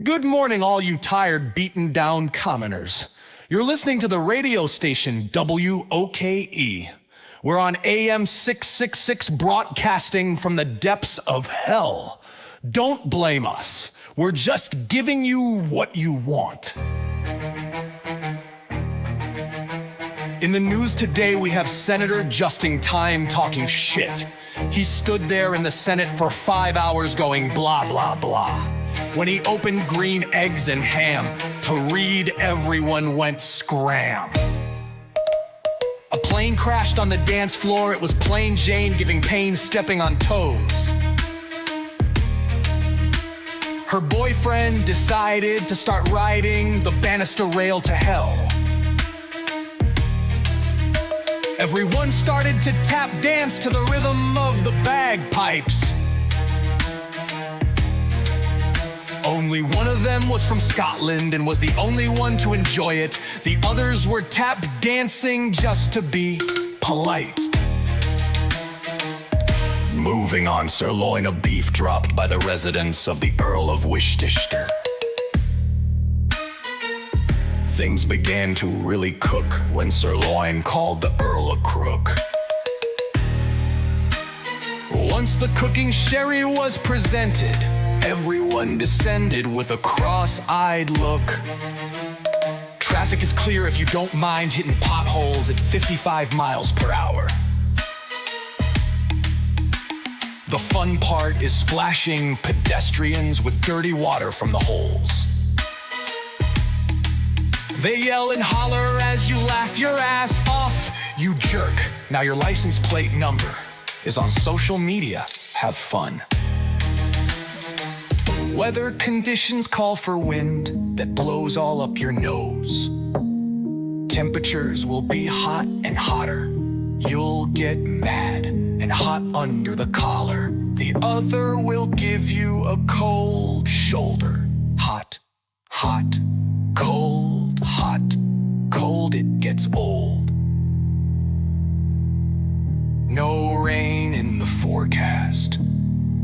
Good morning, all you tired, beaten-down commoners. You're listening to the radio station WOKE. We're on AM 666 broadcasting from the depths of hell. Don't blame us. We're just giving you what you want. In the news today, we have Senator Justin Time talking shit. He stood there in the Senate for 5 hours going blah, blah, blah. When he opened green eggs and ham to read, everyone went scram. A plane crashed on the dance floor. It was plain Jane giving pain, stepping on toes. Her boyfriend decided to start riding the banister rail to hell. Everyone started to tap dance to the rhythm of the bagpipes. Only one of them was from Scotland and was the only one to enjoy it. The others were tap dancing just to be polite. Moving on, sirloin of beef dropped by the residents of the Earl of Worcestershire. Things began to really cook when Sirloin called the Earl a crook. Once the cooking sherry was presented, everyone descended with a cross-eyed look. Traffic is clear if you don't mind hitting potholes at 55 miles per hour. The fun part is splashing pedestrians with dirty water from the holes. They yell and holler as you laugh your ass off, you jerk. Now your license plate number is on social media. Have fun. Weather conditions call for wind that blows all up your nose. Temperatures will be hot and hotter. You'll get mad and hot under the collar. The other will give you a cold shoulder. Hot, hot, cold, hot, cold, it gets old. No rain in the forecast.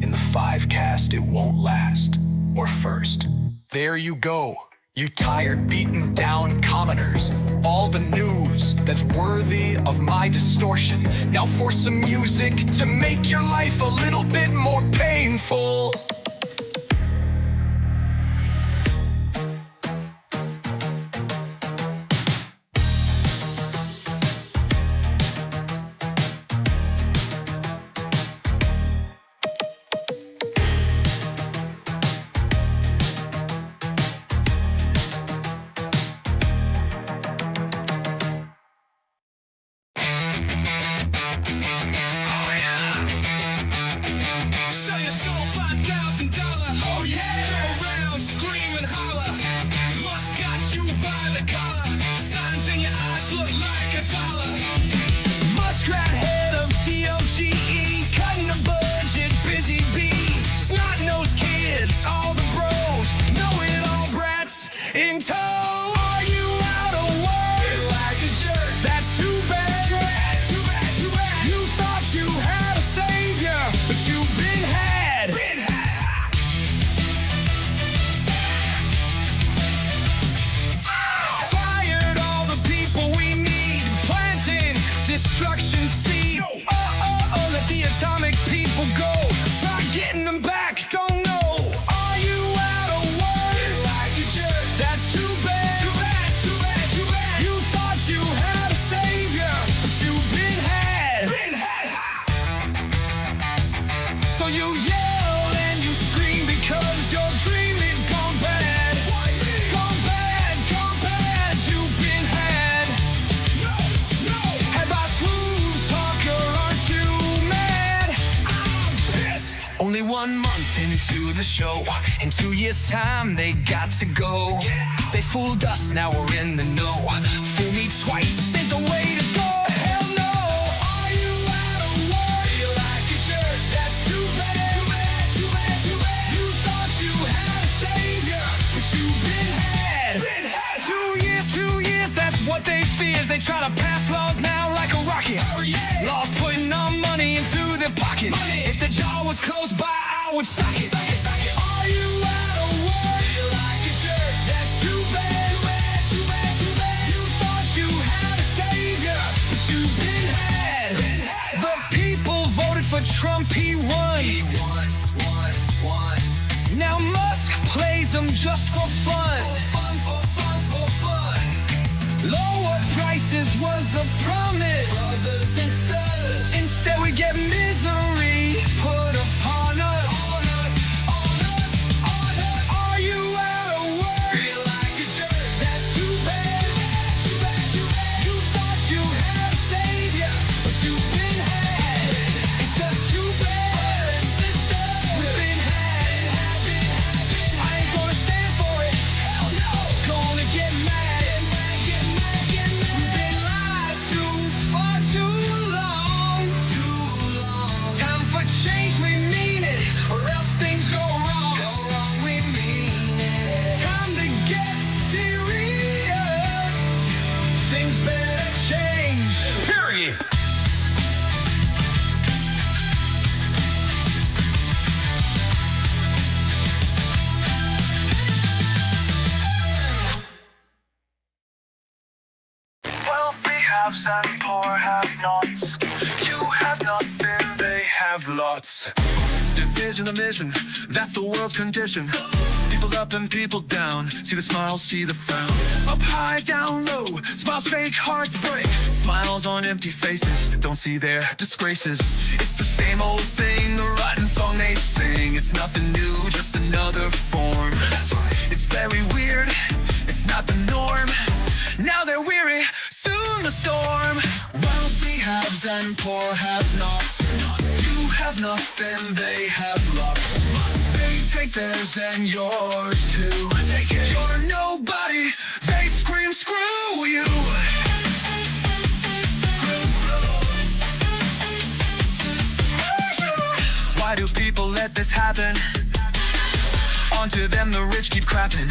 In the 5-cast, it won't last. Or first. There you go, you tired, beaten down commoners. All the news that's worthy of my distortion. Now for some music to make your life a little bit more painful. In tow, are you out of work? Feel like a jerk. That's too bad. Too bad, too bad, too bad. You thought you had a savior, but you've been had. Been had. Fired all the people we need, planting destruction seed. Let the atomic people go. Try getting them back, don't know. That's too bad. Too bad, too bad, too bad. You thought you had a savior, but you've been had. Been had. So you yell and you scream because your dream is gone bad. Gone bad, gone bad. You've been had. No, no. Had by smooth talker, aren't you mad? I'm pissed. Only 1 month into the show. In 2 years' time, they got to go. They fooled us, now we're in the know. Fool me twice ain't the way to go. Hell no. Are you out of work? Feel like a jerk. That's too bad. Too bad, too bad, too bad. You thought you had a savior, but you've been had. Been had. 2 years, that's what they fears. They try to pass laws now like a rocket. Oh, yeah. Laws putting our money into their pocket. Money. If the jaw was close by, I would suck it. Suck it, suck it. Are you out of work? Feel like them just for fun. For fun. Lower prices was the promise. Brothers and sisters. Instead we get misery put upon us. Are you out of work? Feel like a jerk. That's too bad. You thought you had a savior, but you've been had. It's just too bad. We've been had. I ain't gonna stand for it. Hell no. Gonna get mad. We've been lied to far too long. Time for change, we mean it, or else things go wrong. We mean it. Time to get serious. Things better change. Period. Wealthy haves and poor have-nots. You have nothing, they have lots. Division of mission, that's the world's condition. People up and people down, see the smile, see the frown. Up high, down low, smiles fake, hearts break. Smiles on empty faces, don't see their disgraces. It's the same old thing, the rotten song they sing. It's nothing new, just another form. It's very weird, it's not the norm. Now they're weary, soon the storm. Wealthy haves and poor have-nots. You have nothing, they have lots. They take theirs and yours too. You're nobody, they scream screw you. Why do people let this happen? Onto them the rich keep crapping.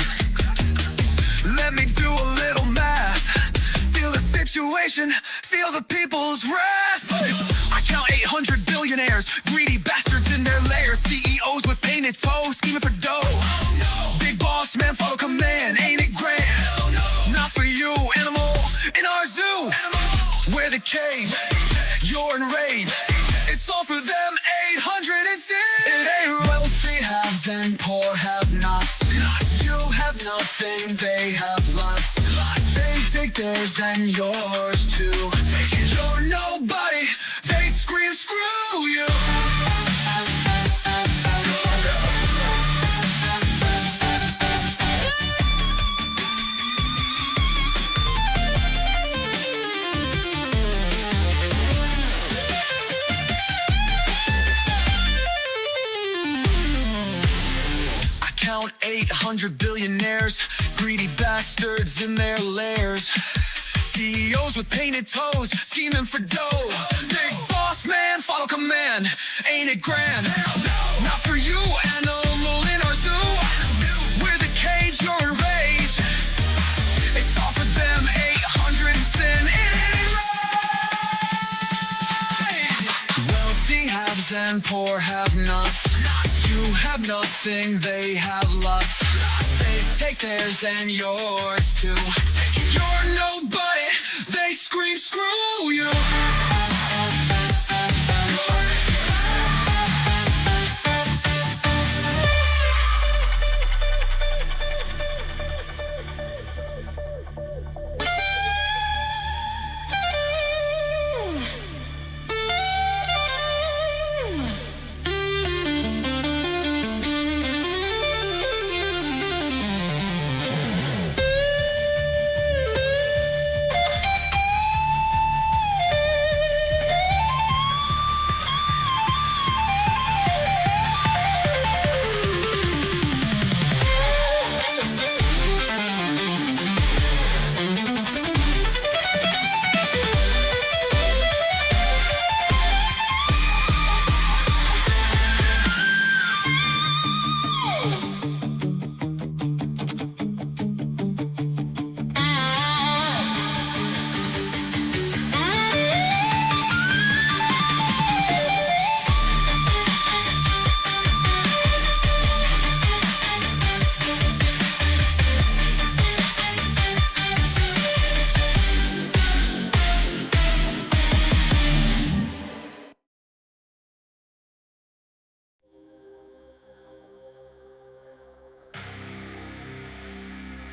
Let me do a little math. Feel the situation, feel the people's wrath. I count 800 billionaires, greedy bastards in their layers. CEOs with painted toes, scheming for dough. Big boss man, follow command, ain't it grand? Not for you, animal, in our zoo. We're the cage, you're enraged. It's all for them, 806. It ain't wealthy haves and poor have-nots. You have nothing, they have lots. They take theirs and yours too. You're nobody, they scream screw you. Count 800 billionaires, greedy bastards in their lairs. CEOs with painted toes, scheming for dough. Big boss man, follow command, ain't it grand? Not for you, animal in our zoo. We're the cage, you're enraged. It's all for them, 800 and sin. It ain't right. Wealthy haves and poor have-nots. You have nothing, they have lots. They take theirs and yours too. You're nobody, they scream screw you.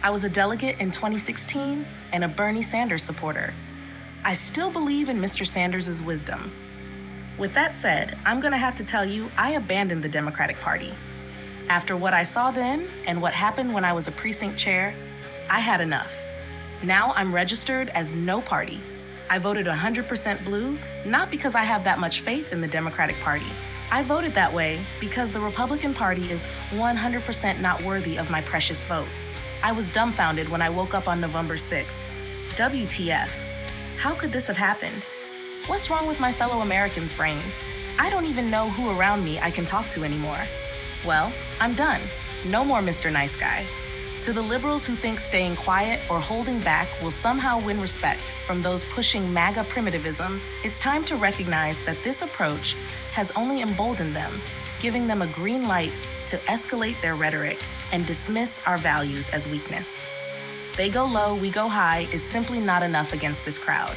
I was a delegate in 2016 and a Bernie Sanders supporter. I still believe in Mr. Sanders' wisdom. With that said, I'm gonna have to tell you I abandoned the Democratic Party. After what I saw then and what happened when I was a precinct chair, I had enough. Now I'm registered as no party. I voted 100% blue, not because I have that much faith in the Democratic Party. I voted that way because the Republican Party is 100% not worthy of my precious vote. I was dumbfounded when I woke up on November 6th. WTF? How could this have happened? What's wrong with my fellow Americans' brain? I don't even know who around me I can talk to anymore. Well, I'm done. No more Mr. Nice Guy. To the liberals who think staying quiet or holding back will somehow win respect from those pushing MAGA primitivism, it's time to recognize that this approach has only emboldened them, giving them a green light to escalate their rhetoric and dismiss our values as weakness. They go low, we go high is simply not enough against this crowd.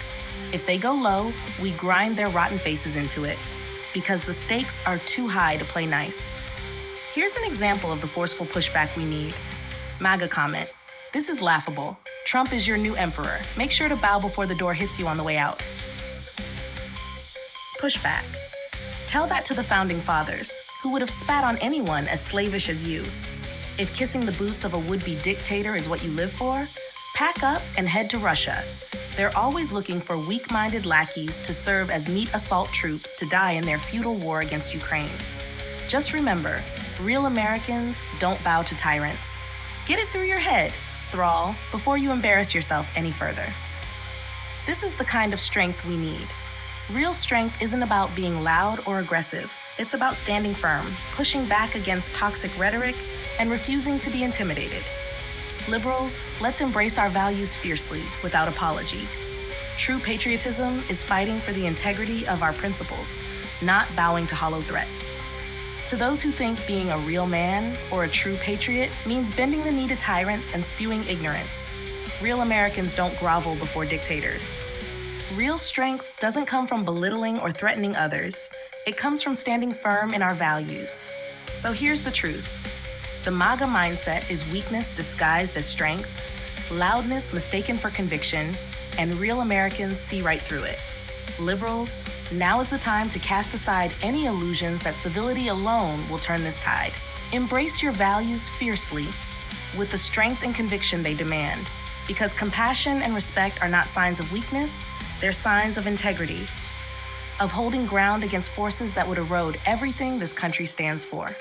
If they go low, we grind their rotten faces into it, because the stakes are too high to play nice. Here's an example of the forceful pushback we need. MAGA comment: "This is laughable. Trump is your new emperor. Make sure to bow before the door hits you on the way out." Pushback: "Tell that to the founding fathers, who would have spat on anyone as slavish as you. If kissing the boots of a would-be dictator is what you live for, pack up and head to Russia. They're always looking for weak-minded lackeys to serve as meat assault troops to die in their futile war against Ukraine. Just remember, real Americans don't bow to tyrants. Get it through your head, thrall, before you embarrass yourself any further." This is the kind of strength we need. Real strength isn't about being loud or aggressive. It's about standing firm, pushing back against toxic rhetoric, and refusing to be intimidated. Liberals, let's embrace our values fiercely, without apology. True patriotism is fighting for the integrity of our principles, not bowing to hollow threats. To those who think being a real man or a true patriot means bending the knee to tyrants and spewing ignorance, real Americans don't grovel before dictators. Real strength doesn't come from belittling or threatening others. It comes from standing firm in our values. So here's the truth. The MAGA mindset is weakness disguised as strength, loudness mistaken for conviction, and real Americans see right through it. Liberals, now is the time to cast aside any illusions that civility alone will turn this tide. Embrace your values fiercely, with the strength and conviction they demand, because compassion and respect are not signs of weakness, they're signs of integrity, of holding ground against forces that would erode everything this country stands for.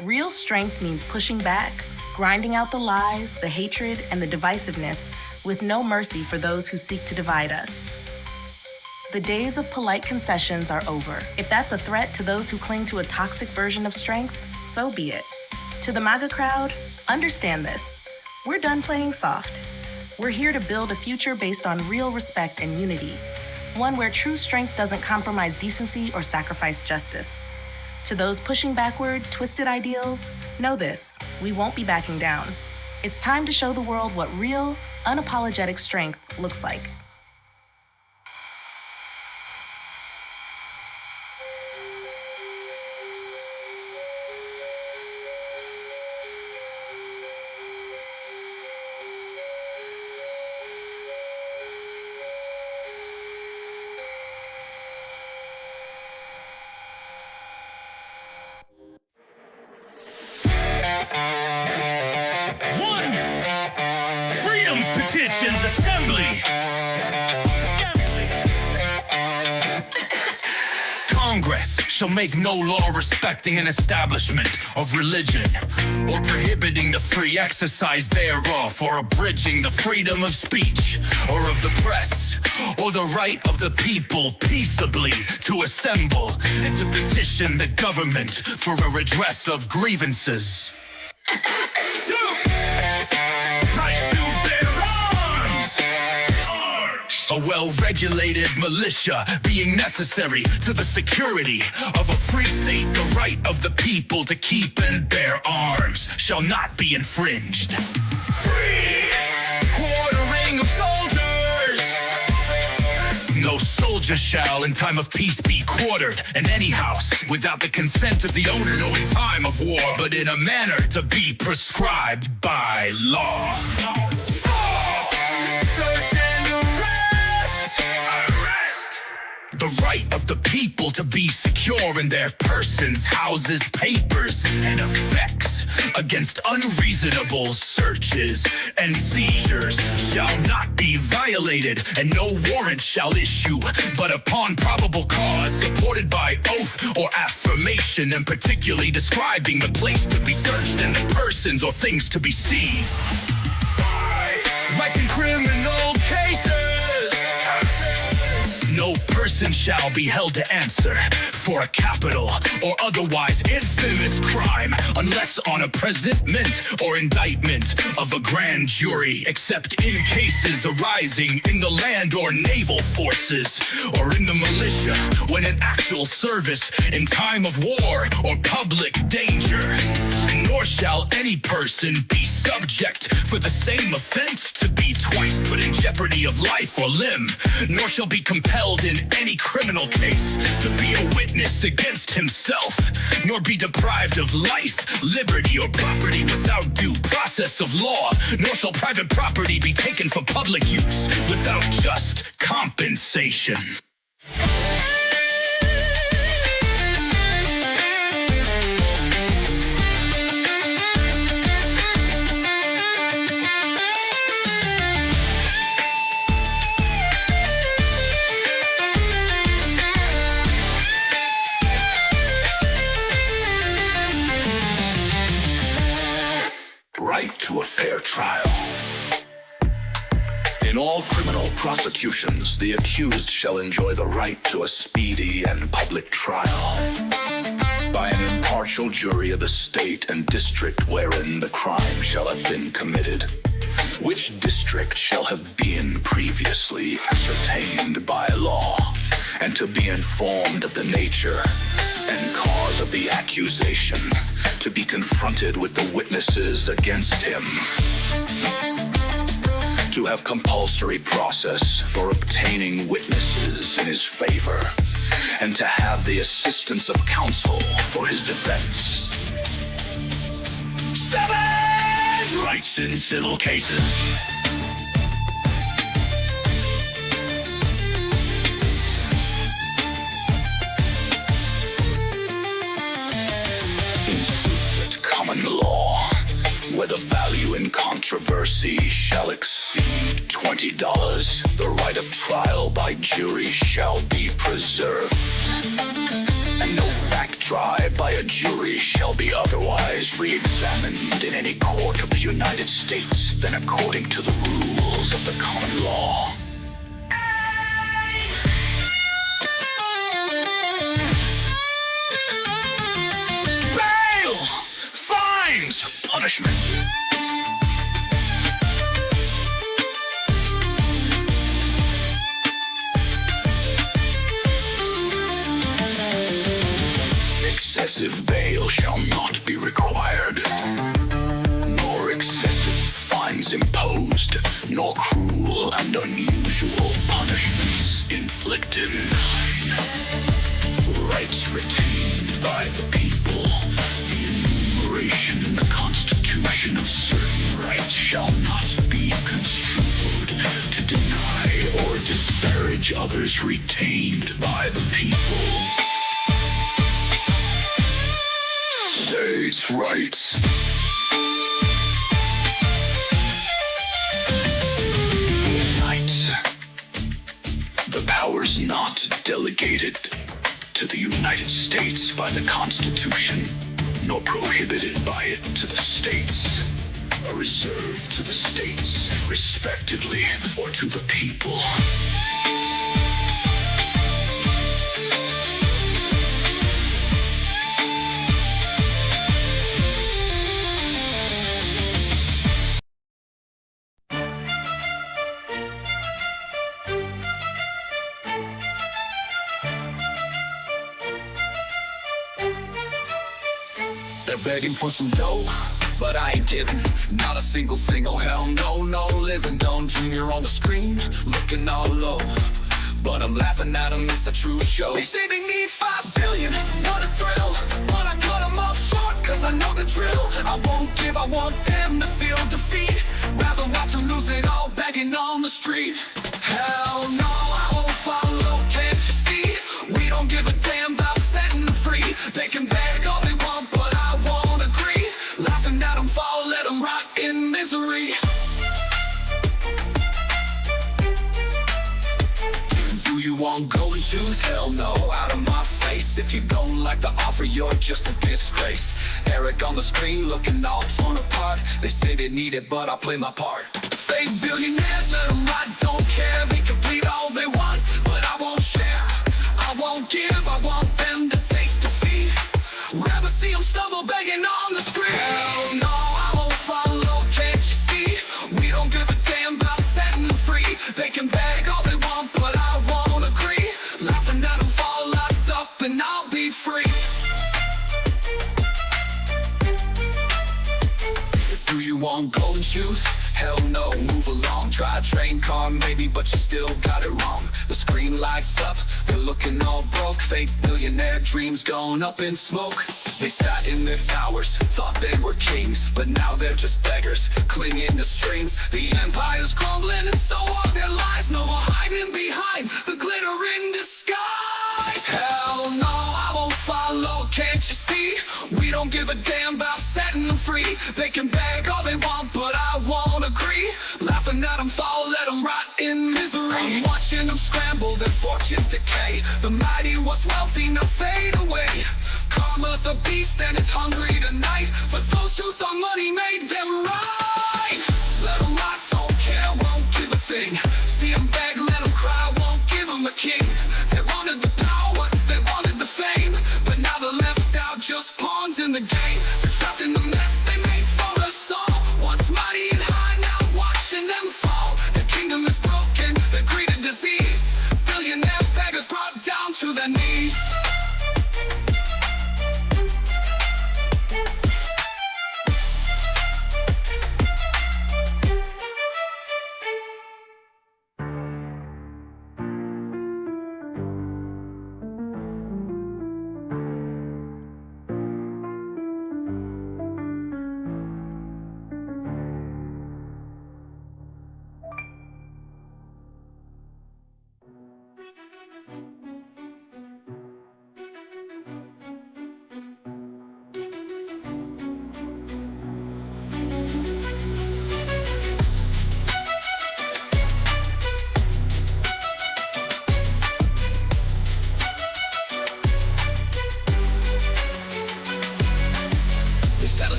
Real strength means pushing back, grinding out the lies, the hatred, and the divisiveness with no mercy for those who seek to divide us. The days of polite concessions are over. If that's a threat to those who cling to a toxic version of strength, so be it. To the MAGA crowd, understand this. We're done playing soft. We're here to build a future based on real respect and unity, one where true strength doesn't compromise decency or sacrifice justice. To those pushing backward, twisted ideals, know this: we won't be backing down. It's time to show the world what real, unapologetic strength looks like. Petitions Assembly. Congress shall make no law respecting an establishment of religion, or prohibiting the free exercise thereof, or abridging the freedom of speech, or of the press, or the right of the people peaceably to assemble and to petition the government for a redress of grievances. A well-regulated militia being necessary to the security of a free state. The right of the people to keep and bear arms shall not be infringed. Free quartering of soldiers, No soldier shall in time of peace be quartered in any house without the consent of the owner, no in time of war, but in a manner to be prescribed by law. Search and arrest. The right of the people to be secure in their persons, houses, papers, and effects against unreasonable searches and seizures shall not be violated, and no warrant shall issue but upon probable cause, supported by oath or affirmation, and particularly describing the place to be searched and the persons or things to be seized. Like in criminal cases. No person shall be held to answer for a capital or otherwise infamous crime unless on a presentment or indictment of a grand jury, except in cases arising in the land or naval forces or in the militia when in actual service in time of war or public danger. Nor shall any person be subject for the same offense to be twice put in jeopardy of life or limb, nor shall be compelled in any criminal case to be a witness against himself, nor be deprived of life, liberty, or property without due process of law, nor shall private property be taken for public use without just compensation. Right to a fair trial. In all criminal prosecutions, the accused shall enjoy the right to a speedy and public trial by an impartial jury of the state and district wherein the crime shall have been committed, which district shall have been previously ascertained by law, and to be informed of the nature and cause of the accusation, to be confronted with the witnesses against him, to have compulsory process for obtaining witnesses in his favor, and to have the assistance of counsel for his defense. 7 rights in civil cases. Common law, where the value in controversy shall exceed $20, the right of trial by jury shall be preserved, and no fact tried by a jury shall be otherwise re-examined in any court of the United States than according to the rules of the common law. Punishment. Excessive bail shall not be required, nor excessive fines imposed, nor cruel and unusual punishments inflicted. Rights retained by the people. In the Constitution of certain rights shall not be construed to deny or disparage others retained by the people. States' rights. Night. The powers not delegated to the United States by the Constitution, nor prohibited by it to the states, are reserved to the states, respectively, or to the people. They're begging for some dough, but I ain't giving not a single thing. Oh hell no, no living. Don Jr. on the screen, looking all low. but I'm laughing at them, it's a true show. They say they need 5 billion, what a thrill, but I cut them off short, cause I know the drill. I won't give, I want them to feel defeat, rather watch them lose it all begging on the street. Hell no, I won't follow, can't you see? We don't give a damn about setting them free. They can beg all they want, but I won't agree. Laughing at them fall, let them rot in misery. Do you want golden shoes? Hell no, out of my face. If you don't like the offer, you're just a disgrace. Eric on the screen looking all torn apart. They say they need it, but I'll play my part. Fake billionaires, let them rot, don't care. They can bleed all they want, but I won't share. I won't give, I want them to taste defeat. Rather see them stumble begging on the street. Hell no, I won't follow, can't you see? We don't give a damn about setting them free. They can beg all they want, but I won't agree. Laughing at them fall locked up and I'll be free. Do you want golden shoes? Hell no, move along. Try a train car maybe, but you still got it wrong. The screen lights up, they're looking all broke. Fake billionaire dreams going up in smoke. They sat in their towers, thought they were kings, but now they're just beggars, clinging to strings. The empire's crumbling and so are their lies. No more hiding behind the glittering disguise. Hell no, I won't follow, can't you see? We don't give a damn about setting them free. They can beg all they want, but I won't agree. Laughing at them fall, let them rot in misery. I'm watching them scramble, their fortunes decay. The mighty was wealthy, now fade away. Karma's a beast and it's hungry tonight, for those who thought money made them right. Let them rot, don't care, won't give a thing. See them beg, let them cry, won't give them a king. They wanted the power, they wanted the fame, but now they're left out, just pawns in the game. They're trapped in the mess they made for us all. Once mighty and high, now watching them fall. Their kingdom is broken, their greed and disease. Billionaire beggars brought down to their knees.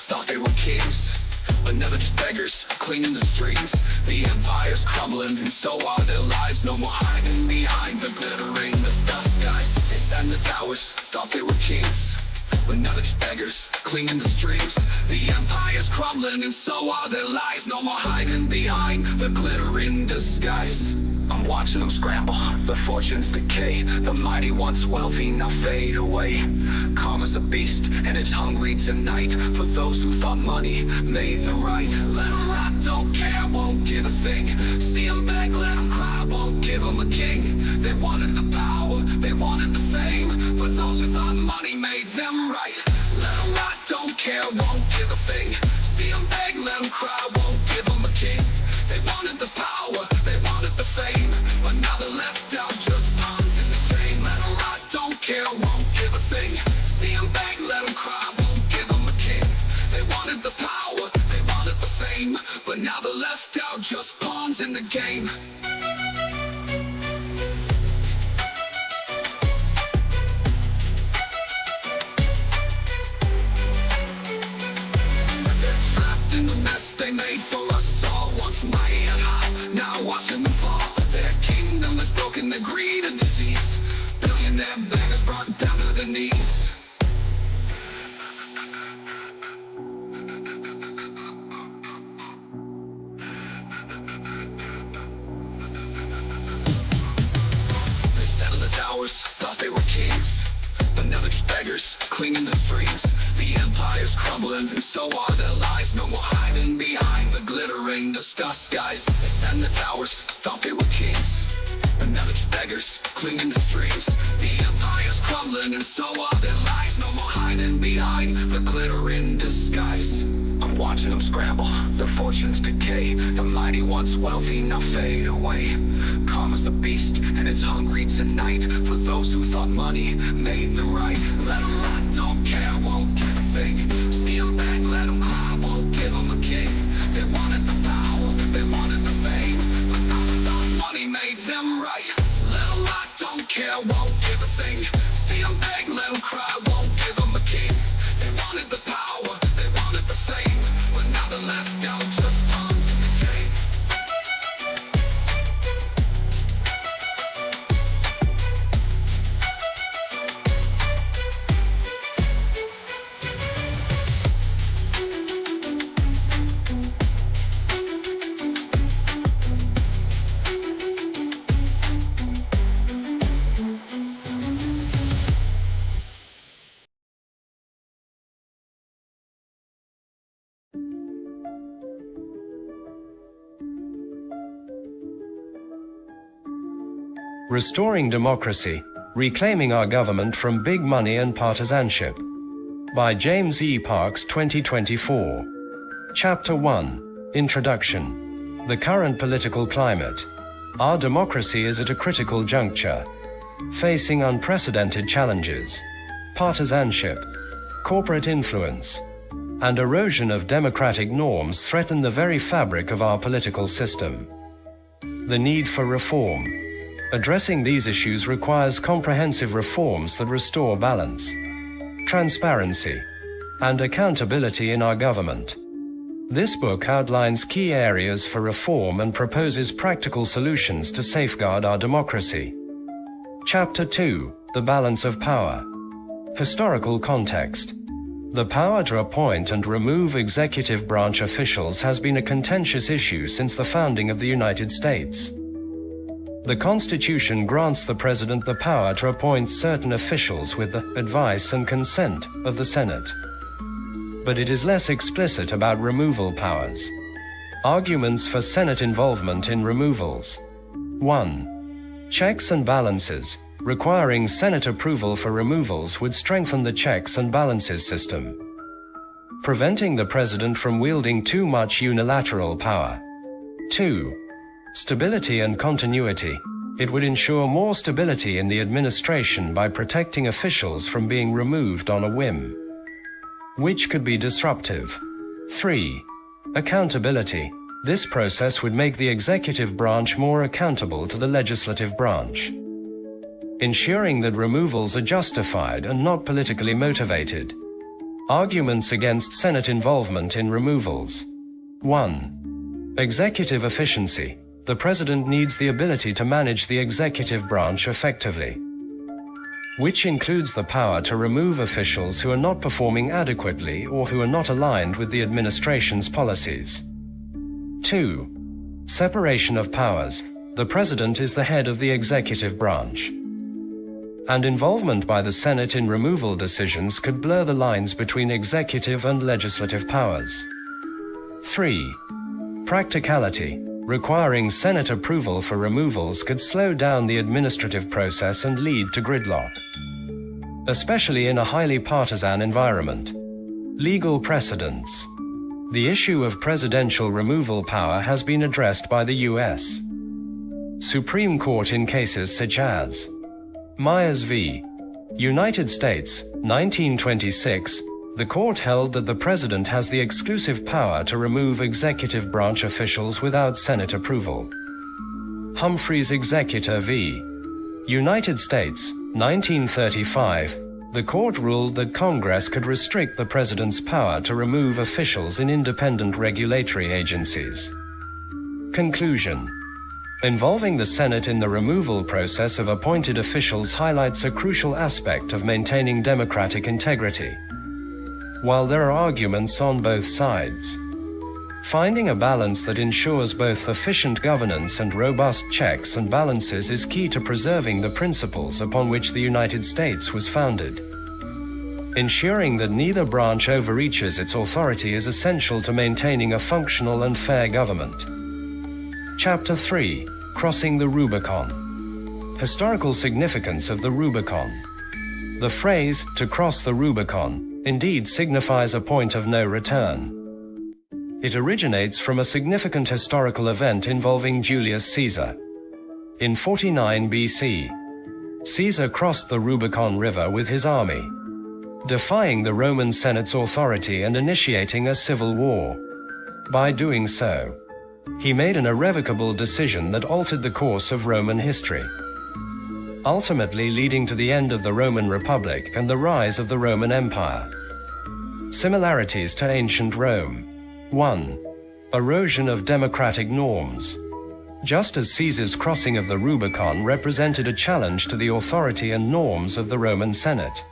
Thought they were kings, but never just beggars, clinging to strings. The empire's crumbling, and so are their lies. No more hiding behind the glittering disguise. They sat in the towers, thought they were kings, but now they're just beggars, clinging to strings. The empire's crumbling, and so are their lies. No more hiding behind the glittering disguise. I'm watching them scramble, their fortunes decay. The mighty once wealthy now fade away. Karma's a beast and it's hungry tonight, for those who thought money made them right. Let them rot, don't care, won't give a thing. See them beg, let them cry, won't give them a king. They wanted the power, they wanted the fame, for those who thought money made them right. Let them rot, don't care, won't give a thing. See them beg, let them cry, won't give them a king. They wanted the power, they wanted the fame, but now they're left out, just pawns in the game. Let them rot, don't care, won't give a thing. See them beg, let them cry, won't give them a king. They wanted the power, they wanted the fame, but now they're left out, just pawns in the game. They're trapped in the mess they made for us all. Once mighty and high, now watching them fall. Their kingdom is broken, their greed and disease. Billionaire beggars brought down to their knees. They sat in the towers, thought they were kings, but now they're just beggars, clinging to strings. The empire's crumbling, and so are their lies. No more hiding behind the glittering disguise. They sat in the towers, thought they were kings, but Now it's beggars clinging to streams. The empire's crumbling and so are their lies. No more hiding behind the glitter in disguise. I'm watching them scramble, their fortunes decay. The mighty once wealthy now fade away. Karma's a beast and it's hungry tonight. For those who thought money made them right. Let them rot, don't care, won't give a thing. See them beg, let them cry, won't give them a king. They wanted the power, they wanted the fame, but now they thought money made them right. Let them rot, don't care, won't give a thing. See them beg, let them cry, won't give them a king. They wanted the power, they wanted the fame, but now they're left out just pawns in the game. Restoring Democracy, Reclaiming Our Government from Big Money and Partisanship by James E. Parks 2024. Chapter 1. Introduction. The Current Political Climate. Our democracy is at a critical juncture, facing unprecedented challenges. Partisanship, corporate influence, and erosion of democratic norms threaten the very fabric of our political system. The need for reform. Addressing these issues requires comprehensive reforms that restore balance, transparency, and accountability in our government. This book outlines key areas for reform and proposes practical solutions to safeguard our democracy. Chapter 2. The Balance of Power. Historical context. The power to appoint and remove executive branch officials has been a contentious issue since the founding of the United States. The Constitution grants the President the power to appoint certain officials with the advice and consent of the Senate. But it is less explicit about removal powers. Arguments for Senate involvement in removals. 1. Checks and balances. Requiring Senate approval for removals would strengthen the checks and balances system, preventing the President from wielding too much unilateral power. 2. Stability and continuity. It would ensure more stability in the administration by protecting officials from being removed on a whim, which could be disruptive. 3. Accountability. This process would make the executive branch more accountable to the legislative branch, ensuring that removals are justified and not politically motivated. Arguments against Senate involvement in removals. 1. Executive efficiency. The President needs the ability to manage the executive branch effectively, which includes the power to remove officials who are not performing adequately or who are not aligned with the administration's policies. 2. Separation of powers. The President is the head of the executive branch, and involvement by the Senate in removal decisions could blur the lines between executive and legislative powers. 3. Practicality. Requiring Senate approval for removals could slow down the administrative process and lead to gridlock, especially in a highly partisan environment. Legal precedents. The issue of presidential removal power has been addressed by the U.S. Supreme Court in cases such as Myers v. United States, 1926. The court held that the President has the exclusive power to remove executive branch officials without Senate approval. Humphreys Executor v. United States, 1935. The court ruled that Congress could restrict the President's power to remove officials in independent regulatory agencies. Conclusion. Involving the Senate in the removal process of appointed officials highlights a crucial aspect of maintaining democratic integrity. While there are arguments on both sides, finding a balance that ensures both efficient governance and robust checks and balances is key to preserving the principles upon which the United States was founded. Ensuring that neither branch overreaches its authority is essential to maintaining a functional and fair government. Chapter 3. Crossing the Rubicon. Historical significance of the Rubicon. The phrase, "to cross the Rubicon," indeed signifies a point of no return. It originates from a significant historical event involving Julius Caesar. In 49 BC, Caesar crossed the Rubicon River with his army, defying the Roman Senate's authority and initiating a civil war. By doing so, he made an irrevocable decision that altered the course of Roman history, ultimately leading to the end of the Roman Republic and the rise of the Roman Empire. Similarities to ancient Rome. 1. Erosion of democratic norms. Just as Caesar's crossing of the Rubicon represented a challenge to the authority and norms of the Roman Senate,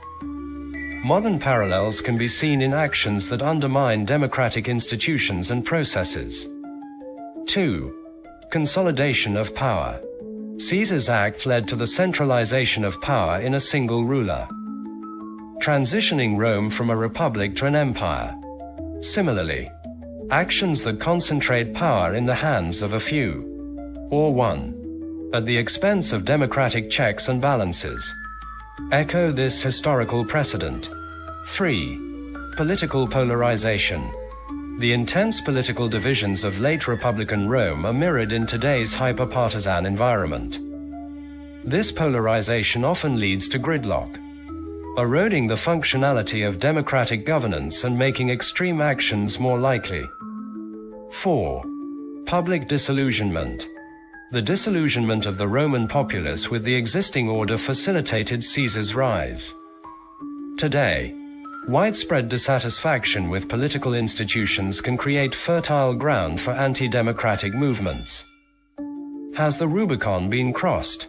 modern parallels can be seen in actions that undermine democratic institutions and processes. 2. Consolidation of power. Caesar's act led to the centralization of power in a single ruler, transitioning Rome from a republic to an empire. Similarly, actions that concentrate power in the hands of a few, or one, at the expense of democratic checks and balances, echo this historical precedent. 3. Political polarization. The intense political divisions of late Republican Rome are mirrored in today's hyper-partisan environment. This polarization often leads to gridlock, eroding the functionality of democratic governance and making extreme actions more likely. 4. Public disillusionment. The disillusionment of the Roman populace with the existing order facilitated Caesar's rise. Today, widespread dissatisfaction with political institutions can create fertile ground for anti-democratic movements. Has the Rubicon been crossed?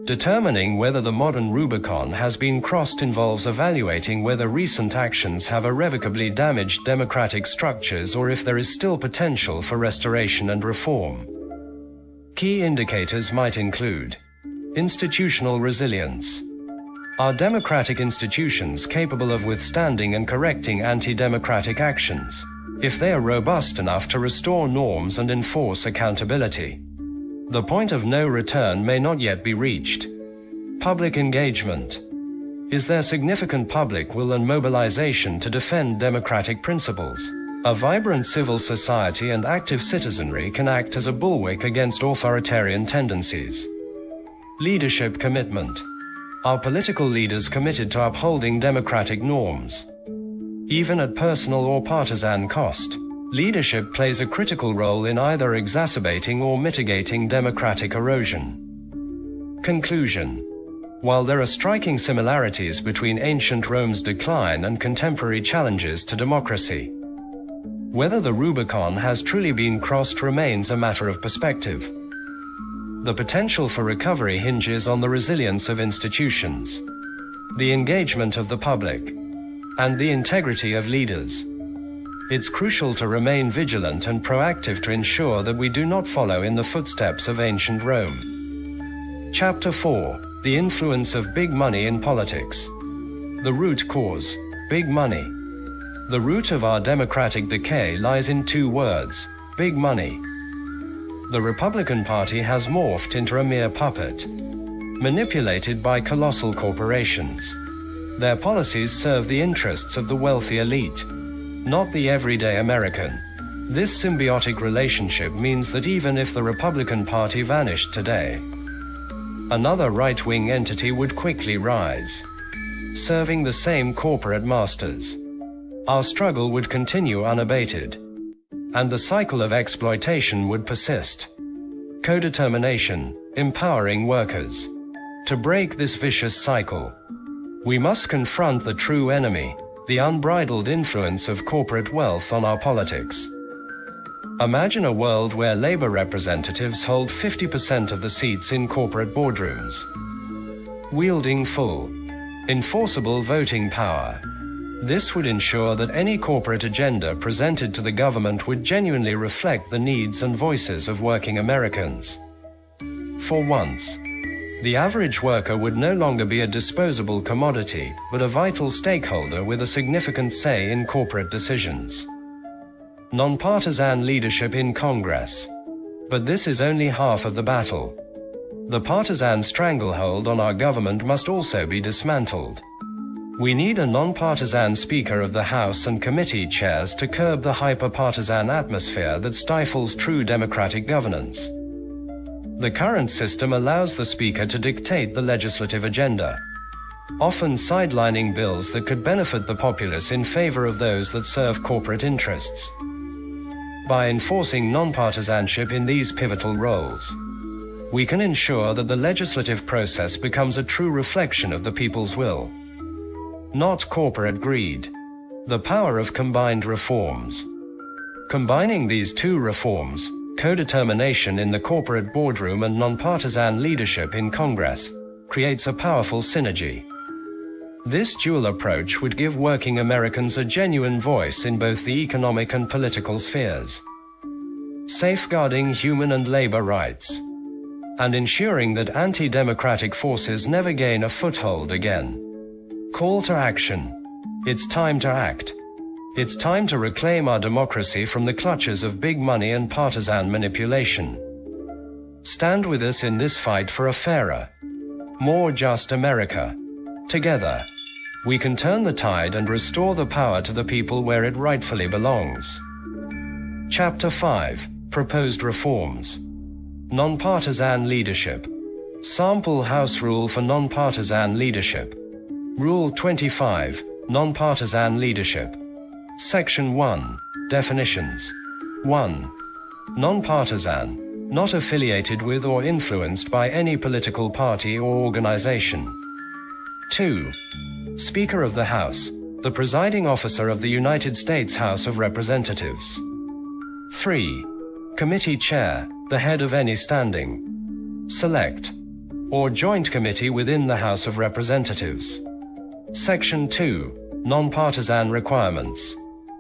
Determining whether the modern Rubicon has been crossed involves evaluating whether recent actions have irrevocably damaged democratic structures or if there is still potential for restoration and reform. Key indicators might include institutional resilience. Are democratic institutions capable of withstanding and correcting anti-democratic actions, if they are robust enough to restore norms and enforce accountability? The point of no return may not yet be reached. Public engagement. Is there significant public will and mobilization to defend democratic principles? A vibrant civil society and active citizenry can act as a bulwark against authoritarian tendencies. Leadership commitment. Are political leaders committed to upholding democratic norms? Even at personal or partisan cost, leadership plays a critical role in either exacerbating or mitigating democratic erosion. Conclusion. While there are striking similarities between ancient Rome's decline and contemporary challenges to democracy, whether the Rubicon has truly been crossed remains a matter of perspective. The potential for recovery hinges on the resilience of institutions, the engagement of the public, and the integrity of leaders. It's crucial to remain vigilant and proactive to ensure that we do not follow in the footsteps of ancient Rome. Chapter 4. The influence of big money in politics. The root cause: big money. The root of our democratic decay lies in two words: big money. The Republican Party has morphed into a mere puppet, manipulated by colossal corporations. Their policies serve the interests of the wealthy elite, not the everyday American. This symbiotic relationship means that even if the Republican Party vanished today, another right-wing entity would quickly rise, serving the same corporate masters. Our struggle would continue unabated, and the cycle of exploitation would persist. Codetermination, empowering workers. To break this vicious cycle, we must confront the true enemy, the unbridled influence of corporate wealth on our politics. Imagine a world where labor representatives hold 50% of the seats in corporate boardrooms, wielding full, enforceable voting power. This would ensure that any corporate agenda presented to the government would genuinely reflect the needs and voices of working Americans. For once, the average worker would no longer be a disposable commodity, but a vital stakeholder with a significant say in corporate decisions. Nonpartisan leadership in Congress. But this is only half of the battle. The partisan stranglehold on our government must also be dismantled. We need a non-partisan Speaker of the House and committee chairs to curb the hyper-partisan atmosphere that stifles true democratic governance. The current system allows the Speaker to dictate the legislative agenda, often sidelining bills that could benefit the populace in favor of those that serve corporate interests. By enforcing non-partisanship in these pivotal roles, we can ensure that the legislative process becomes a true reflection of the people's will, not corporate greed. The power of combined reforms. Combining these two reforms, co-determination in the corporate boardroom and non-partisan leadership in Congress, creates a powerful synergy. This dual approach would give working Americans a genuine voice in both the economic and political spheres, safeguarding human and labor rights, and ensuring that anti-democratic forces never gain a foothold again. Call to action. It's time to act. It's time to reclaim our democracy from the clutches of big money and partisan manipulation. Stand with us in this fight for a fairer, more just America. Together, we can turn the tide and restore the power to the people where it rightfully belongs. Chapter 5. Proposed Reforms. Non-partisan Leadership. Sample House Rule for Non-Partisan Leadership. Rule 25. Non-partisan Leadership. Section 1. Definitions. 1. Non-partisan, not affiliated with or influenced by any political party or organization. 2. Speaker of the House, the presiding officer of the United States House of Representatives. 3. Committee Chair, the head of any standing, select, or joint committee within the House of Representatives. Section 2. Non-partisan Requirements.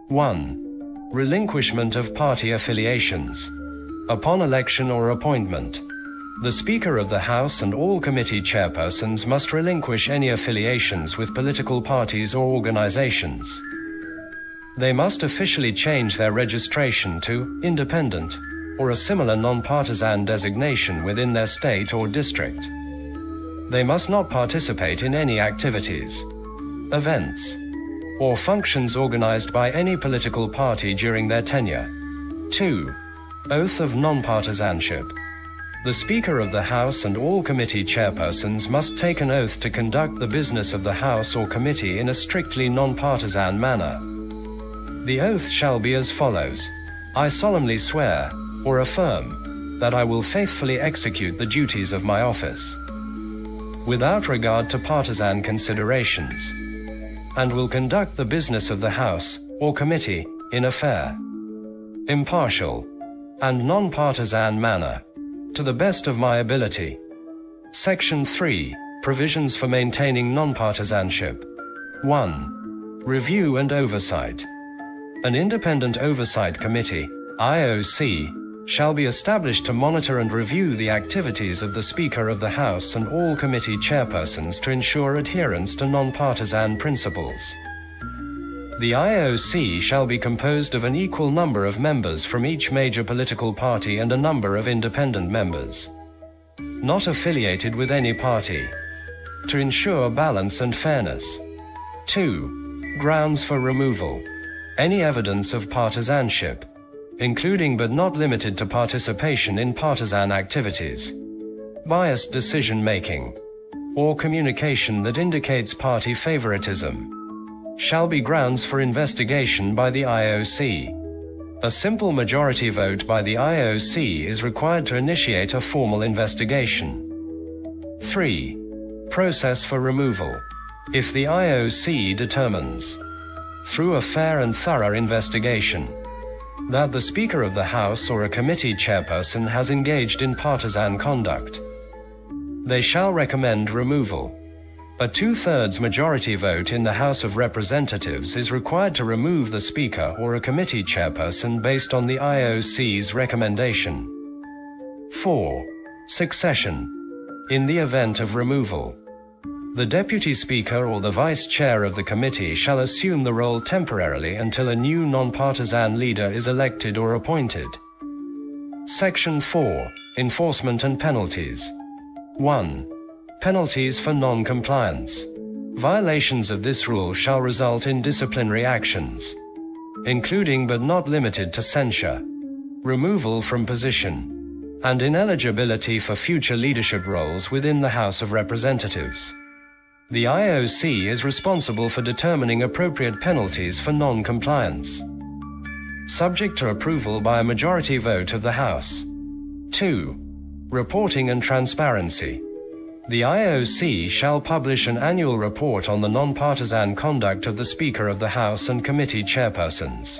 1. Relinquishment of party affiliations. Upon election or appointment, the Speaker of the House and all committee chairpersons must relinquish any affiliations with political parties or organizations. They must officially change their registration to independent or a similar non-partisan designation within their state or district. They must not participate in any activities, events, or functions organized by any political party during their tenure. 2. Oath of non-partisanship. The Speaker of the House and all committee chairpersons must take an oath to conduct the business of the House or committee in a strictly non-partisan manner. The oath shall be as follows: I solemnly swear, or affirm, that I will faithfully execute the duties of my office, without regard to partisan considerations, and will conduct the business of the House or committee in a fair, impartial, and non-partisan manner, to the best of my ability. Section 3. Provisions for maintaining non-partisanship. 1. Review and oversight. An independent oversight committee, IOC, shall be established to monitor and review the activities of the Speaker of the House and all committee chairpersons to ensure adherence to non-partisan principles. The IOC shall be composed of an equal number of members from each major political party and a number of independent members, not affiliated with any party, to ensure balance and fairness. 2. Grounds for removal. Any evidence of partisanship, including but not limited to participation in partisan activities, biased decision-making, or communication that indicates party favoritism, shall be grounds for investigation by the IOC. A simple majority vote by the IOC is required to initiate a formal investigation. 3. Process for removal. If the IOC determines, through a fair and thorough investigation, that the Speaker of the House or a committee chairperson has engaged in partisan conduct, they shall recommend removal. A 2/3 majority vote in the House of Representatives is required to remove the Speaker or a committee chairperson based on the IOC's recommendation. 4. Succession. In the event of removal, the Deputy Speaker or the Vice Chair of the committee shall assume the role temporarily until a new non-partisan leader is elected or appointed. Section 4. Enforcement and penalties. 1. Penalties for non-compliance. Violations of this rule shall result in disciplinary actions, including but not limited to censure, removal from position, and ineligibility for future leadership roles within the House of Representatives. The IOC is responsible for determining appropriate penalties for non-compliance, subject to approval by a majority vote of the House. 2. Reporting and transparency. The IOC shall publish an annual report on the non-partisan conduct of the Speaker of the House and committee chairpersons,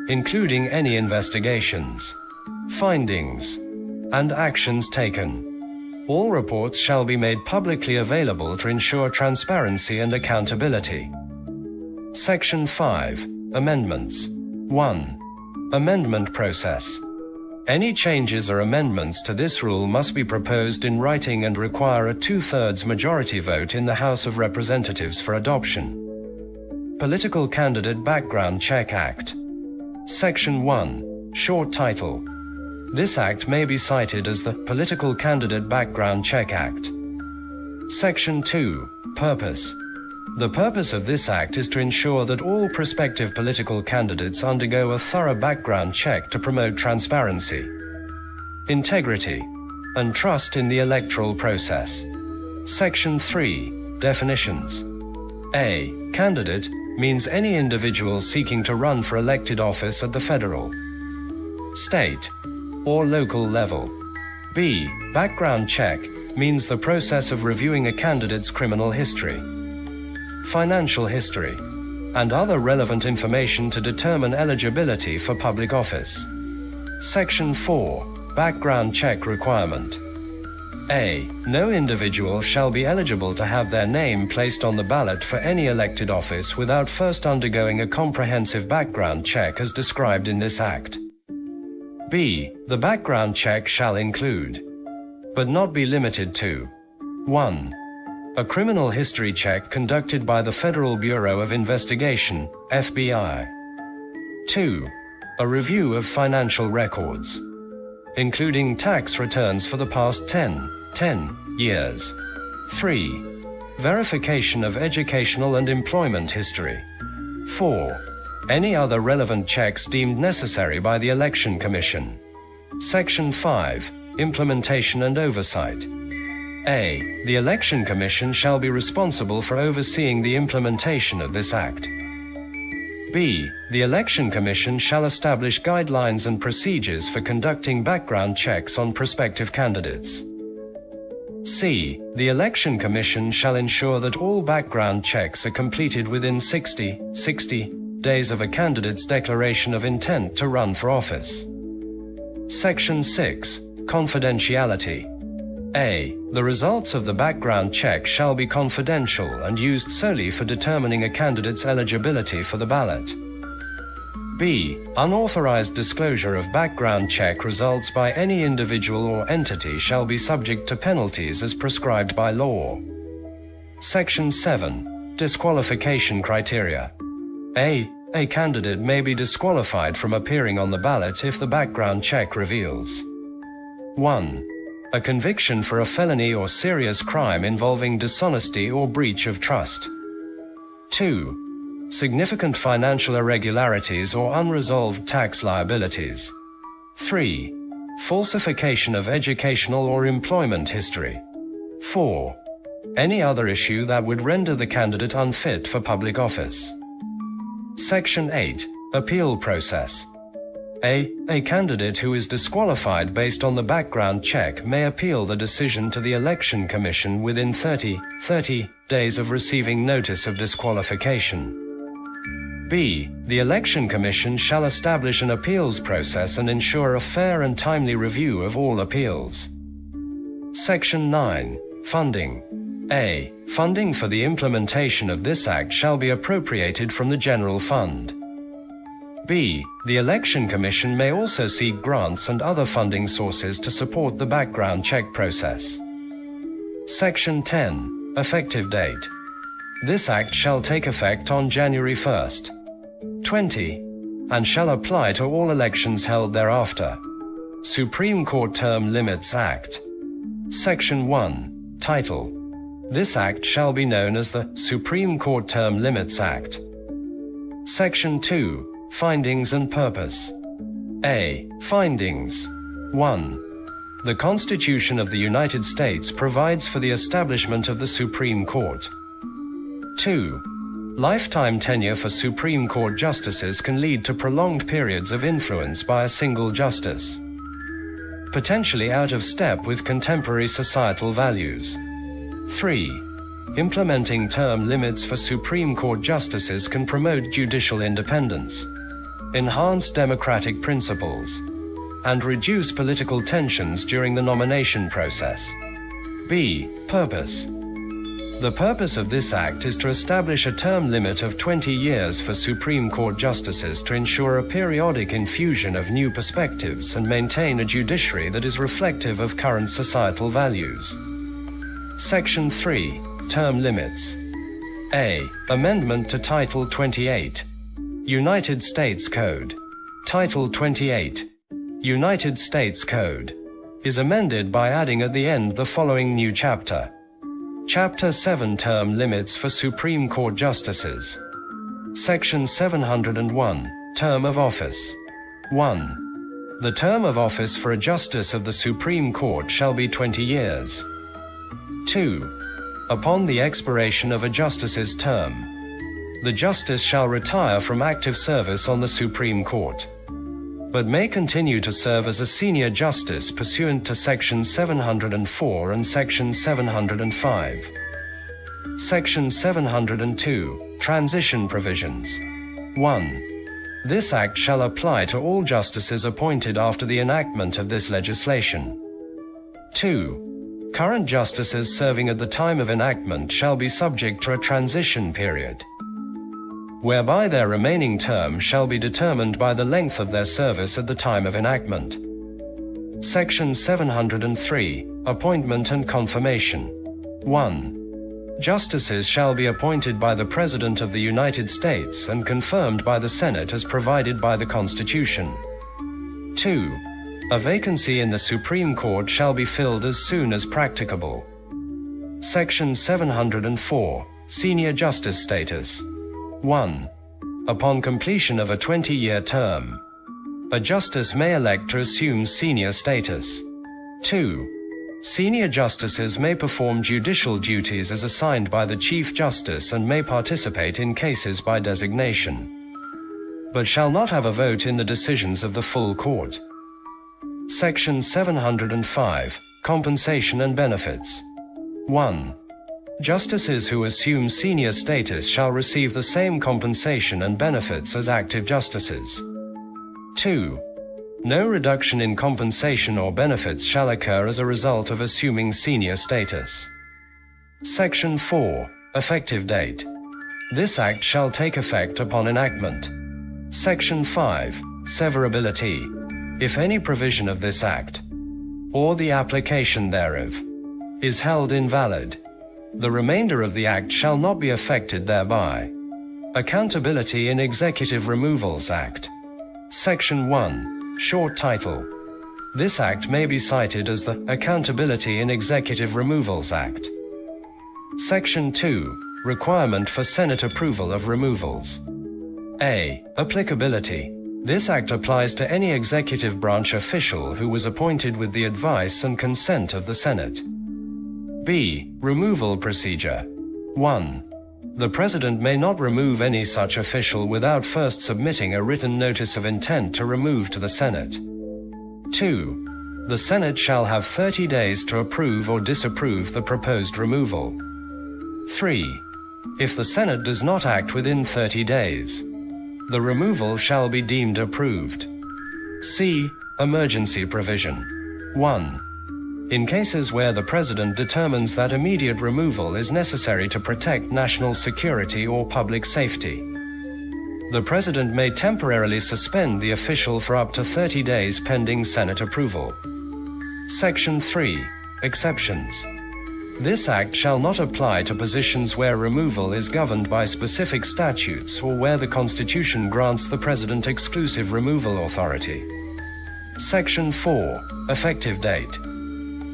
including any investigations, findings, and actions taken. All reports shall be made publicly available to ensure transparency and accountability. Section 5. Amendments. 1. Amendment process. Any changes or amendments to this rule must be proposed in writing and require a 2/3 majority vote in the House of Representatives for adoption. Political Candidate Background Check Act. Section 1. Short title. This act may be cited as the Political Candidate Background Check Act. Section 2. Purpose. The purpose of this act is to ensure that all prospective political candidates undergo a thorough background check to promote transparency, integrity, and trust in the electoral process. Section 3. Definitions. A. Candidate means any individual seeking to run for elected office at the federal, state, or local level. B. Background check means the process of reviewing a candidate's criminal history, financial history, and other relevant information to determine eligibility for public office. Section 4. Background check requirement. A. No individual shall be eligible to have their name placed on the ballot for any elected office without first undergoing a comprehensive background check as described in this Act. B. The background check shall include, but not be limited to, 1. A criminal history check conducted by the Federal Bureau of Investigation, FBI. 2. A review of financial records, including tax returns for the past 10 years. 3. Verification of educational and employment history. 4. Any other relevant checks deemed necessary by the Election Commission. Section 5. Implementation and oversight. A. The Election Commission shall be responsible for overseeing the implementation of this Act. B. The Election Commission shall establish guidelines and procedures for conducting background checks on prospective candidates. C. The Election Commission shall ensure that all background checks are completed within 60 days of a candidate's declaration of intent to run for office. Section 6. Confidentiality. A. The results of the background check shall be confidential and used solely for determining a candidate's eligibility for the ballot. B. Unauthorized disclosure of background check results by any individual or entity shall be subject to penalties as prescribed by law. Section 7. Disqualification criteria. A candidate may be disqualified from appearing on the ballot if the background check reveals 1. A conviction for a felony or serious crime involving dishonesty or breach of trust. 2. Significant financial irregularities or unresolved tax liabilities. 3. Falsification of educational or employment history. 4. Any other issue that would render the candidate unfit for public office. Section 8. Appeal process. A candidate who is disqualified based on the background check may appeal the decision to the Election Commission within 30 days of receiving notice of disqualification. B. The Election Commission shall establish an appeals process and ensure a fair and timely review of all appeals. Section 9. Funding. A. Funding for the implementation of this Act shall be appropriated from the General Fund. B. The Election Commission may also seek grants and other funding sources to support the background check process. Section 10. Effective date. This Act shall take effect on January 1st, 20, and shall apply to all elections held thereafter. Supreme Court Term Limits Act. Section 1. Title: This Act shall be known as the Supreme Court Term Limits Act. Section 2. Findings and Purpose. A. Findings. 1. The Constitution of the United States provides for the establishment of the Supreme Court. 2. Lifetime tenure for Supreme Court justices can lead to prolonged periods of influence by a single justice, potentially out of step with contemporary societal values. 3. Implementing term limits for Supreme Court justices can promote judicial independence, enhance democratic principles, and reduce political tensions during the nomination process. B. Purpose. The purpose of this act is to establish a term limit of 20 years for Supreme Court justices to ensure a periodic infusion of new perspectives and maintain a judiciary that is reflective of current societal values. Section 3. Term Limits. A. Amendment to Title 28. United States Code. Title 28. United States Code is amended by adding at the end the following new chapter. Chapter 7 Term Limits for Supreme Court Justices. Section 701 Term of Office. 1. The term of office for a justice of the Supreme Court shall be 20 years. 2. Upon the expiration of a justice's term, the justice shall retire from active service on the Supreme Court, but may continue to serve as a senior justice pursuant to Section 704 and Section 705. Section 702, Transition Provisions. 1. This Act shall apply to all justices appointed after the enactment of this legislation. 2. Current justices serving at the time of enactment shall be subject to a transition period, whereby their remaining term shall be determined by the length of their service at the time of enactment. Section 703, Appointment and Confirmation. 1. Justices shall be appointed by the President of the United States and confirmed by the Senate as provided by the Constitution. 2. A vacancy in the Supreme Court shall be filled as soon as practicable. Section 704, Senior Justice Status. 1. Upon completion of a 20-year term, a justice may elect to assume senior status. 2. Senior justices may perform judicial duties as assigned by the Chief Justice and may participate in cases by designation, but shall not have a vote in the decisions of the full court. Section 705, Compensation and Benefits. 1. Justices who assume senior status shall receive the same compensation and benefits as active justices. 2. No reduction in compensation or benefits shall occur as a result of assuming senior status. Section 4. Effective Date. This Act shall take effect upon enactment. Section 5. Severability. If any provision of this Act, or the application thereof, is held invalid, the remainder of the Act shall not be affected thereby. Accountability in Executive Removals Act. Section 1. Short Title. This Act may be cited as the Accountability in Executive Removals Act. Section 2. Requirement for Senate approval of removals. A. Applicability. This Act applies to any executive branch official who was appointed with the advice and consent of the Senate. B. Removal Procedure. 1. The President may not remove any such official without first submitting a written notice of intent to remove to the Senate. 2. The Senate shall have 30 days to approve or disapprove the proposed removal. 3. If the Senate does not act within 30 days, the removal shall be deemed approved. C. Emergency Provision. 1. In cases where the President determines that immediate removal is necessary to protect national security or public safety, the President may temporarily suspend the official for up to 30 days pending Senate approval. Section 3. Exceptions. This Act shall not apply to positions where removal is governed by specific statutes or where the Constitution grants the President exclusive removal authority. Section 4. Effective Date.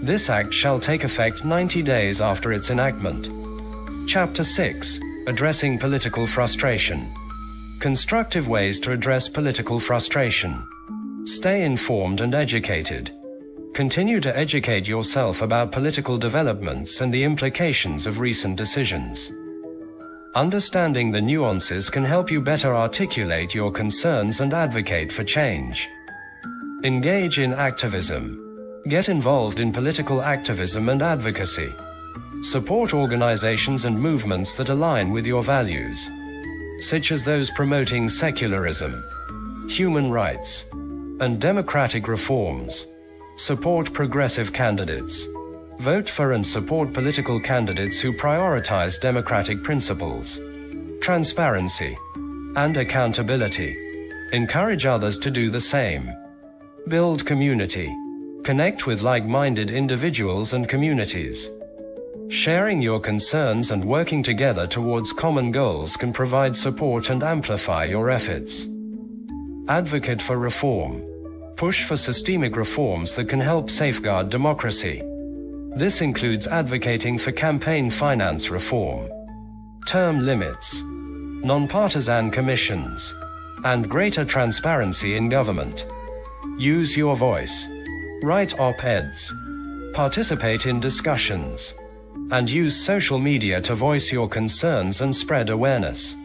This act shall take effect 90 days after its enactment. Chapter 6. Addressing political frustration. Constructive ways to address political frustration. Stay informed and educated. Continue to educate yourself about political developments and the implications of recent decisions. Understanding the nuances can help you better articulate your concerns and advocate for change. Engage in activism. Get involved in political activism and advocacy. Support organizations and movements that align with your values, such as those promoting secularism, human rights, and democratic reforms. Support progressive candidates. Vote for and support political candidates who prioritize democratic principles, transparency, and accountability. Encourage others to do the same. Build community. Connect with like-minded individuals and communities. Sharing your concerns and working together towards common goals can provide support and amplify your efforts. Advocate for reform. Push for systemic reforms that can help safeguard democracy. This includes advocating for campaign finance reform, term limits, nonpartisan commissions, and greater transparency in government. Use your voice. Write op-eds. Participate in discussions. And use social media to voice your concerns and spread awareness.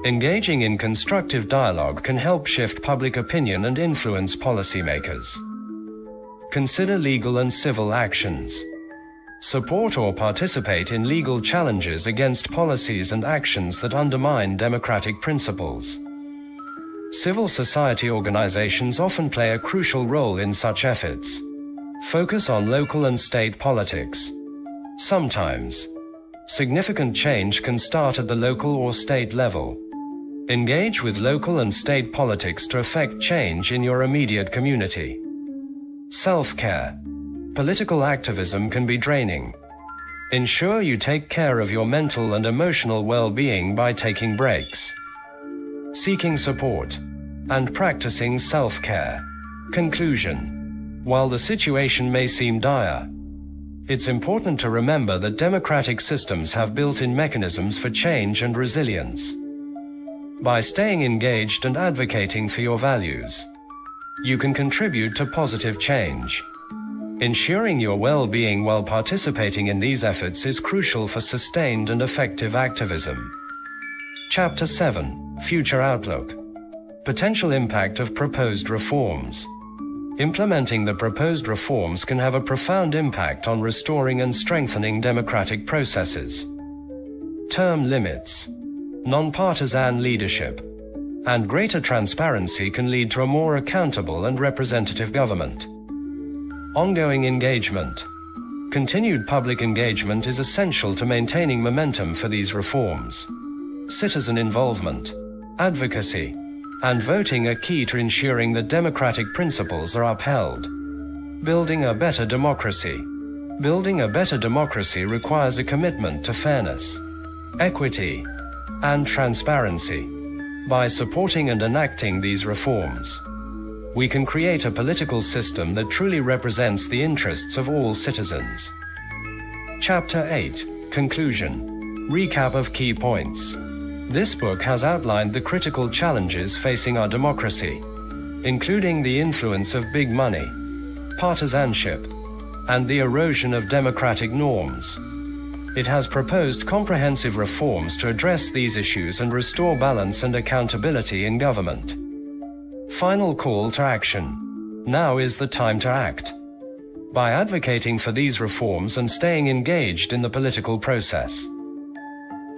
Engaging in constructive dialogue can help shift public opinion and influence policymakers. Consider legal and civil actions. Support or participate in legal challenges against policies and actions that undermine democratic principles. Civil society organizations often play a crucial role in such efforts. Focus on local and state politics. Sometimes, significant change can start at the local or state level. Engage with local and state politics to effect change in your immediate community. Self-care. Political activism can be draining. Ensure you take care of your mental and emotional well-being by taking breaks, seeking support, and practicing self-care. Conclusion. While the situation may seem dire, it's important to remember that democratic systems have built-in mechanisms for change and resilience. By staying engaged and advocating for your values, you can contribute to positive change. Ensuring your well-being while participating in these efforts is crucial for sustained and effective activism. Chapter 7. Future Outlook. Potential impact of proposed reforms. Implementing the proposed reforms can have a profound impact on restoring and strengthening democratic processes. Term limits, nonpartisan leadership, and greater transparency can lead to a more accountable and representative government. Ongoing engagement. Continued public engagement is essential to maintaining momentum for these reforms. Citizen involvement, advocacy, and voting are key to ensuring that democratic principles are upheld. Building a better democracy. Building a better democracy requires a commitment to fairness, equity, and transparency. By supporting and enacting these reforms, we can create a political system that truly represents the interests of all citizens. Chapter 8. Conclusion. Recap of key points. This book has outlined the critical challenges facing our democracy, including the influence of big money, partisanship, and the erosion of democratic norms. It has proposed comprehensive reforms to address these issues and restore balance and accountability in government. Final call to action. Now is the time to act. By advocating for these reforms and staying engaged in the political process,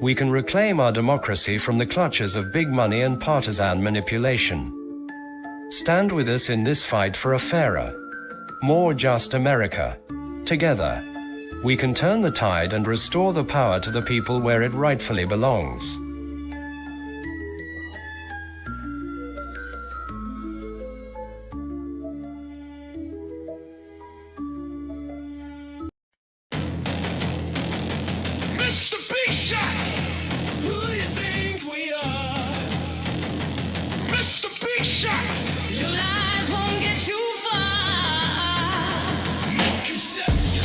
we can reclaim our democracy from the clutches of big money and partisan manipulation. Stand with us in this fight for a fairer, more just America. Together, we can turn the tide and restore the power to the people where it rightfully belongs. Mr. Big Shot! Who do you think we are? Mr. Big Shot! Your lies won't get you far. Misconception.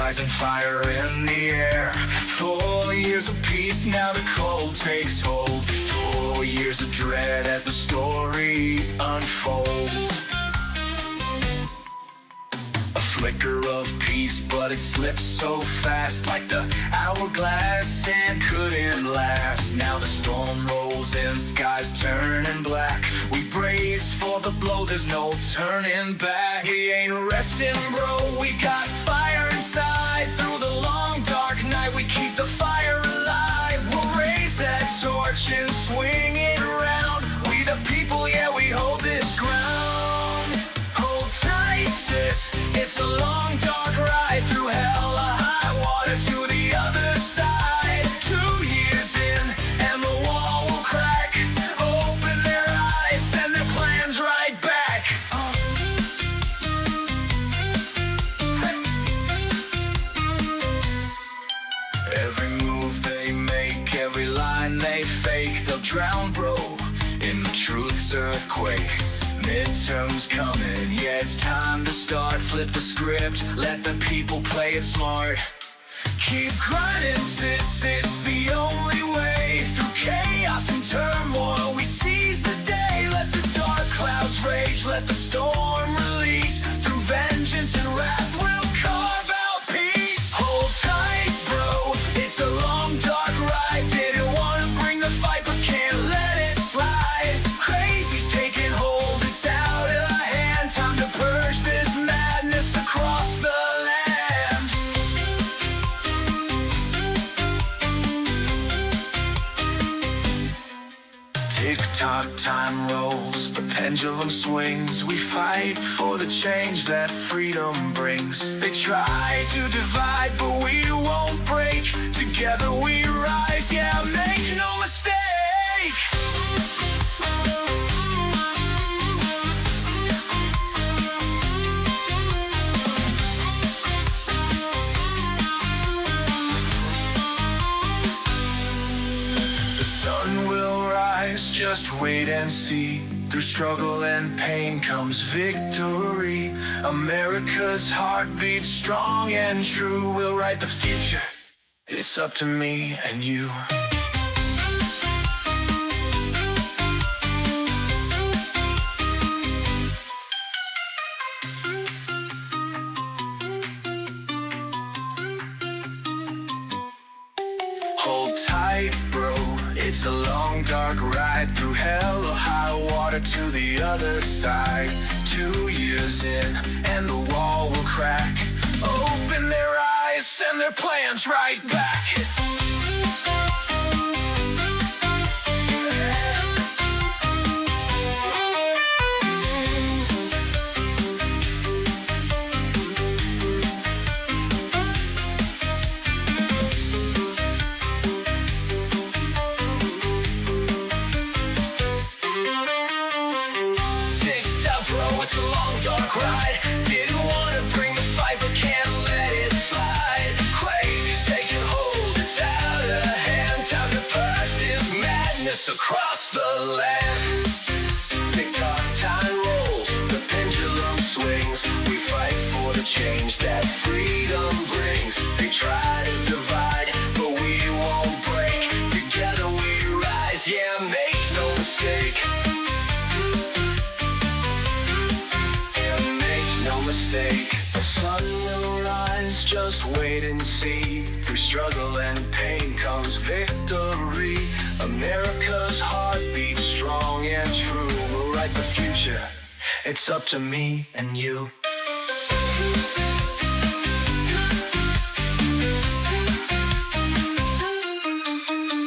rising fire in the air. 4 years of peace, now the cold takes hold. 4 years of dread as the story unfolds. A flicker of peace, but it slips so fast, like the hourglass, and couldn't last. Now the storm rolls in, skies turning black. We brace for the blow, there's no turning back. We ain't resting, bro, we got fire inside. Through the long dark night, we keep the fire alive. We'll raise that torch and swing it around. We the people, yeah, we hold this ground. Hold tight, sis, it's a long dark ride through hell, a high water to the other side. 2 years in, and the wall will crack. Open their eyes, send their plans right back. Every move they make, every line they fake, they'll drown, bro, in the truth's earthquake. Midterms coming, yeah, it's time to start. Flip the script, let the people play it smart. Keep grinding, sis, it's the only way. Through chaos and turmoil, we seize the day. Let the dark clouds rage, let the storm release. Through vengeance and wrath, we'll carve out peace. Hold tight, bro, it's a long dark ride. Didn't want to bring the fight, but can't let it slide. Crazy's taking hold, it's out of hand. Time to purge this madness across the land. Tick-tock, time rolls, the pendulum swings. We fight for the change that freedom brings. They try to divide, but we won't break. Together we rise, yeah, make no mistake. The sun will rise, just wait and see. Through struggle and pain comes victory. America's heart beats strong and true. We'll write the future, it's up to me and you. Hold tight, bro, it's a long dark ride through hell or high water to the other side. 2 years in, and the wall will crack. Open their eyes, send their plans right back. It's a long dark ride. Didn't want to bring the fight, but can't let it slide. Crazy's taking hold, it's out of hand. Time to purge this madness across the land. Tick-tock, time rolls, the pendulum swings. We fight for the change that freedom brings. They try to divide, but we won't break. Together we rise, yeah, make no mistake. Mistake. The sun will rise, just wait and see. Through struggle and pain comes victory. America's heart beats strong and true. We'll write the future, it's up to me and you.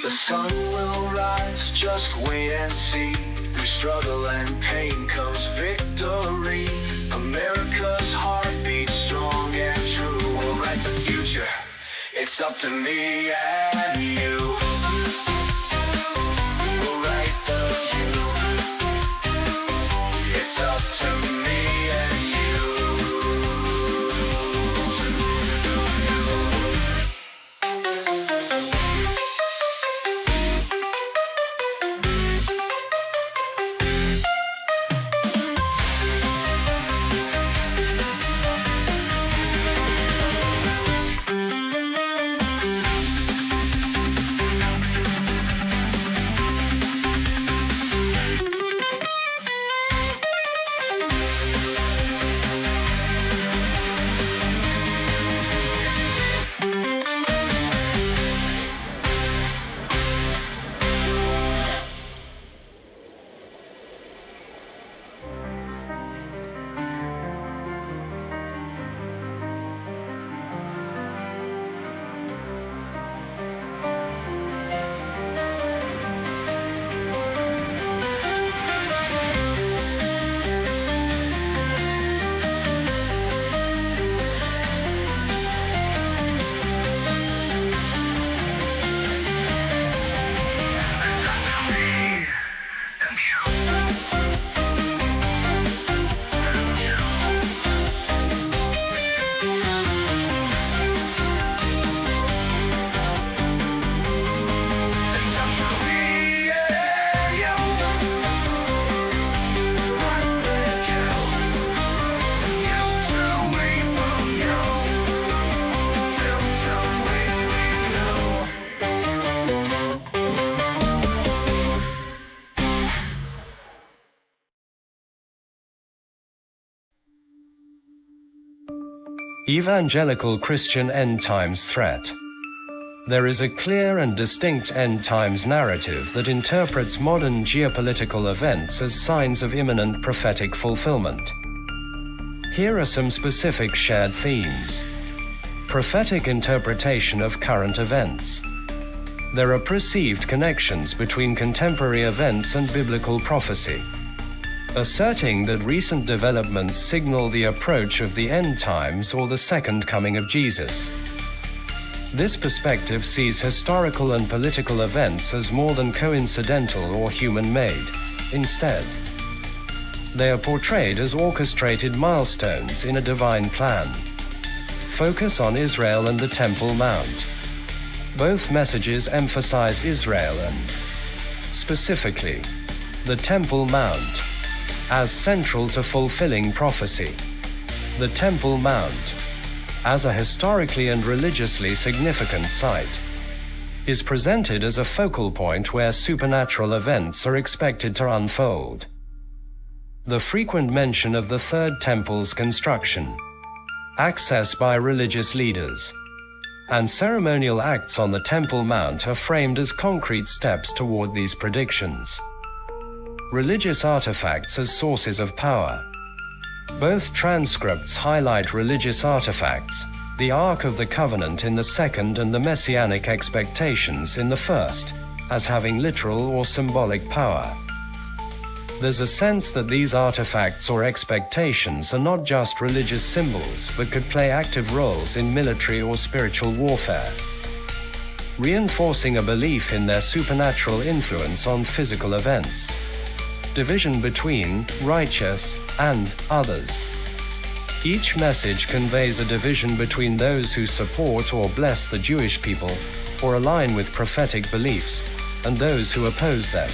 The sun will rise, just wait and see. Through struggle and pain comes victory. America's heart beats strong and true. We'll write the future, it's up to me and you. We'll write the future, it's up to me and you. Evangelical Christian End Times Threat. There is a clear and distinct end times narrative that interprets modern geopolitical events as signs of imminent prophetic fulfillment. Here are some specific shared themes. Prophetic interpretation of current events. There are perceived connections between contemporary events and biblical prophecy, asserting that recent developments signal the approach of the end times or the second coming of Jesus. This perspective sees historical and political events as more than coincidental or human-made. Instead, they are portrayed as orchestrated milestones in a divine plan. Focus on Israel and the Temple Mount. Both messages emphasize Israel and, specifically, the Temple Mount, as central to fulfilling prophecy. The Temple Mount, as a historically and religiously significant site, is presented as a focal point where supernatural events are expected to unfold. The frequent mention of the Third Temple's construction, access by religious leaders, and ceremonial acts on the Temple Mount are framed as concrete steps toward these predictions. Religious artifacts as sources of power. Both transcripts highlight religious artifacts, the Ark of the Covenant in the second and the Messianic expectations in the first, as having literal or symbolic power. There's a sense that these artifacts or expectations are not just religious symbols but could play active roles in military or spiritual warfare, reinforcing a belief in their supernatural influence on physical events. Division between righteous and others. Each message conveys a division between those who support or bless the Jewish people or align with prophetic beliefs and those who oppose them,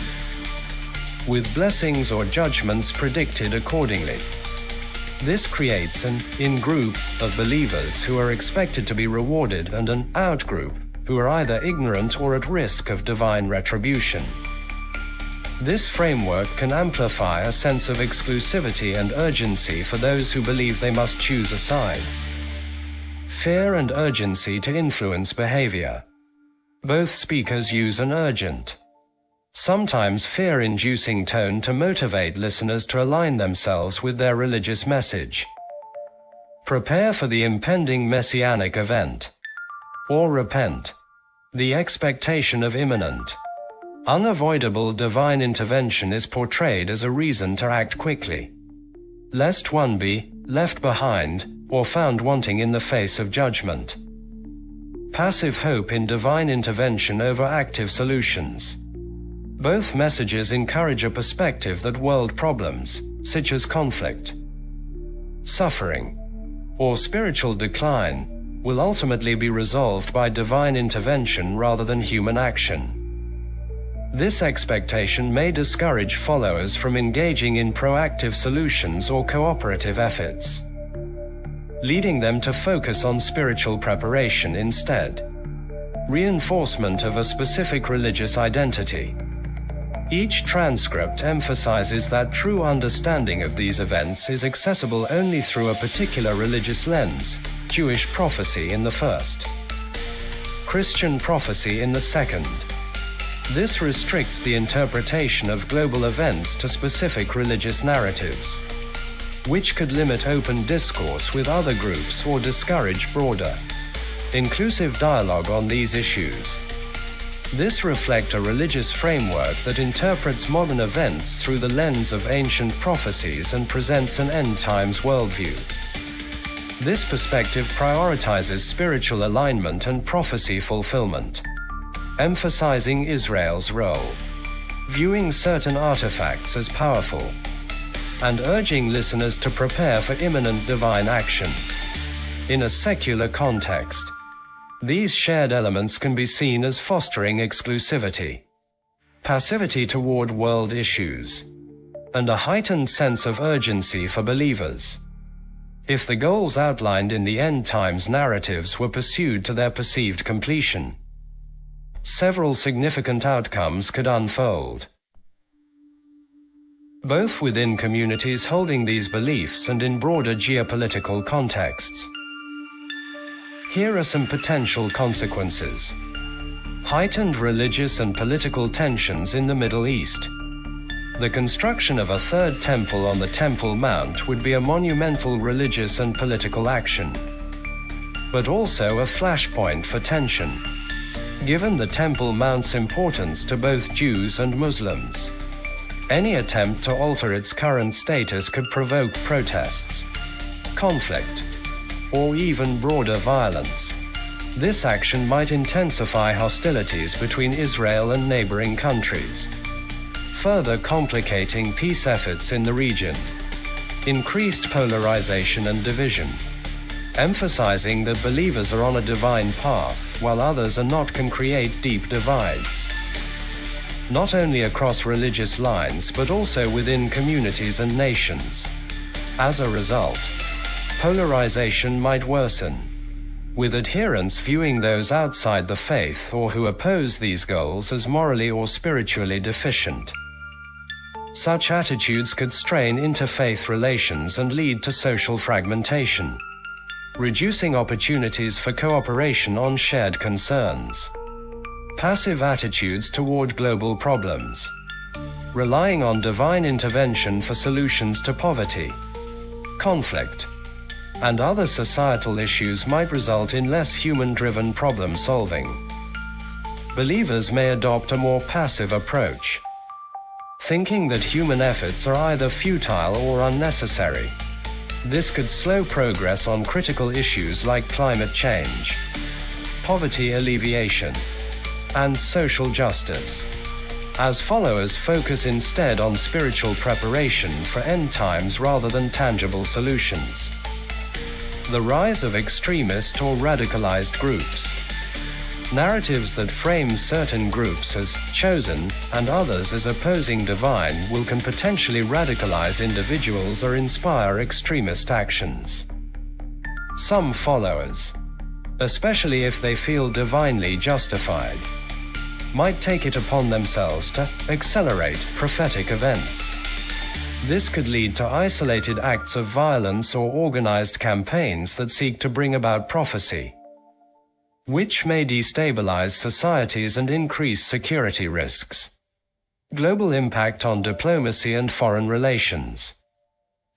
with blessings or judgments predicted accordingly. This creates an in-group of believers who are expected to be rewarded and an out-group who are either ignorant or at risk of divine retribution. This framework can amplify a sense of exclusivity and urgency for those who believe they must choose a side. Fear and urgency to influence behavior. Both speakers use an urgent, sometimes fear-inducing tone to motivate listeners to align themselves with their religious message. Prepare for the impending messianic event. Or repent. The expectation of imminent, unavoidable divine intervention is portrayed as a reason to act quickly, lest one be left behind or found wanting in the face of judgment. Passive hope in divine intervention over active solutions. Both messages encourage a perspective that world problems, such as conflict, suffering, or spiritual decline, will ultimately be resolved by divine intervention rather than human action. This expectation may discourage followers from engaging in proactive solutions or cooperative efforts, leading them to focus on spiritual preparation instead. Reinforcement of a specific religious identity. Each transcript emphasizes that true understanding of these events is accessible only through a particular religious lens, Jewish prophecy in the first, Christian prophecy in the second. This restricts the interpretation of global events to specific religious narratives, which could limit open discourse with other groups or discourage broader, inclusive dialogue on these issues. This reflects a religious framework that interprets modern events through the lens of ancient prophecies and presents an end-times worldview. This perspective prioritizes spiritual alignment and prophecy fulfillment, emphasizing Israel's role, viewing certain artifacts as powerful, and urging listeners to prepare for imminent divine action. In a secular context, these shared elements can be seen as fostering exclusivity, passivity toward world issues, and a heightened sense of urgency for believers. If the goals outlined in the end times narratives were pursued to their perceived completion, several significant outcomes could unfold, both within communities holding these beliefs and in broader geopolitical contexts. Here are some potential consequences. Heightened religious and political tensions in the Middle East. The construction of a third temple on the Temple Mount would be a monumental religious and political action, but also a flashpoint for tension, given the Temple Mount's importance to both Jews and Muslims. Any attempt to alter its current status could provoke protests, conflict, or even broader violence. This action might intensify hostilities between Israel and neighboring countries, further complicating peace efforts in the region. Increased polarization and division, emphasizing that believers are on a divine path while others are not, can create deep divides, not only across religious lines but also within communities and nations. As a result, polarization might worsen, with adherents viewing those outside the faith or who oppose these goals as morally or spiritually deficient. Such attitudes could strain interfaith relations and lead to social fragmentation, reducing opportunities for cooperation on shared concerns. Passive attitudes toward global problems, relying on divine intervention for solutions to poverty, conflict, and other societal issues might result in less human-driven problem-solving. Believers may adopt a more passive approach, thinking that human efforts are either futile or unnecessary. This could slow progress on critical issues like climate change, poverty alleviation, and social justice, as followers focus instead on spiritual preparation for end times rather than tangible solutions. The rise of extremist or radicalized groups. Narratives that frame certain groups as chosen and others as opposing divine can potentially radicalize individuals or inspire extremist actions. Some followers, especially if they feel divinely justified, might take it upon themselves to accelerate prophetic events. This could lead to isolated acts of violence or organized campaigns that seek to bring about prophecy, which may destabilize societies and increase security risks. Global impact on diplomacy and foreign relations.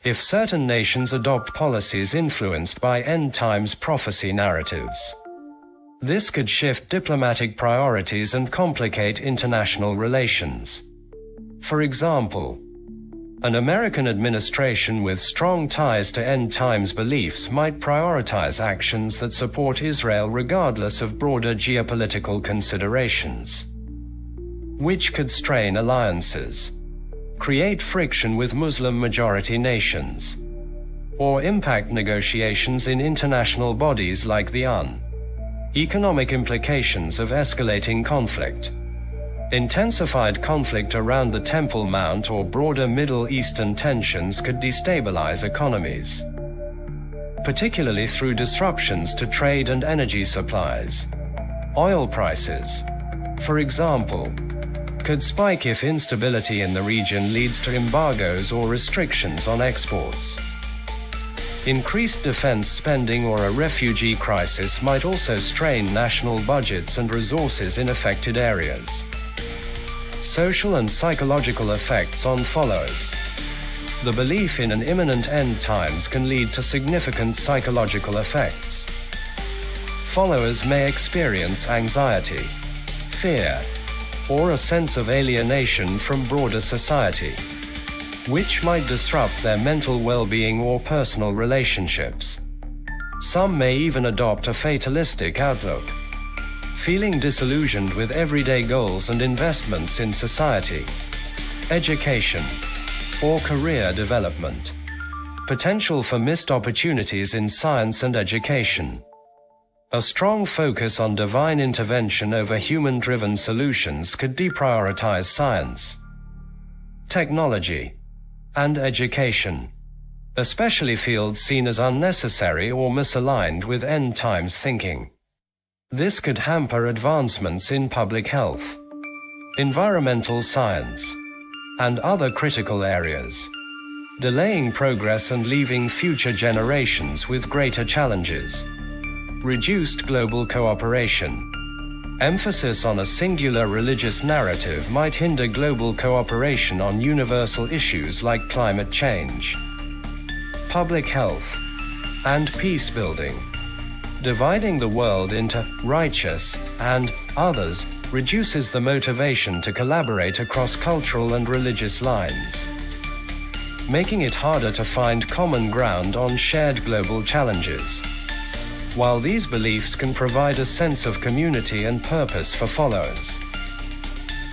If certain nations adopt policies influenced by end times prophecy narratives, this could shift diplomatic priorities and complicate international relations. For example, an American administration with strong ties to end times beliefs might prioritize actions that support Israel regardless of broader geopolitical considerations, which could strain alliances, create friction with Muslim-majority nations, or impact negotiations in international bodies like the UN. Economic implications of escalating conflict. Intensified conflict around the Temple Mount or broader Middle Eastern tensions could destabilize economies, particularly through disruptions to trade and energy supplies. Oil prices, for example, could spike if instability in the region leads to embargoes or restrictions on exports. Increased defense spending or a refugee crisis might also strain national budgets and resources in affected areas. Social and psychological effects on followers. The belief in an imminent end times can lead to significant psychological effects. Followers may experience anxiety, fear, or a sense of alienation from broader society, which might disrupt their mental well-being or personal relationships. Some may even adopt a fatalistic outlook, feeling disillusioned with everyday goals and investments in society, education, or career development. Potential for missed opportunities in science and education. A strong focus on divine intervention over human-driven solutions could deprioritize science, technology, and education, especially fields seen as unnecessary or misaligned with end times thinking. This could hamper advancements in public health, environmental science, and other critical areas, delaying progress and leaving future generations with greater challenges. reduced global cooperation. Emphasis on a singular religious narrative might hinder global cooperation on universal issues like climate change, public health, and peace building. Dividing the world into righteous and others reduces the motivation to collaborate across cultural and religious lines, making it harder to find common ground on shared global challenges. While these beliefs can provide a sense of community and purpose for followers,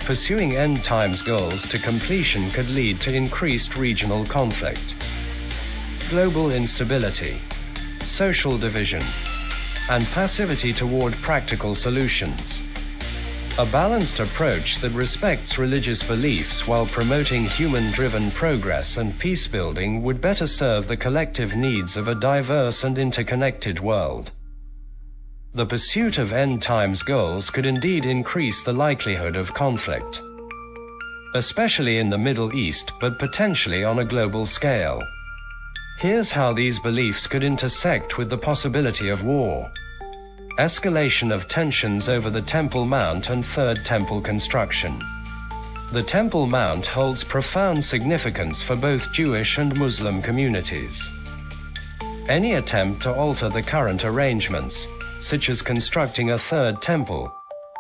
pursuing end times goals to completion could lead to increased regional conflict, global instability, social division, and passivity toward practical solutions. A balanced approach that respects religious beliefs while promoting human-driven progress and peace-building would better serve the collective needs of a diverse and interconnected world. The pursuit of end times goals could indeed increase the likelihood of conflict, especially in the Middle East, but potentially on a global scale. Here's how these beliefs could intersect with the possibility of war. Escalation of tensions over the Temple Mount and Third Temple construction. The Temple Mount holds profound significance for both Jewish and Muslim communities. Any attempt to alter the current arrangements, such as constructing a third temple,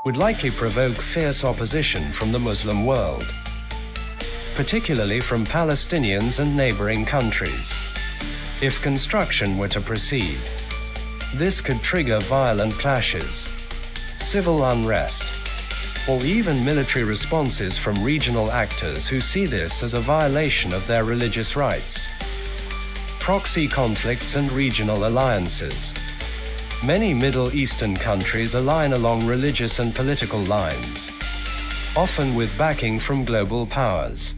would likely provoke fierce opposition from the Muslim world, particularly from Palestinians and neighboring countries. If construction were to proceed, this could trigger violent clashes, civil unrest, or even military responses from regional actors who see this as a violation of their religious rights. Proxy conflicts and regional alliances. Many Middle Eastern countries align along religious and political lines, often with backing from global powers.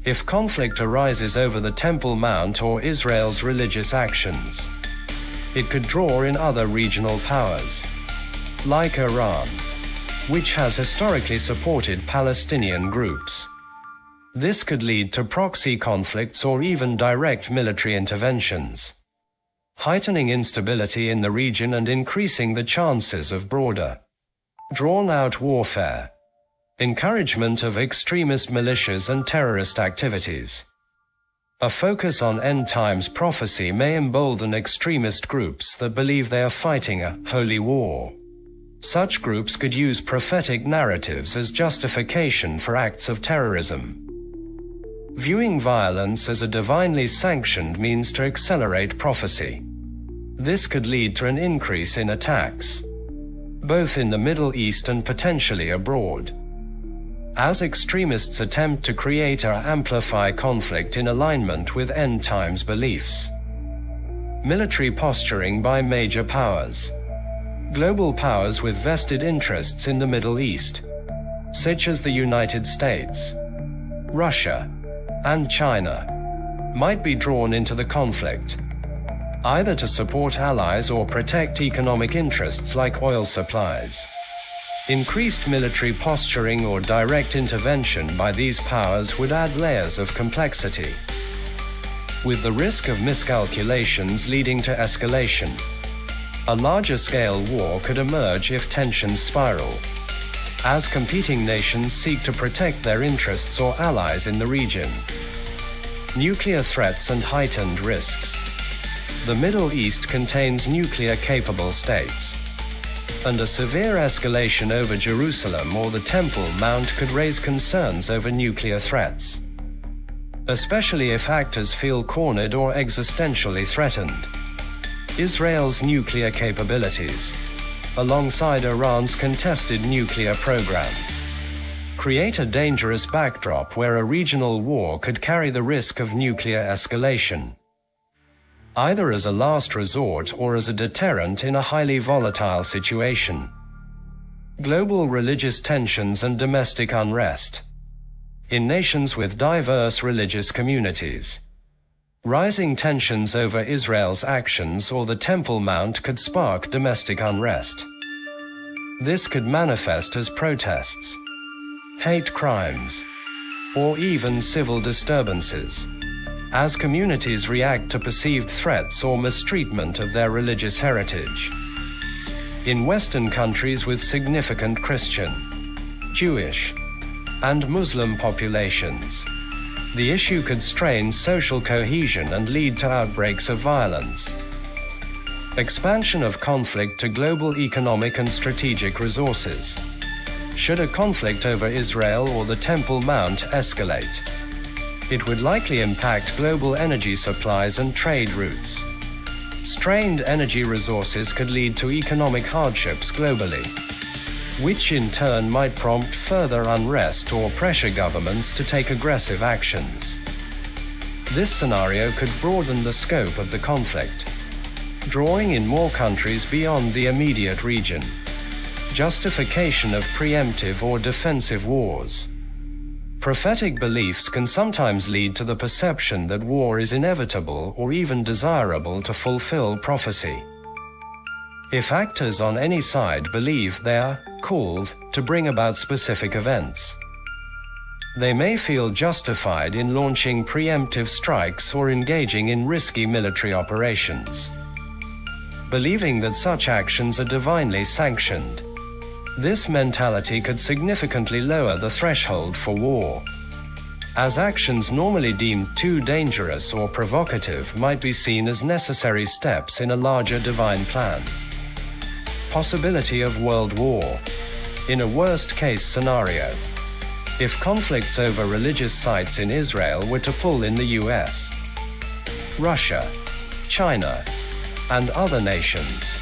If conflict arises over the Temple Mount or Israel's religious actions, it could draw in other regional powers, like Iran, which has historically supported Palestinian groups. This could lead to proxy conflicts or even direct military interventions, heightening instability in the region and increasing the chances of broader, drawn-out warfare. Encouragement of extremist militias and terrorist activities. A focus on end times prophecy may embolden extremist groups that believe they are fighting a holy war. Such groups could use prophetic narratives as justification for acts of terrorism, viewing violence as a divinely sanctioned means to accelerate prophecy. This could lead to an increase in attacks, both in the Middle East and potentially abroad, as extremists attempt to create or amplify conflict in alignment with end times beliefs. Military posturing by major powers. Global powers with vested interests in the Middle East, such as the United States, Russia, and China, might be drawn into the conflict, either to support allies or protect economic interests like oil supplies. Increased military posturing or direct intervention by these powers would add layers of complexity, with the risk of miscalculations leading to escalation. A larger-scale war could emerge if tensions spiral, as competing nations seek to protect their interests or allies in the region. Nuclear threats and heightened risks. The Middle East contains nuclear-capable states, and a severe escalation over Jerusalem or the Temple Mount could raise concerns over nuclear threats, especially if actors feel cornered or existentially threatened. Israel's nuclear capabilities, alongside Iran's contested nuclear program, create a dangerous backdrop where a regional war could carry the risk of nuclear escalation, either as a last resort or as a deterrent in a highly volatile situation. Global religious tensions and domestic unrest. In nations with diverse religious communities, rising tensions over Israel's actions or the Temple Mount could spark domestic unrest. This could manifest as protests, hate crimes, or even civil disturbances, as communities react to perceived threats or mistreatment of their religious heritage. in Western countries with significant Christian, Jewish, and Muslim populations. The issue could strain social cohesion and lead to outbreaks of violence. Expansion of conflict to global economic and strategic resources. Should a conflict over Israel or the Temple Mount escalate, it would likely impact global energy supplies and trade routes. Strained energy resources could lead to economic hardships globally, which in turn might prompt further unrest or pressure governments to take aggressive actions. This scenario could broaden the scope of the conflict, drawing in more countries beyond the immediate region. Justification of preemptive or defensive wars. Prophetic beliefs can sometimes lead to the perception that war is inevitable or even desirable to fulfill prophecy. If actors on any side believe they are called to bring about specific events, they may feel justified in launching preemptive strikes or engaging in risky military operations, believing that such actions are divinely sanctioned. This mentality could significantly lower the threshold for war, as actions normally deemed too dangerous or provocative might be seen as necessary steps in a larger divine plan. Possibility of world war. In a worst-case scenario, if conflicts over religious sites in Israel were to pull in the US, Russia, China, and other nations,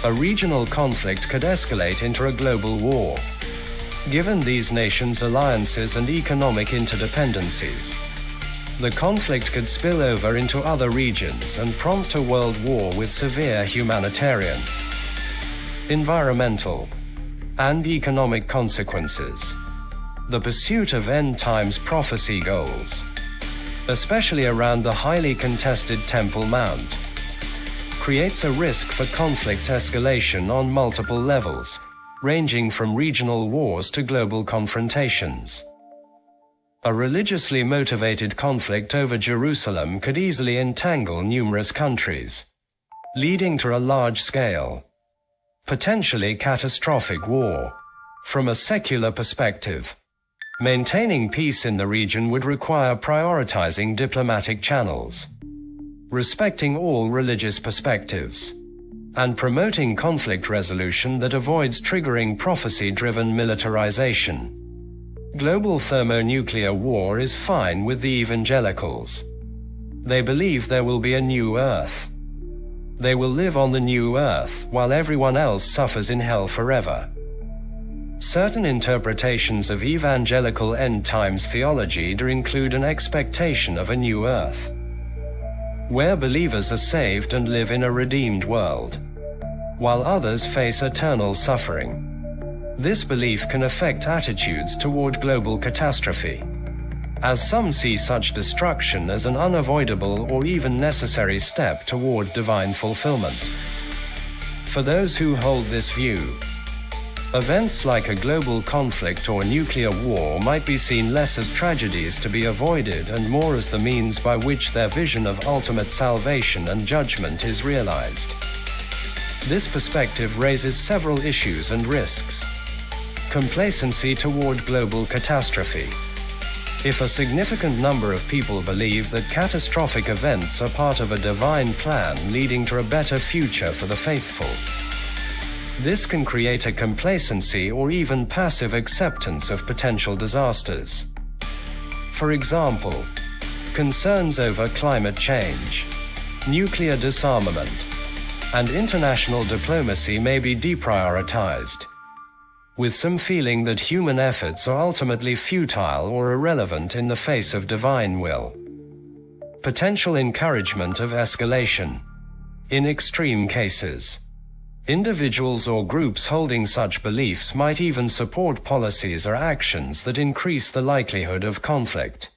a regional conflict could escalate into a global war. Given these nations' alliances and economic interdependencies, the conflict could spill over into other regions and prompt a world war with severe humanitarian, environmental, and economic consequences. The pursuit of end-times prophecy goals, especially around the highly contested Temple Mount, creates a risk for conflict escalation on multiple levels, ranging from regional wars to global confrontations. A religiously motivated conflict over Jerusalem could easily entangle numerous countries, leading to a large-scale, potentially catastrophic war. From a secular perspective, maintaining peace in the region would require prioritizing diplomatic channels, respecting all religious perspectives, and promoting conflict resolution that avoids triggering prophecy-driven militarization. Global thermonuclear war is fine with the evangelicals. They believe there will be a new earth. They will live on the new earth while everyone else suffers in hell forever. Certain interpretations of evangelical end-times theology do include an expectation of a new earth, where believers are saved and live in a redeemed world, while others face eternal suffering. This belief can affect attitudes toward global catastrophe, as some see such destruction as an unavoidable or even necessary step toward divine fulfillment. For those who hold this view, events like a global conflict or nuclear war might be seen less as tragedies to be avoided and more as the means by which their vision of ultimate salvation and judgment is realized. This perspective raises several issues and risks. Complacency toward global catastrophe. If a significant number of people believe that catastrophic events are part of a divine plan leading to a better future for the faithful, this can create a complacency or even passive acceptance of potential disasters. For example, concerns over climate change, nuclear disarmament, and international diplomacy may be deprioritized, with some feeling that human efforts are ultimately futile or irrelevant in the face of divine will. Potential encouragement of escalation. In extreme cases, individuals or groups holding such beliefs might even support policies or actions that increase the likelihood of conflict.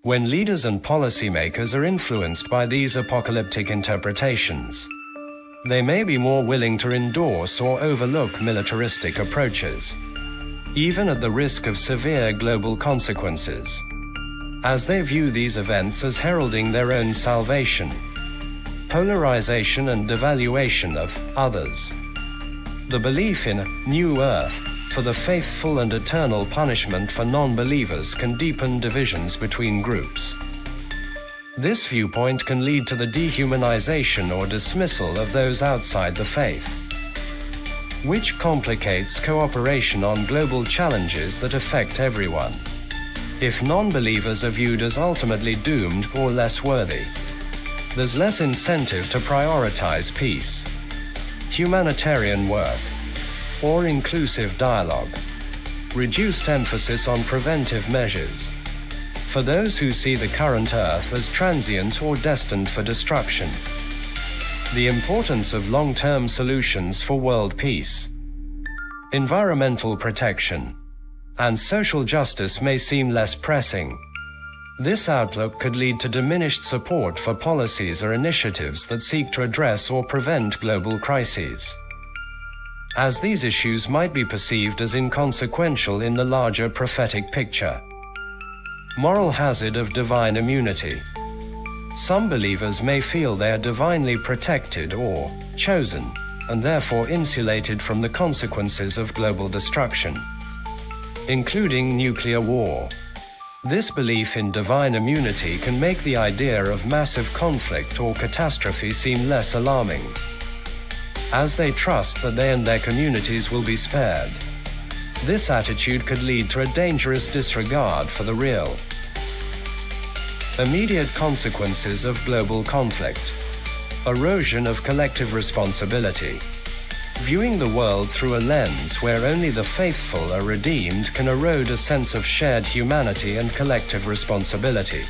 When leaders and policymakers are influenced by these apocalyptic interpretations, they may be more willing to endorse or overlook militaristic approaches, even at the risk of severe global consequences, as they view these events as heralding their own salvation. Polarization and devaluation of others. The belief in a new earth for the faithful and eternal punishment for non-believers can deepen divisions between groups. This viewpoint can lead to the dehumanization or dismissal of those outside the faith, which complicates cooperation on global challenges that affect everyone. If non-believers are viewed as ultimately doomed or less worthy, there's less incentive to prioritize peace, humanitarian work, or inclusive dialogue. Reduced emphasis on preventive measures for those who see the current Earth as transient or destined for destruction. The importance of long-term solutions for world peace, environmental protection, and social justice may seem less pressing. This outlook could lead to diminished support for policies or initiatives that seek to address or prevent global crises, as these issues might be perceived as inconsequential in the larger prophetic picture. Moral hazard of divine immunity. Some believers may feel they are divinely protected or chosen, and therefore insulated from the consequences of global destruction, including nuclear war. This belief in divine immunity can make the idea of massive conflict or catastrophe seem less alarming, as they trust that they and their communities will be spared. This attitude could lead to a dangerous disregard for the real, immediate consequences of global conflict. Erosion of collective responsibility. Viewing the world through a lens where only the faithful are redeemed can erode a sense of shared humanity and collective responsibility.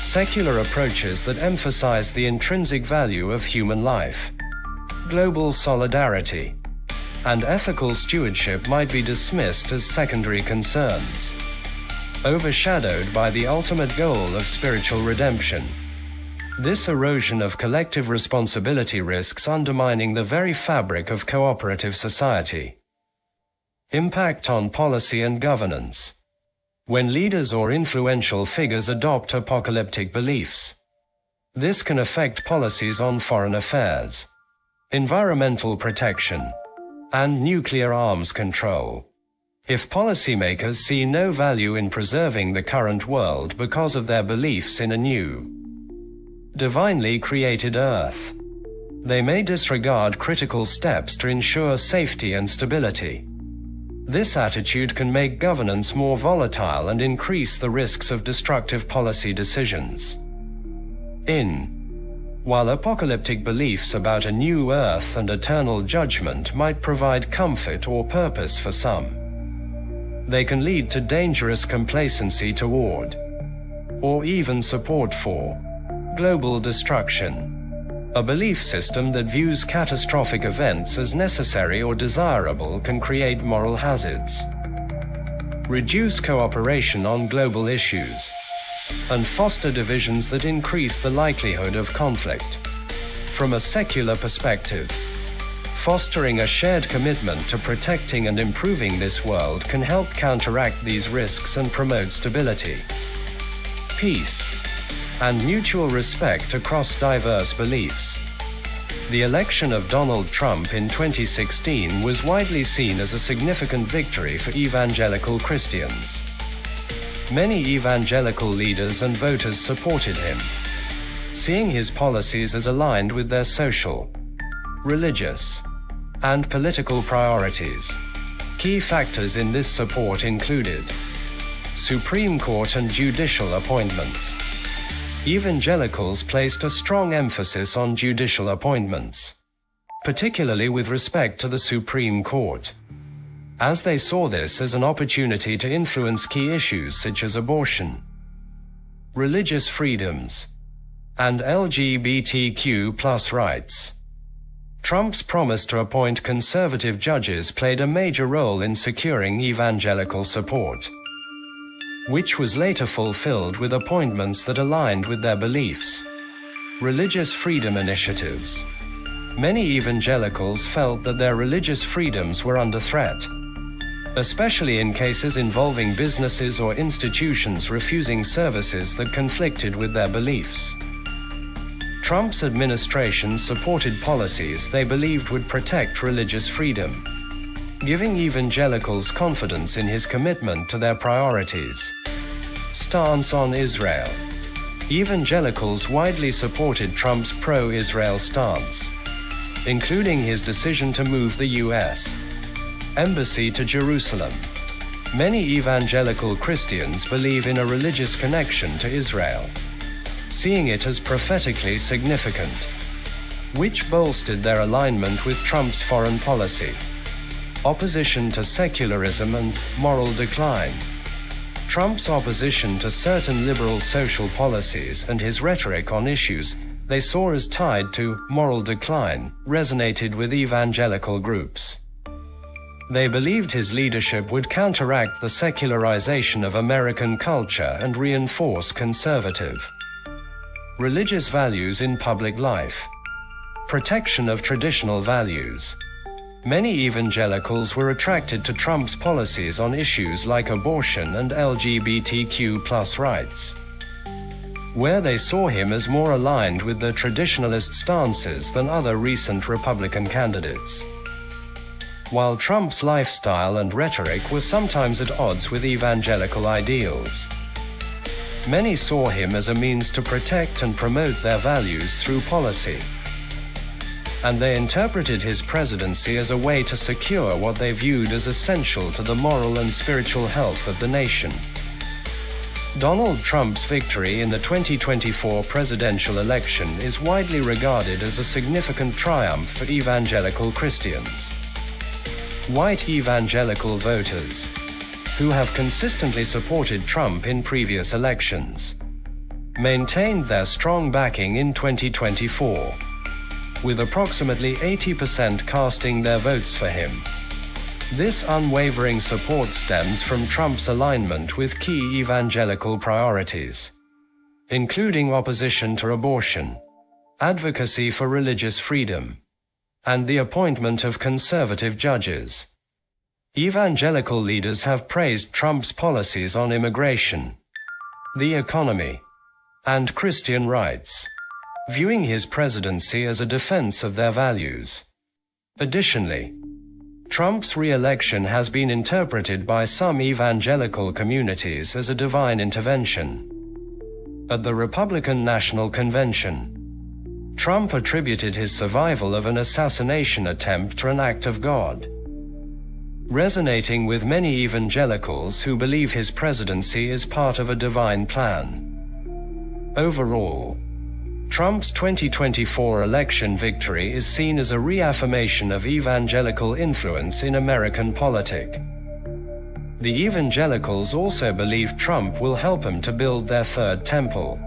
Secular approaches that emphasize the intrinsic value of human life, global solidarity, and ethical stewardship might be dismissed as secondary concerns, overshadowed by the ultimate goal of spiritual redemption. This erosion of collective responsibility risks undermining the very fabric of cooperative society. Impact on policy and governance. When leaders or influential figures adopt apocalyptic beliefs, this can affect policies on foreign affairs, environmental protection, and nuclear arms control. If policymakers see no value in preserving the current world because of their beliefs in a new, divinely created Earth, they may disregard critical steps to ensure safety and stability. This attitude can make governance more volatile and increase the risks of destructive policy decisions. While apocalyptic beliefs about a new Earth and eternal judgment might provide comfort or purpose for some, they can lead to dangerous complacency toward, or even support for, global destruction. A belief system that views catastrophic events as necessary or desirable can create moral hazards, reduce cooperation on global issues, and foster divisions that increase the likelihood of conflict. From a secular perspective, fostering a shared commitment to protecting and improving this world can help counteract these risks and promote stability, peace, and mutual respect across diverse beliefs. The election of Donald Trump in 2016 was widely seen as a significant victory for evangelical Christians. Many evangelical leaders and voters supported him, seeing his policies as aligned with their social, religious, and political priorities. Key factors in this support included Supreme Court and judicial appointments. Evangelicals placed a strong emphasis on judicial appointments, particularly with respect to the Supreme Court, as they saw this as an opportunity to influence key issues such as abortion, religious freedoms, and LGBTQ+ rights. Trump's promise to appoint conservative judges played a major role in securing evangelical support, which was later fulfilled with appointments that aligned with their beliefs. Religious freedom initiatives. Many evangelicals felt that their religious freedoms were under threat, especially in cases involving businesses or institutions refusing services that conflicted with their beliefs. Trump's administration supported policies they believed would protect religious freedom, giving evangelicals confidence in his commitment to their priorities. Stance on Israel. Evangelicals widely supported Trump's pro-Israel stance, including his decision to move the U.S. embassy to Jerusalem. Many evangelical Christians believe in a religious connection to Israel, seeing it as prophetically significant, which bolstered their alignment with Trump's foreign policy, opposition to secularism and moral decline. Trump's opposition to certain liberal social policies and his rhetoric on issues they saw as tied to moral decline resonated with evangelical groups. They believed his leadership would counteract the secularization of American culture and reinforce conservative religious values in public life. Protection of traditional values. Many evangelicals were attracted to Trump's policies on issues like abortion and LGBTQ+ rights, where they saw him as more aligned with the traditionalist stances than other recent Republican candidates. While Trump's lifestyle and rhetoric were sometimes at odds with evangelical ideals, many saw him as a means to protect and promote their values through policy, and they interpreted his presidency as a way to secure what they viewed as essential to the moral and spiritual health of the nation. Donald Trump's victory in the 2024 presidential election is widely regarded as a significant triumph for evangelical Christians. White evangelical voters, who have consistently supported Trump in previous elections, maintained their strong backing in 2024, with approximately 80% casting their votes for him. This unwavering support stems from Trump's alignment with key evangelical priorities, including opposition to abortion, advocacy for religious freedom, and the appointment of conservative judges. Evangelical leaders have praised Trump's policies on immigration, the economy, and Christian rights, viewing his presidency as a defense of their values. Additionally, Trump's re-election has been interpreted by some evangelical communities as a divine intervention. At the Republican National Convention, Trump attributed his survival of an assassination attempt to an act of God, resonating with many evangelicals who believe his presidency is part of a divine plan. Overall, Trump's 2024 election victory is seen as a reaffirmation of evangelical influence in American politics. The evangelicals also believe Trump will help them to build their third temple.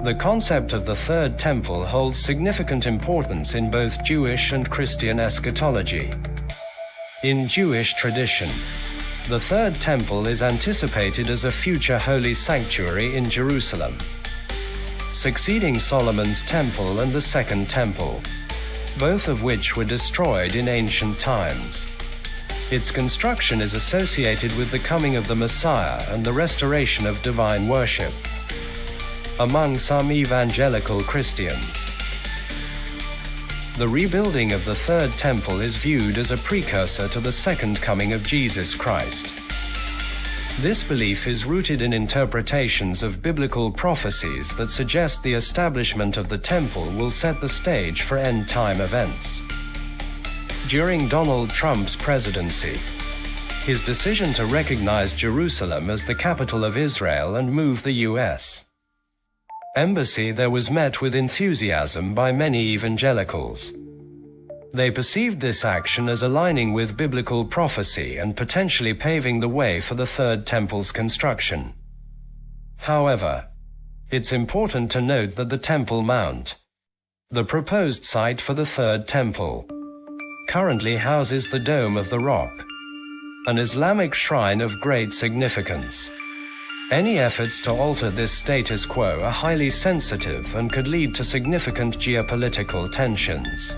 The concept of the third temple holds significant importance in both Jewish and Christian eschatology. In Jewish tradition, the third temple is anticipated as a future holy sanctuary in Jerusalem, succeeding Solomon's temple and the second temple, both of which were destroyed in ancient times. Its construction is associated with the coming of the Messiah and the restoration of divine worship among some evangelical Christians. The rebuilding of the third temple is viewed as a precursor to the second coming of Jesus Christ. This belief is rooted in interpretations of biblical prophecies that suggest the establishment of the temple will set the stage for end-time events. During Donald Trump's presidency, his decision to recognize Jerusalem as the capital of Israel and move the U.S. embassy there was met with enthusiasm by many evangelicals. They perceived this action as aligning with biblical prophecy and potentially paving the way for the third temple's construction. However, it's important to note that the Temple Mount, the proposed site for the third temple, currently houses the Dome of the Rock, an Islamic shrine of great significance. Any efforts to alter this status quo are highly sensitive and could lead to significant geopolitical tensions.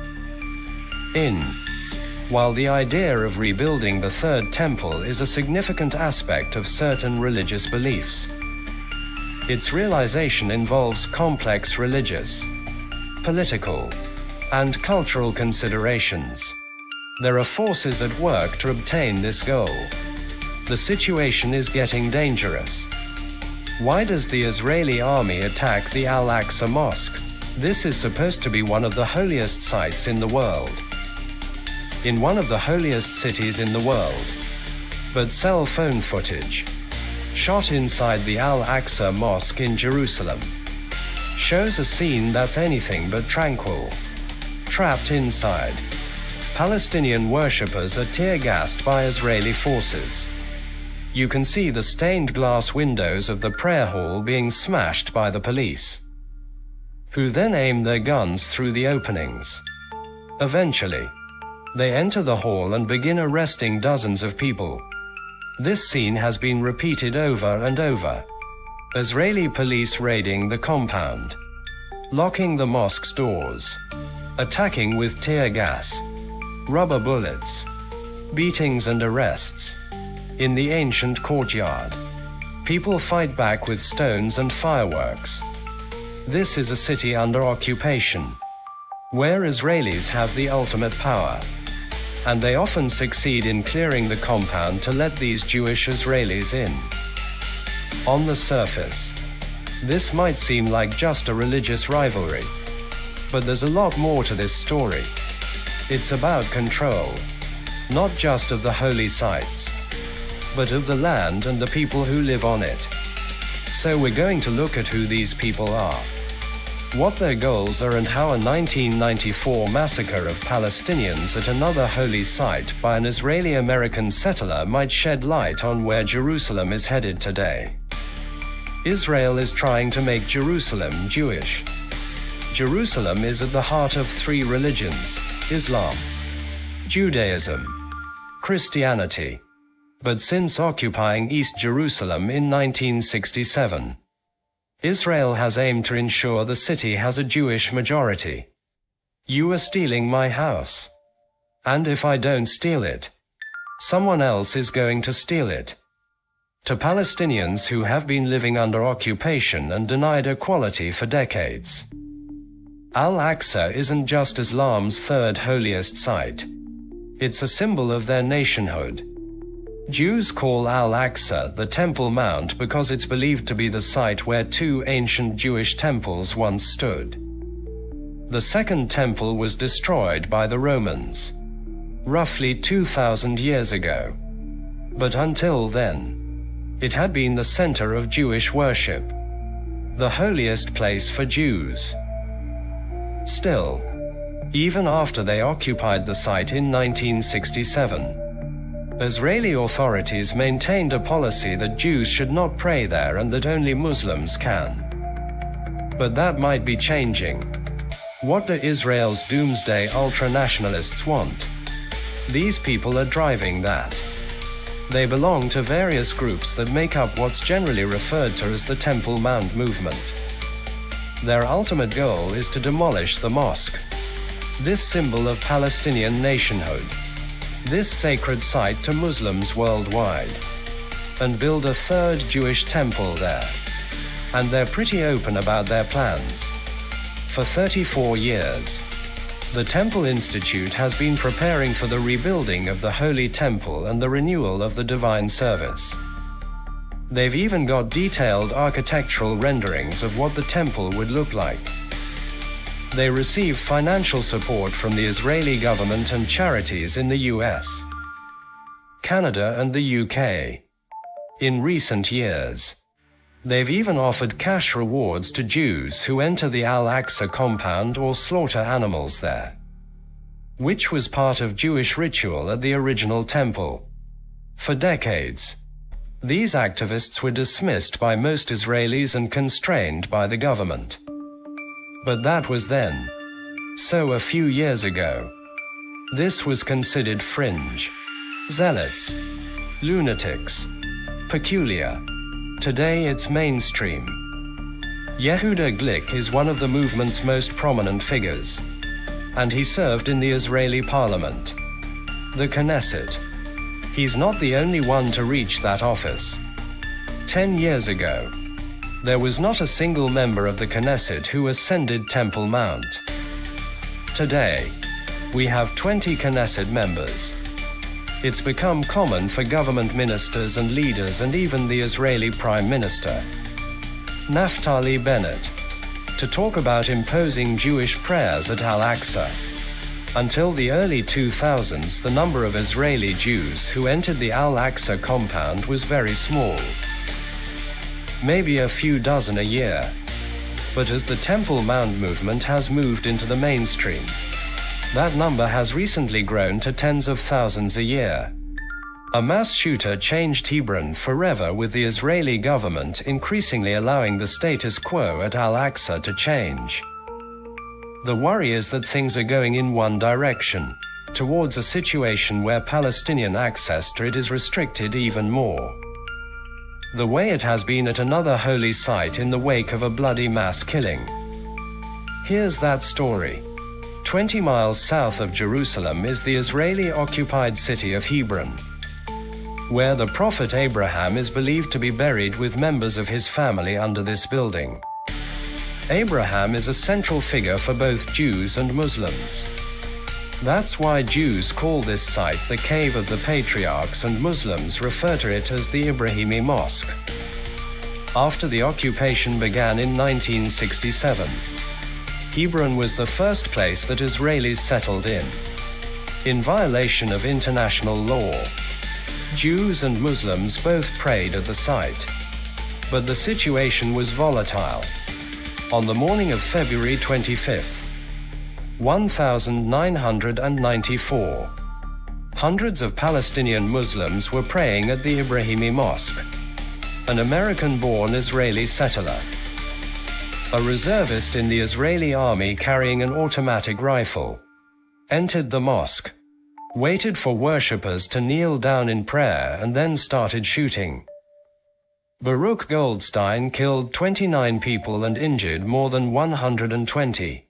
While the idea of rebuilding the third temple is a significant aspect of certain religious beliefs, its realization involves complex religious, political, and cultural considerations. There are forces at work to obtain this goal. The situation is getting dangerous. Why does the Israeli army attack the Al-Aqsa Mosque? This is supposed to be one of the holiest sites in the world. In one of the holiest cities in the world. But cell phone footage, shot inside the Al-Aqsa Mosque in Jerusalem, shows a scene that's anything but tranquil. Trapped inside, Palestinian worshippers are tear-gassed by Israeli forces. You can see the stained glass windows of the prayer hall being smashed by the police, who then aim their guns through the openings. Eventually, they enter the hall and begin arresting dozens of people. This scene has been repeated over and over. Israeli police raiding the compound, locking the mosque's doors, attacking with tear gas, rubber bullets, beatings and arrests. In the ancient courtyard, people fight back with stones and fireworks. This is a city under occupation, where Israelis have the ultimate power, and they often succeed in clearing the compound to let these Jewish Israelis in. On the surface, this might seem like just a religious rivalry, but there's a lot more to this story. It's about control, not just of the holy sites, but of the land and the people who live on it. So we're going to look at who these people are, what their goals are, and how a 1994 massacre of Palestinians at another holy site by an Israeli-American settler might shed light on where Jerusalem is headed today. Israel is trying to make Jerusalem Jewish. Jerusalem is at the heart of three religions: Islam, Judaism, Christianity. But since occupying East Jerusalem in 1967, Israel has aimed to ensure the city has a Jewish majority. You are stealing my house. And if I don't steal it, someone else is going to steal it. To Palestinians who have been living under occupation and denied equality for decades, Al-Aqsa isn't just Islam's third holiest site. It's a symbol of their nationhood. Jews call Al-Aqsa the Temple Mount because it's believed to be the site where two ancient Jewish temples once stood. The second temple was destroyed by the Romans, roughly 2,000 years ago. But until then, it had been the center of Jewish worship, the holiest place for Jews. Still, even after they occupied the site in 1967, Israeli authorities maintained a policy that Jews should not pray there and that only Muslims can. But that might be changing. What do Israel's doomsday ultra-nationalists want? These people are driving that. They belong to various groups that make up what's generally referred to as the Temple Mount movement. Their ultimate goal is to demolish the mosque, this symbol of Palestinian nationhood, this sacred site to Muslims worldwide, and build a third Jewish temple there. And they're pretty open about their plans. For 34 years, the Temple Institute has been preparing for the rebuilding of the Holy Temple and the renewal of the Divine Service. They've even got detailed architectural renderings of what the temple would look like. They receive financial support from the Israeli government and charities in the US, Canada and the UK. In recent years, they've even offered cash rewards to Jews who enter the Al-Aqsa compound or slaughter animals there, which was part of Jewish ritual at the original temple. For decades, these activists were dismissed by most Israelis and constrained by the government. But that was then. So a few years ago, this was considered fringe, zealots, lunatics, peculiar. Today it's mainstream. Yehuda Glick is one of the movement's most prominent figures, and he served in the Israeli parliament, the Knesset. He's not the only one to reach that office. 10 years ago, there was not a single member of the Knesset who ascended Temple Mount. Today, we have 20 Knesset members. It's become common for government ministers and leaders and even the Israeli Prime Minister, Naftali Bennett, to talk about imposing Jewish prayers at Al-Aqsa. Until the early 2000s, the number of Israeli Jews who entered the Al-Aqsa compound was very small. Maybe a few dozen a year. But as the Temple Mount movement has moved into the mainstream, that number has recently grown to tens of thousands a year. A mass shooter changed Hebron forever, with the Israeli government increasingly allowing the status quo at Al-Aqsa to change. The worry is that things are going in one direction, towards a situation where Palestinian access to it is restricted even more. The way it has been at another holy site in the wake of a bloody mass killing. Here's that story. 20 miles south of Jerusalem is the Israeli-occupied city of Hebron, where the prophet Abraham is believed to be buried with members of his family under this building. Abraham is a central figure for both Jews and Muslims. That's why Jews call this site the Cave of the Patriarchs and Muslims refer to it as the Ibrahimi Mosque. After the occupation began in 1967, Hebron was the first place that Israelis settled in violation of international law. Jews and Muslims both prayed at the site. But the situation was volatile. On the morning of February 25th, 1994, hundreds of Palestinian Muslims were praying at the Ibrahimi Mosque. An American-born Israeli settler, a reservist in the Israeli army carrying an automatic rifle, entered the mosque, waited for worshippers to kneel down in prayer, and then started shooting. Baruch Goldstein killed 29 people and injured more than 120.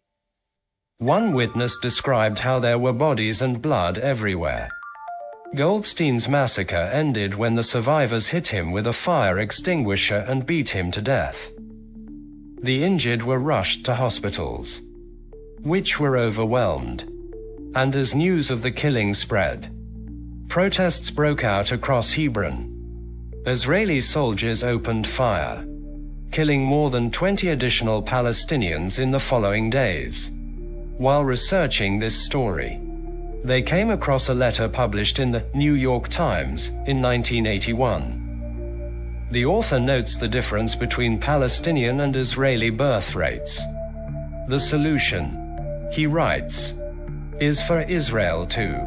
One witness described how there were bodies and blood everywhere. Goldstein's massacre ended when the survivors hit him with a fire extinguisher and beat him to death. The injured were rushed to hospitals, which were overwhelmed. And as news of the killing spread, protests broke out across Hebron. Israeli soldiers opened fire, killing more than 20 additional Palestinians in the following days. While researching this story, they came across a letter published in the New York Times in 1981. The author notes the difference between Palestinian and Israeli birth rates. The solution, he writes, is for Israel to,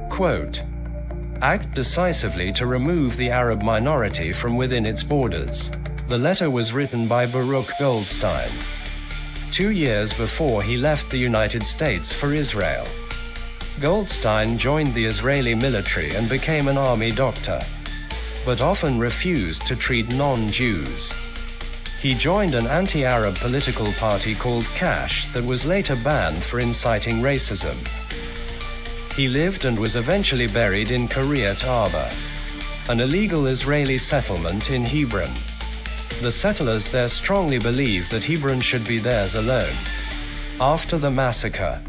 quote, act decisively to remove the Arab minority from within its borders. The letter was written by Baruch Goldstein 2 years before he left the United States for Israel. Goldstein joined the Israeli military and became an army doctor, but often refused to treat non-Jews. He joined an anti-Arab political party called Cash that was later banned for inciting racism. He lived and was eventually buried in Kiryat Arba, an illegal Israeli settlement in Hebron. The settlers there strongly believed that Hebron should be theirs alone. After the massacre,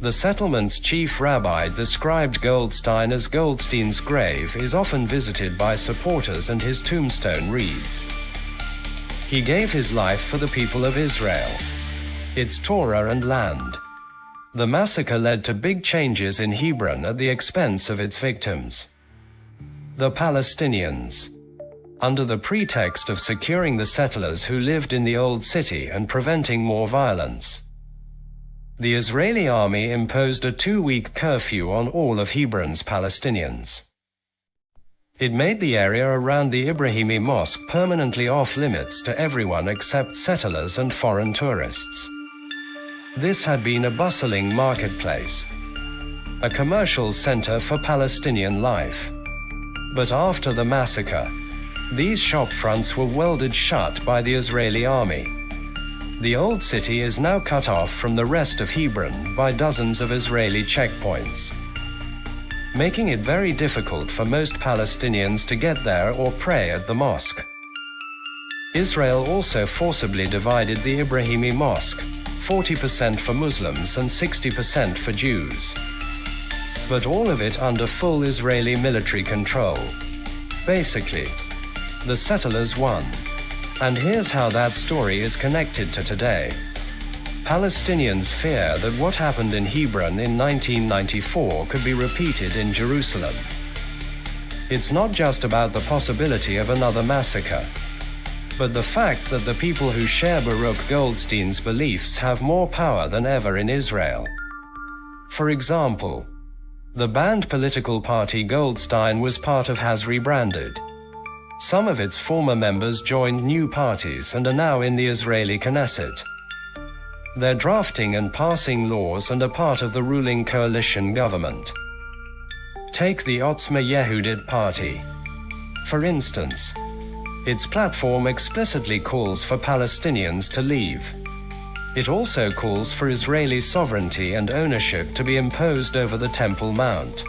the settlement's chief rabbi described Goldstein as Goldstein's grave is often visited by supporters and his tombstone reads, "He gave his life for the people of Israel, its Torah and land." The massacre led to big changes in Hebron at the expense of its victims. The Palestinians, under the pretext of securing the settlers who lived in the old city and preventing more violence, the Israeli army imposed a 2-week curfew on all of Hebron's Palestinians. It made the area around the Ibrahimi Mosque permanently off-limits to everyone except settlers and foreign tourists. This had been a bustling marketplace, a commercial center for Palestinian life. But after the massacre, these shopfronts were welded shut by the Israeli army. The old city is now cut off from the rest of Hebron by dozens of Israeli checkpoints, making it very difficult for most Palestinians to get there or pray at the mosque. Israel also forcibly divided the Ibrahimi Mosque, 40% for Muslims and 60% for Jews. But all of it under full Israeli military control. Basically, the settlers won. And here's how that story is connected to today. Palestinians fear that what happened in Hebron in 1994 could be repeated in Jerusalem. It's not just about the possibility of another massacre, but the fact that the people who share Baruch Goldstein's beliefs have more power than ever in Israel. For example, the banned political party Goldstein was part of has rebranded. Some of its former members joined new parties and are now in the Israeli Knesset. They're drafting and passing laws and are part of the ruling coalition government. Take the Otzma Yehudit party. For instance, its platform explicitly calls for Palestinians to leave. It also calls for Israeli sovereignty and ownership to be imposed over the Temple Mount.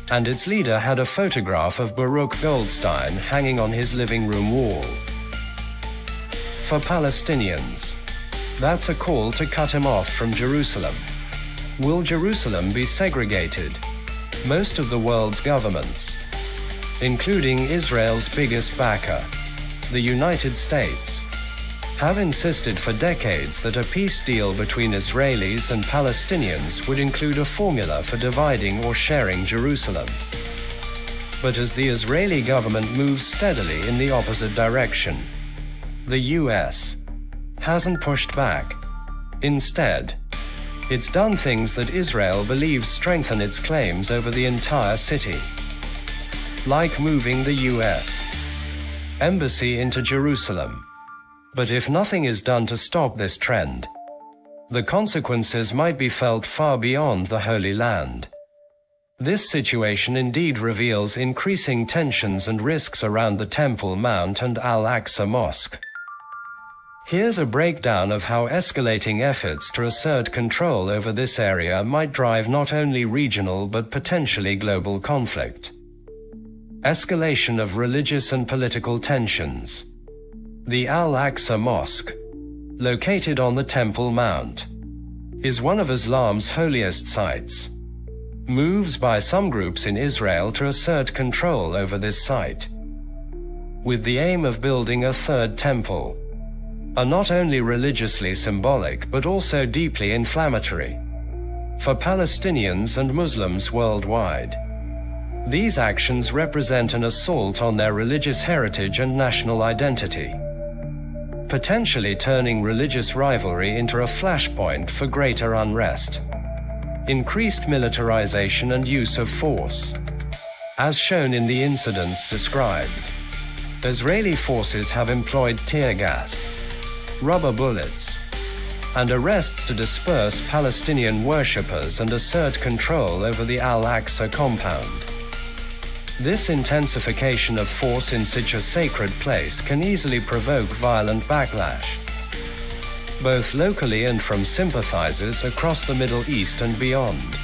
And its leader had a photograph of Baruch Goldstein hanging on his living room wall. For Palestinians, that's a call to cut him off from Jerusalem. Will Jerusalem be segregated? Most of the world's governments, including Israel's biggest backer, the United States, have insisted for decades that a peace deal between Israelis and Palestinians would include a formula for dividing or sharing Jerusalem. But as the Israeli government moves steadily in the opposite direction, the US hasn't pushed back. Instead, it's done things that Israel believes strengthen its claims over the entire city. Like moving the US embassy into Jerusalem. But if nothing is done to stop this trend, the consequences might be felt far beyond the Holy Land. This situation indeed reveals increasing tensions and risks around the Temple Mount and Al-Aqsa Mosque. Here's a breakdown of how escalating efforts to assert control over this area might drive not only regional but potentially global conflict. Escalation of religious and political tensions. The Al-Aqsa Mosque, located on the Temple Mount, is one of Islam's holiest sites. Moves by some groups in Israel to assert control over this site, with the aim of building a third temple, are not only religiously symbolic but also deeply inflammatory for Palestinians and Muslims worldwide. These actions represent an assault on their religious heritage and national identity, potentially turning religious rivalry into a flashpoint for greater unrest. Increased militarization and use of force. As shown in the incidents described, Israeli forces have employed tear gas, rubber bullets, and arrests to disperse Palestinian worshippers and assert control over the Al-Aqsa compound. This intensification of force in such a sacred place can easily provoke violent backlash, both locally and from sympathizers across the Middle East and beyond,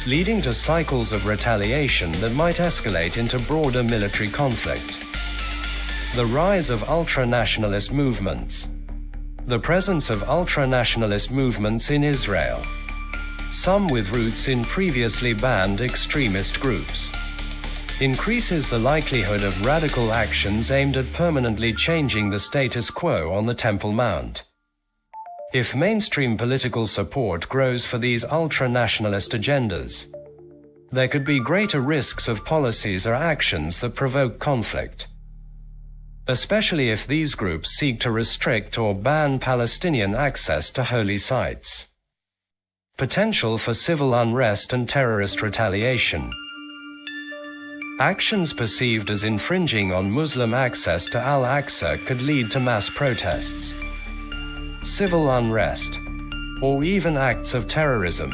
leading to cycles of retaliation that might escalate into broader military conflict. The rise of ultra-nationalist movements. The presence of ultra-nationalist movements in Israel, some with roots in previously banned extremist groups, increases the likelihood of radical actions aimed at permanently changing the status quo on the Temple Mount. If mainstream political support grows for these ultra-nationalist agendas, there could be greater risks of policies or actions that provoke conflict, especially if these groups seek to restrict or ban Palestinian access to holy sites. Potential for civil unrest and terrorist retaliation. Actions perceived as infringing on Muslim access to Al-Aqsa could lead to mass protests, civil unrest, or even acts of terrorism,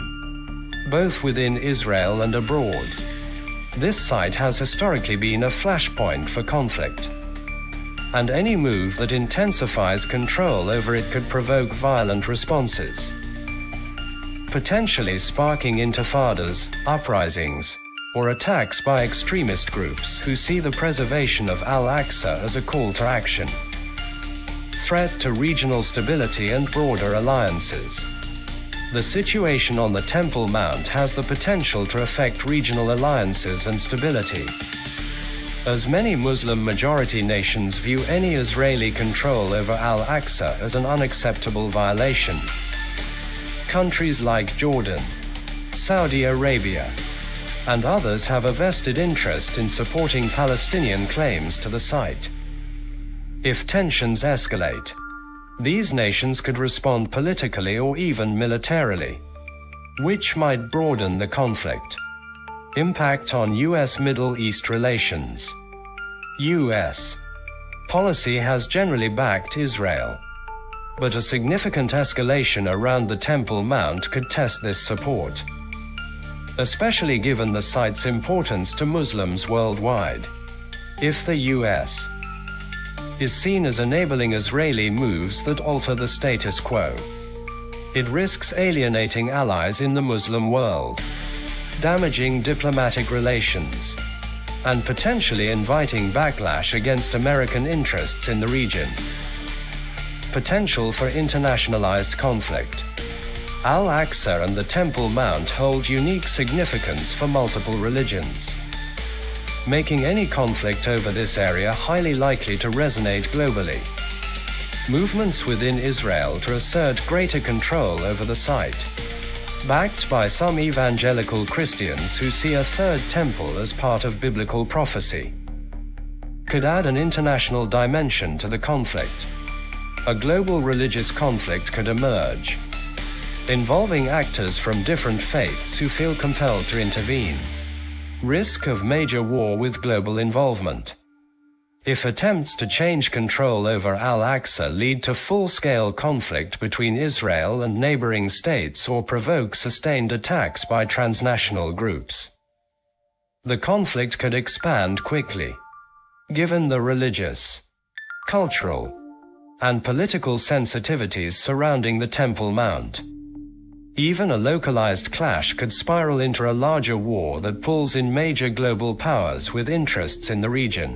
both within Israel and abroad. This site has historically been a flashpoint for conflict, and any move that intensifies control over it could provoke violent responses, potentially sparking intifadas, uprisings, or attacks by extremist groups who see the preservation of Al-Aqsa as a call to action. threat to regional stability and broader alliances. The situation on the Temple Mount has the potential to affect regional alliances and stability, as many Muslim-majority nations view any Israeli control over Al-Aqsa as an unacceptable violation. Countries like Jordan, Saudi Arabia, and others have a vested interest in supporting Palestinian claims to the site. If tensions escalate, these nations could respond politically or even militarily, which might broaden the conflict. Impact on U.S. Middle East relations. U.S. policy has generally backed Israel, but a significant escalation around the Temple Mount could test this support, especially given the site's importance to Muslims worldwide. If the U.S. is seen as enabling Israeli moves that alter the status quo, it risks alienating allies in the Muslim world, damaging diplomatic relations, and potentially inviting backlash against American interests in the region. Potential for internationalized conflict. Al-Aqsa and the Temple Mount hold unique significance for multiple religions, making any conflict over this area highly likely to resonate globally. Movements within Israel to assert greater control over the site, backed by some evangelical Christians who see a third temple as part of biblical prophecy, could add an international dimension to the conflict. A global religious conflict could emerge, involving actors from different faiths who feel compelled to intervene. Risk of major war with global involvement. If attempts to change control over Al-Aqsa lead to full-scale conflict between Israel and neighboring states or provoke sustained attacks by transnational groups, the conflict could expand quickly, given the religious, cultural, and political sensitivities surrounding the Temple Mount. Even a localized clash could spiral into a larger war that pulls in major global powers with interests in the region.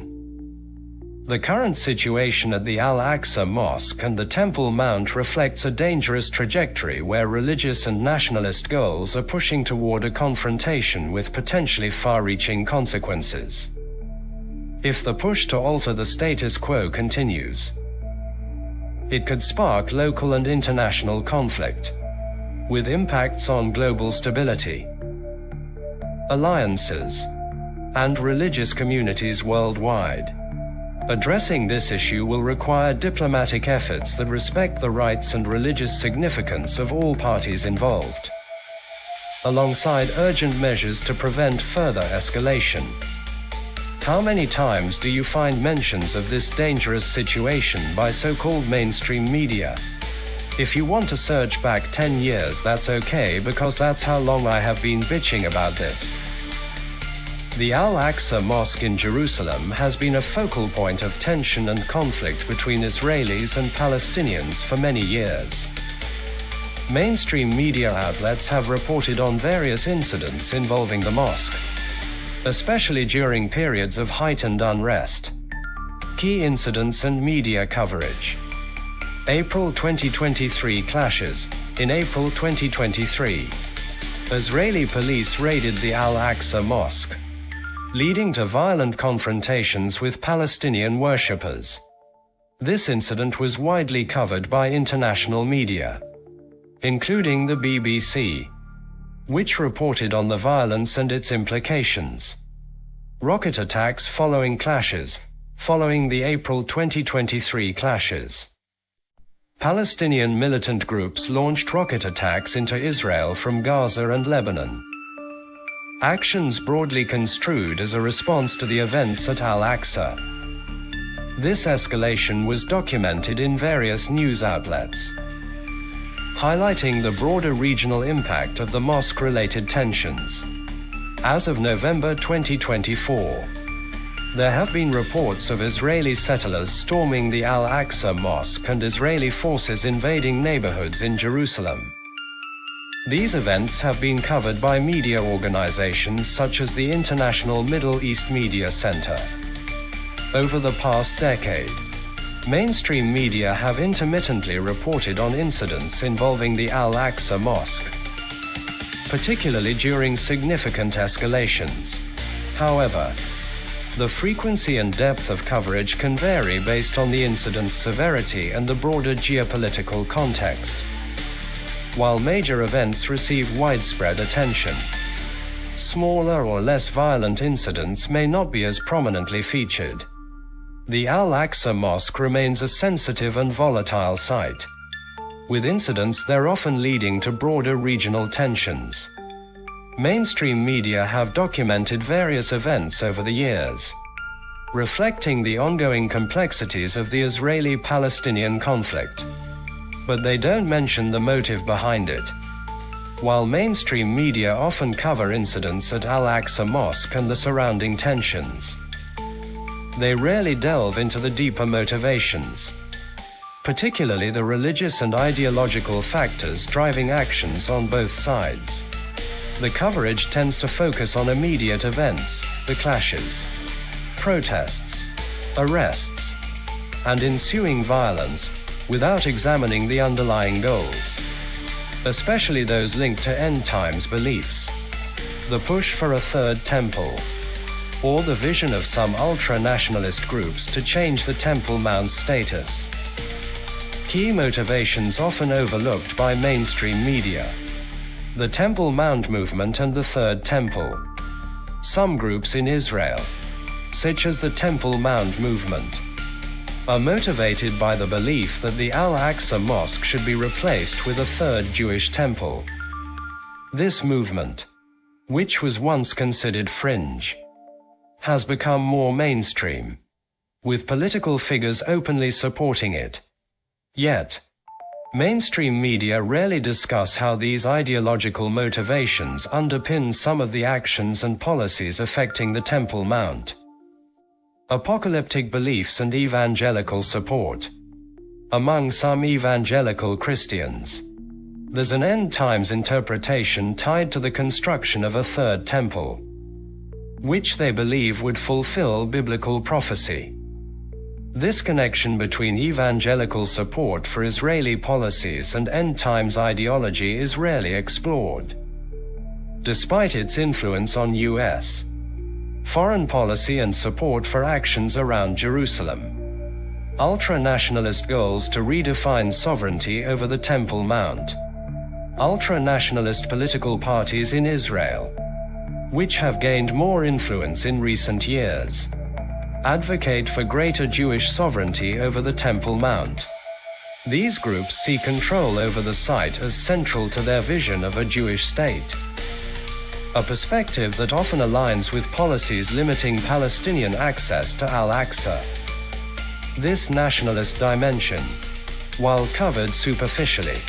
The current situation at the Al-Aqsa Mosque and the Temple Mount reflects a dangerous trajectory where religious and nationalist goals are pushing toward a confrontation with potentially far-reaching consequences. If the push to alter the status quo continues, it could spark local and international conflict, with impacts on global stability, alliances, and religious communities worldwide. Addressing this issue will require diplomatic efforts that respect the rights and religious significance of all parties involved, alongside urgent measures to prevent further escalation. How many times do you find mentions of this dangerous situation by so-called mainstream media? If you want to search back 10 years, that's okay, because that's how long I have been bitching about this. The Al-Aqsa Mosque in Jerusalem has been a focal point of tension and conflict between Israelis and Palestinians for many years. Mainstream media outlets have reported on various incidents involving the mosque, especially during periods of heightened unrest. Key incidents and media coverage. April 2023 clashes. In April 2023, Israeli police raided the Al-Aqsa Mosque, leading to violent confrontations with Palestinian worshippers. This incident was widely covered by international media, including the BBC, which reported on the violence and its implications. Rocket attacks following clashes. Following the April 2023 clashes, Palestinian militant groups launched rocket attacks into Israel from Gaza and Lebanon. Actions broadly construed as a response to the events at Al-Aqsa. This escalation was documented in various news outlets, highlighting the broader regional impact of the mosque-related tensions. As of November 2024, there have been reports of Israeli settlers storming the Al-Aqsa Mosque and Israeli forces invading neighborhoods in Jerusalem. These events have been covered by media organizations such as the International Middle East Media Center over the past decade. Mainstream media have intermittently reported on incidents involving the Al-Aqsa Mosque, particularly during significant escalations. However, the frequency and depth of coverage can vary based on the incident's severity and the broader geopolitical context. While major events receive widespread attention, smaller or less violent incidents may not be as prominently featured. The Al-Aqsa Mosque remains a sensitive and volatile site, with incidents there often leading to broader regional tensions. Mainstream media have documented various events over the years, reflecting the ongoing complexities of the Israeli-Palestinian conflict, but they don't mention the motive behind it. While mainstream media often cover incidents at Al-Aqsa Mosque and the surrounding tensions, they rarely delve into the deeper motivations, particularly the religious and ideological factors driving actions on both sides. The coverage tends to focus on immediate events, the clashes, protests, arrests, and ensuing violence, without examining the underlying goals, especially those linked to end times beliefs, the push for a third temple, or the vision of some ultra-nationalist groups to change the Temple Mount's status. Key motivations often overlooked by mainstream media: the Temple Mount movement and the Third Temple. Some groups in Israel, such as the Temple Mount movement, are motivated by the belief that the Al-Aqsa Mosque should be replaced with a third Jewish temple. This movement, which was once considered fringe, has become more mainstream, with political figures openly supporting it. Yet, mainstream media rarely discuss how these ideological motivations underpin some of the actions and policies affecting the Temple Mount. Apocalyptic beliefs and evangelical support. Among some evangelical Christians, there's an end times interpretation tied to the construction of a third temple, which they believe would fulfill biblical prophecy. This connection between evangelical support for Israeli policies and end times ideology is rarely explored, despite its influence on U.S. foreign policy and support for actions around Jerusalem. Ultra-nationalist goals to redefine sovereignty over the Temple Mount. Ultra-nationalist political parties in Israel, which have gained more influence in recent years, advocate for greater Jewish sovereignty over the Temple Mount. These groups see control over the site as central to their vision of a Jewish state, a perspective that often aligns with policies limiting Palestinian access to Al-Aqsa. This nationalist dimension, while covered superficially,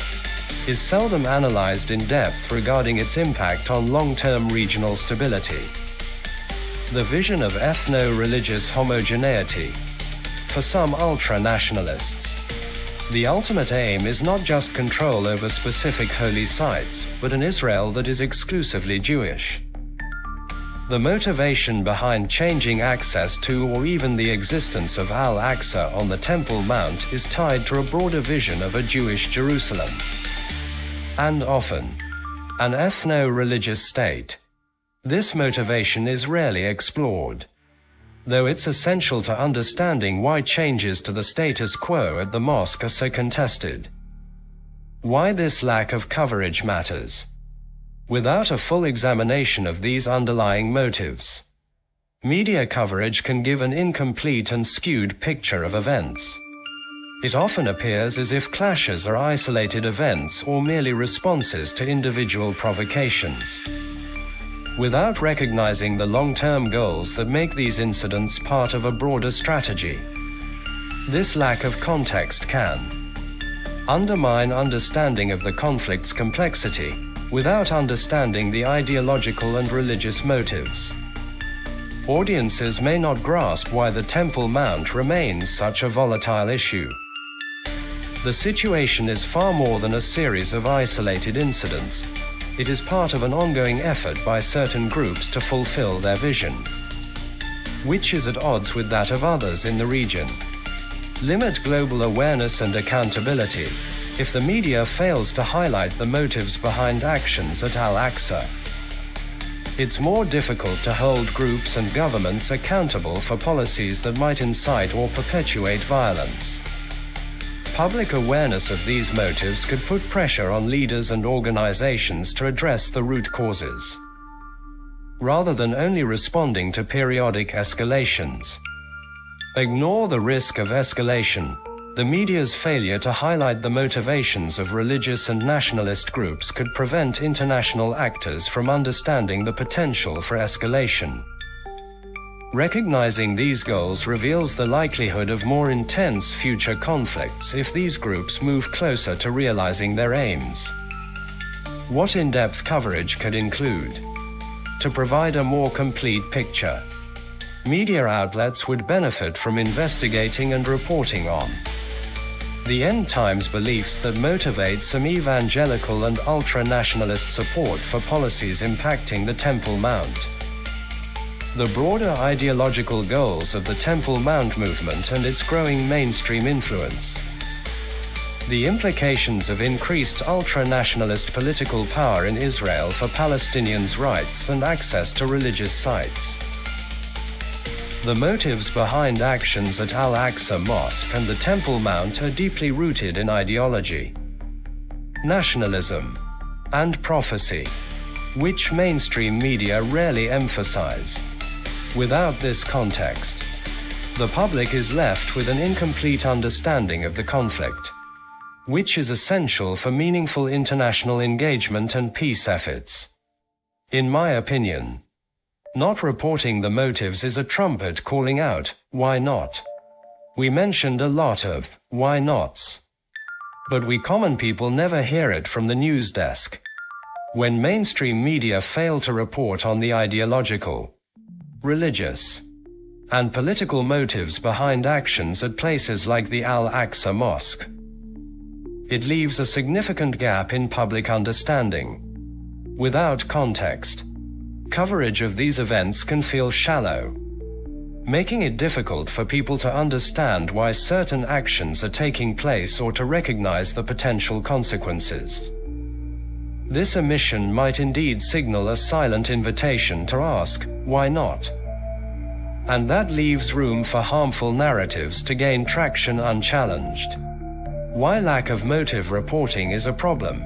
is seldom analyzed in depth regarding its impact on long-term regional stability. The vision of ethno-religious homogeneity. For some ultra-nationalists, the ultimate aim is not just control over specific holy sites, but an Israel that is exclusively Jewish. The motivation behind changing access to or even the existence of Al-Aqsa on the Temple Mount is tied to a broader vision of a Jewish Jerusalem, and often an ethno-religious state. This motivation is rarely explored, though it's essential to understanding why changes to the status quo at the mosque are so contested. Why this lack of coverage matters. Without a full examination of these underlying motives, media coverage can give an incomplete and skewed picture of events. It often appears as if clashes are isolated events or merely responses to individual provocations, without recognizing the long-term goals that make these incidents part of a broader strategy. This lack of context can undermine understanding of the conflict's complexity, without understanding the ideological and religious motives. Audiences may not grasp why the Temple Mount remains such a volatile issue. The situation is far more than a series of isolated incidents. It is part of an ongoing effort by certain groups to fulfill their vision, which is at odds with that of others in the region. limit global awareness and accountability if the media fails to highlight the motives behind actions at Al-Aqsa. It's more difficult to hold groups and governments accountable for policies that might incite or perpetuate violence. Public awareness of these motives could put pressure on leaders and organizations to address the root causes, rather than only responding to periodic escalations. Ignore the risk of escalation. The media's failure to highlight the motivations of religious and nationalist groups could prevent international actors from understanding the potential for escalation. Recognizing these goals reveals the likelihood of more intense future conflicts if these groups move closer to realizing their aims. What in-depth coverage could include? To provide a more complete picture, media outlets would benefit from investigating and reporting on the end times beliefs that motivate some evangelical and ultra-nationalist support for policies impacting the Temple Mount, the broader ideological goals of the Temple Mount movement and its growing mainstream influence, the implications of increased ultra-nationalist political power in Israel for Palestinians' rights and access to religious sites, the motives behind actions at Al-Aqsa Mosque and the Temple Mount are deeply rooted in ideology, nationalism, and prophecy, which mainstream media rarely emphasize. Without this context, the public is left with an incomplete understanding of the conflict, which is essential for meaningful international engagement and peace efforts. In my opinion, not reporting the motives is a trumpet calling out, "Why not?" We mentioned a lot of why nots, but we common people never hear it from the news desk. When mainstream media fail to report on the ideological, religious, and political motives behind actions at places like the Al-Aqsa Mosque, it leaves a significant gap in public understanding. Without context, coverage of these events can feel shallow, making it difficult for people to understand why certain actions are taking place or to recognize the potential consequences. This omission might indeed signal a silent invitation to ask, "Why not?" And that leaves room for harmful narratives to gain traction unchallenged. Why lack of motive reporting is a problem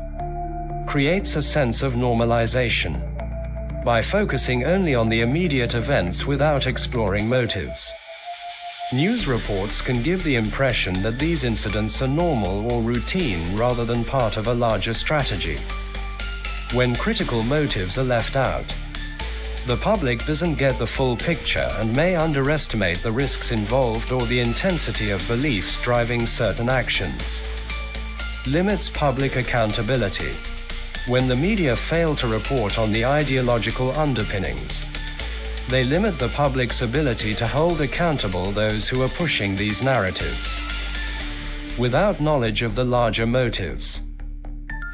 creates a sense of normalization. By focusing only on the immediate events without exploring motives, news reports can give the impression that these incidents are normal or routine rather than part of a larger strategy. When critical motives are left out, the public doesn't get the full picture and may underestimate the risks involved or the intensity of beliefs driving certain actions. Limits public accountability. When the media fail to report on the ideological underpinnings, they limit the public's ability to hold accountable those who are pushing these narratives. Without knowledge of the larger motives,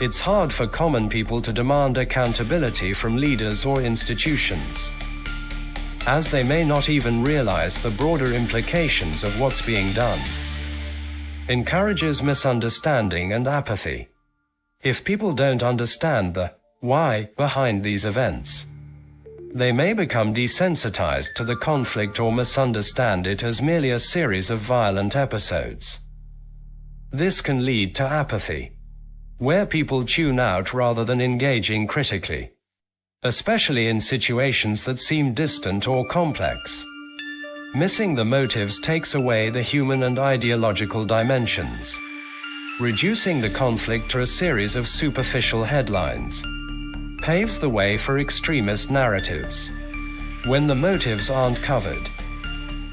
it's hard for common people to demand accountability from leaders or institutions, as they may not even realize the broader implications of what's being done. Encourages misunderstanding and apathy. If people don't understand the why behind these events, they may become desensitized to the conflict or misunderstand it as merely a series of violent episodes. This can lead to apathy, where people tune out rather than engaging critically, especially in situations that seem distant or complex. Missing the motives takes away the human and ideological dimensions, reducing the conflict to a series of superficial headlines, paves the way for extremist narratives. When the motives aren't covered,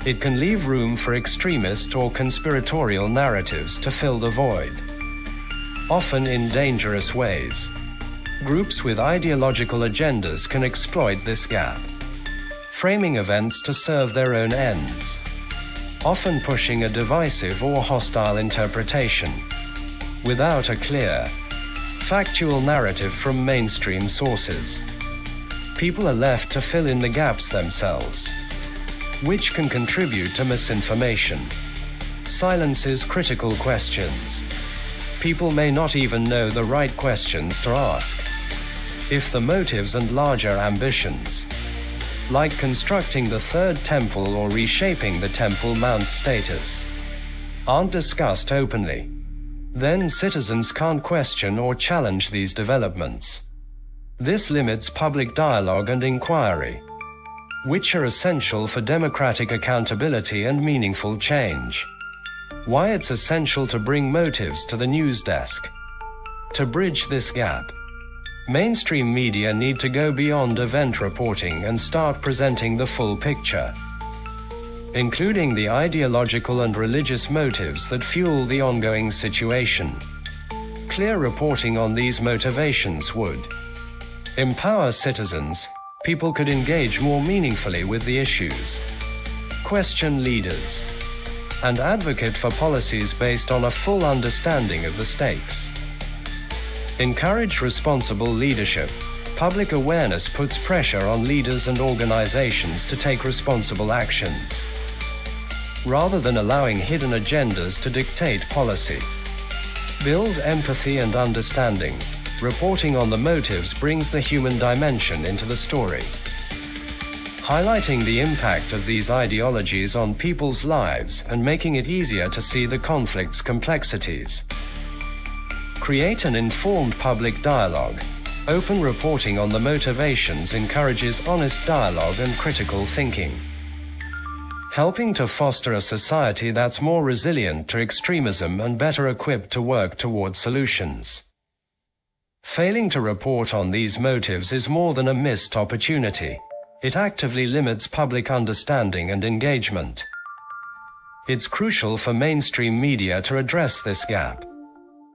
it can leave room for extremist or conspiratorial narratives to fill the void, often in dangerous ways. Groups with ideological agendas can exploit this gap, framing events to serve their own ends, often pushing a divisive or hostile interpretation, without a clear, factual narrative from mainstream sources. People are left to fill in the gaps themselves, which can contribute to misinformation. silences critical questions. People may not even know the right questions to ask. If the motives and larger ambitions, like constructing the third temple or reshaping the Temple Mount's status, aren't discussed openly, then citizens can't question or challenge these developments. This limits public dialogue and inquiry, which are essential for democratic accountability and meaningful change. Why it's essential to bring motives to the news desk. To bridge this gap, mainstream media need to go beyond event reporting and start presenting the full picture, including the ideological and religious motives that fuel the ongoing situation. Clear reporting on these motivations would empower citizens. People could engage more meaningfully with the issues, question leaders, and advocate for policies based on a full understanding of the stakes. Encourage responsible leadership. Public awareness puts pressure on leaders and organizations to take responsible actions, rather than allowing hidden agendas to dictate policy. Build empathy and understanding. Reporting on the motives brings the human dimension into the story, highlighting the impact of these ideologies on people's lives and making it easier to see the conflict's complexities. Create an informed public dialogue. Open reporting on the motivations encourages honest dialogue and critical thinking, helping to foster a society that's more resilient to extremism and better equipped to work toward solutions. Failing to report on these motives is more than a missed opportunity. It actively limits public understanding and engagement. It's crucial for mainstream media to address this gap,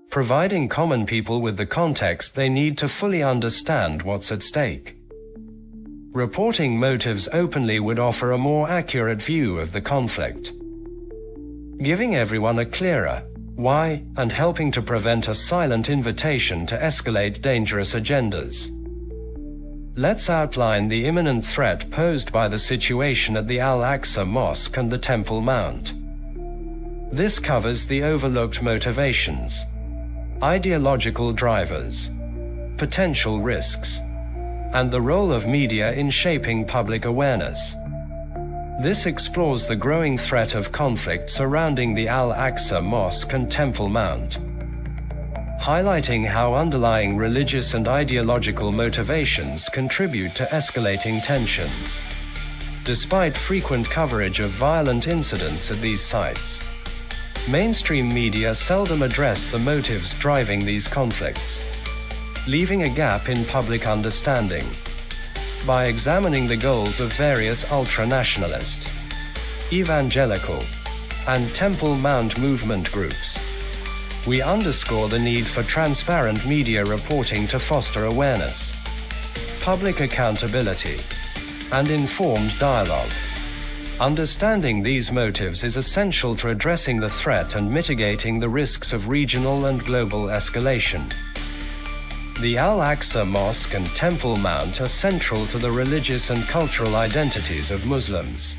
providing common people with the context they need to fully understand what's at stake. Reporting motives openly would offer a more accurate view of the conflict, giving everyone a clearer why and helping to prevent a silent invitation to escalate dangerous agendas. Let's outline the imminent threat posed by the situation at the Al-Aqsa Mosque and the Temple Mount. This covers the overlooked motivations, ideological drivers, potential risks, and the role of media in shaping public awareness. This explores the growing threat of conflict surrounding the Al-Aqsa Mosque and Temple Mount, highlighting how underlying religious and ideological motivations contribute to escalating tensions. Despite frequent coverage of violent incidents at these sites, mainstream media seldom address the motives driving these conflicts, leaving a gap in public understanding. By examining the goals of various ultra-nationalist, evangelical, and Temple Mount movement groups, we underscore the need for transparent media reporting to foster awareness, public accountability, and informed dialogue. Understanding these motives is essential to addressing the threat and mitigating the risks of regional and global escalation. The Al-Aqsa Mosque and Temple Mount are central to the religious and cultural identities of Muslims,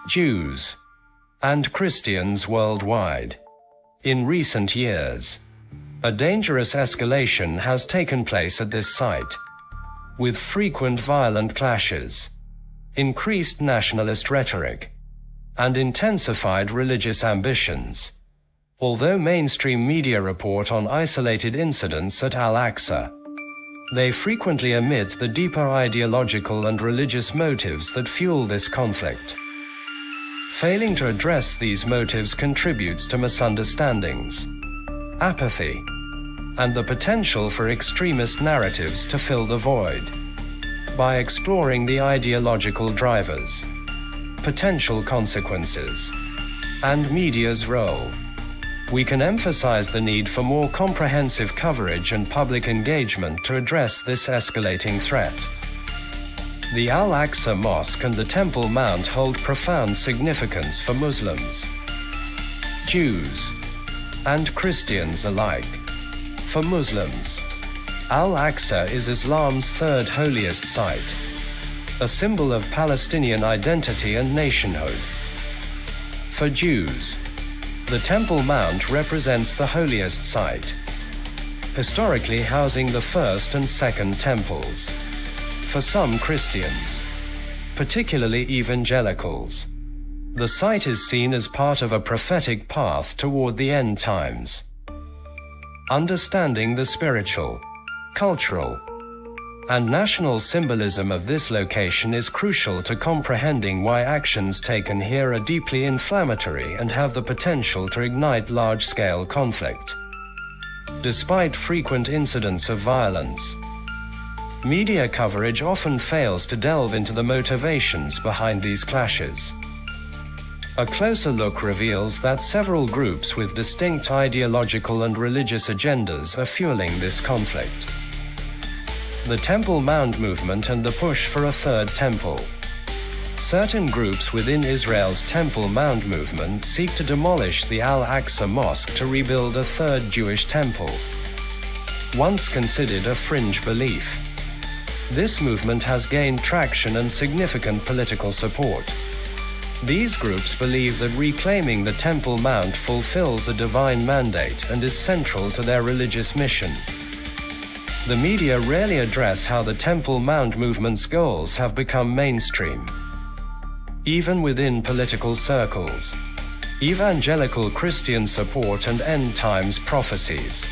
Jews, and Christians worldwide. In recent years, a dangerous escalation has taken place at this site, with frequent violent clashes, increased nationalist rhetoric, and intensified religious ambitions. Although mainstream media report on isolated incidents at Al-Aqsa, they frequently omit the deeper ideological and religious motives that fuel this conflict. Failing to address these motives contributes to misunderstandings, apathy, and the potential for extremist narratives to fill the void. By exploring the ideological drivers, potential consequences, and media's role, we can emphasize the need for more comprehensive coverage and public engagement to address this escalating threat. The Al-Aqsa Mosque and the Temple Mount hold profound significance for Muslims, Jews, and Christians alike. For Muslims, Al-Aqsa is Islam's third holiest site, a symbol of Palestinian identity and nationhood. For Jews, The Temple Mount represents the holiest site, historically housing the first and second temples. For some Christians, particularly evangelicals, the site is seen as part of a prophetic path toward the end times. Understanding the spiritual, cultural, and national symbolism of this location is crucial to comprehending why actions taken here are deeply inflammatory and have the potential to ignite large-scale conflict. Despite frequent incidents of violence, media coverage often fails to delve into the motivations behind these clashes. A closer look reveals that several groups with distinct ideological and religious agendas are fueling this conflict. The Temple Mount movement and the push for a third temple. Certain groups within Israel's Temple Mount movement seek to demolish the Al-Aqsa Mosque to rebuild a third Jewish temple, once considered a fringe belief. This movement has gained traction and significant political support. These groups believe that reclaiming the Temple Mount fulfills a divine mandate and is central to their religious mission. The media rarely address how the Temple Mount movement's goals have become mainstream. Even within political circles, evangelical Christian support and end times prophecies.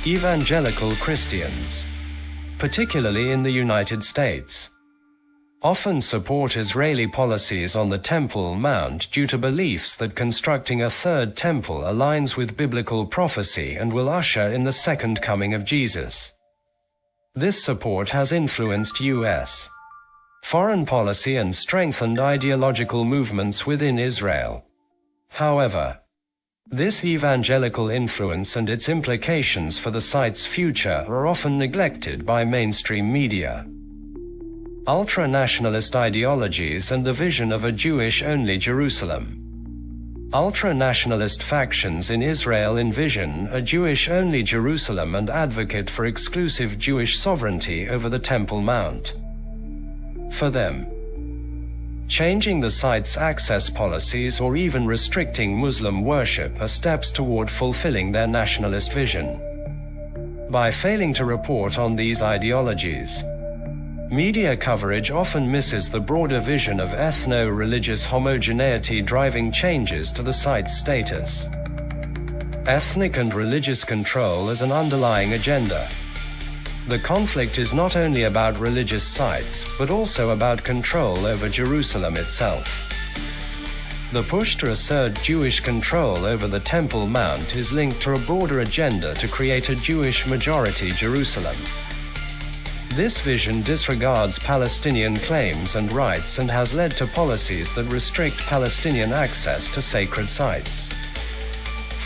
Evangelical Christians, particularly in the United States, often support Israeli policies on the Temple Mount due to beliefs that constructing a third temple aligns with biblical prophecy and will usher in the second coming of Jesus. This support has influenced U.S. foreign policy and strengthened ideological movements within Israel. However, this evangelical influence and its implications for the site's future are often neglected by mainstream media. Ultra-nationalist ideologies and the vision of a Jewish-only Jerusalem. Ultra-nationalist factions in Israel envision a Jewish-only Jerusalem and advocate for exclusive Jewish sovereignty over the Temple Mount. For them, changing the site's access policies or even restricting Muslim worship are steps toward fulfilling their nationalist vision. By failing to report on these ideologies, media coverage often misses the broader vision of ethno-religious homogeneity driving changes to the site's status. Ethnic and religious control as an underlying agenda. The conflict is not only about religious sites, but also about control over Jerusalem itself. The push to assert Jewish control over the Temple Mount is linked to a broader agenda to create a Jewish majority Jerusalem. This vision disregards Palestinian claims and rights and has led to policies that restrict Palestinian access to sacred sites,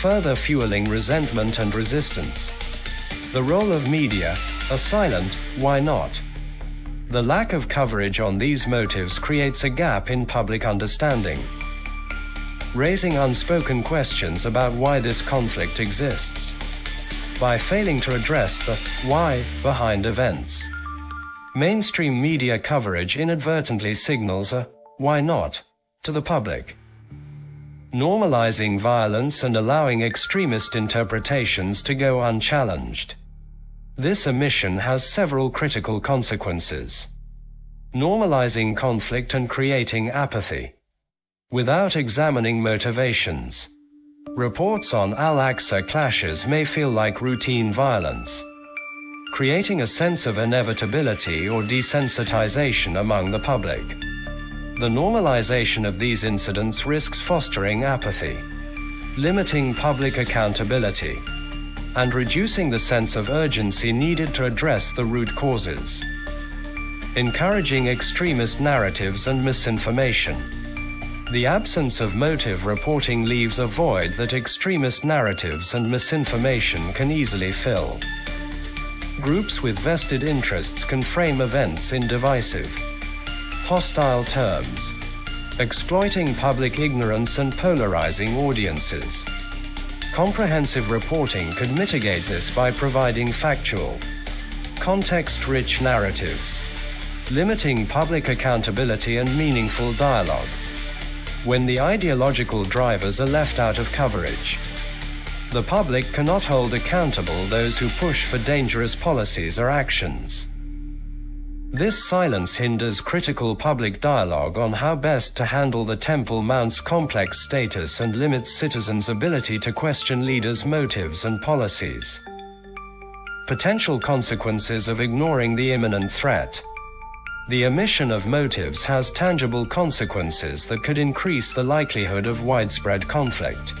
further fueling resentment and resistance. The role of media, a silent, why not? The lack of coverage on these motives creates a gap in public understanding, raising unspoken questions about why this conflict exists. By failing to address the why behind events, mainstream media coverage inadvertently signals a why not to the public, normalizing violence and allowing extremist interpretations to go unchallenged. This omission has several critical consequences. Normalizing conflict and creating apathy. Without examining motivations, reports on Al-Aqsa clashes may feel like routine violence, creating a sense of inevitability or desensitization among the public. The normalization of these incidents risks fostering apathy, limiting public accountability, and reducing the sense of urgency needed to address the root causes. Encouraging extremist narratives and misinformation. The absence of motive reporting leaves a void that extremist narratives and misinformation can easily fill. Groups with vested interests can frame events in divisive, hostile terms, exploiting public ignorance and polarizing audiences. Comprehensive reporting could mitigate this by providing factual, context-rich narratives, limiting public accountability and meaningful dialogue. when the ideological drivers are left out of coverage. The public cannot hold accountable those who push for dangerous policies or actions. This silence hinders critical public dialogue on how best to handle the Temple Mount's complex status and limits citizens' ability to question leaders' motives and policies. Potential consequences of ignoring the imminent threat. The omission of motives has tangible consequences that could increase the likelihood of widespread conflict.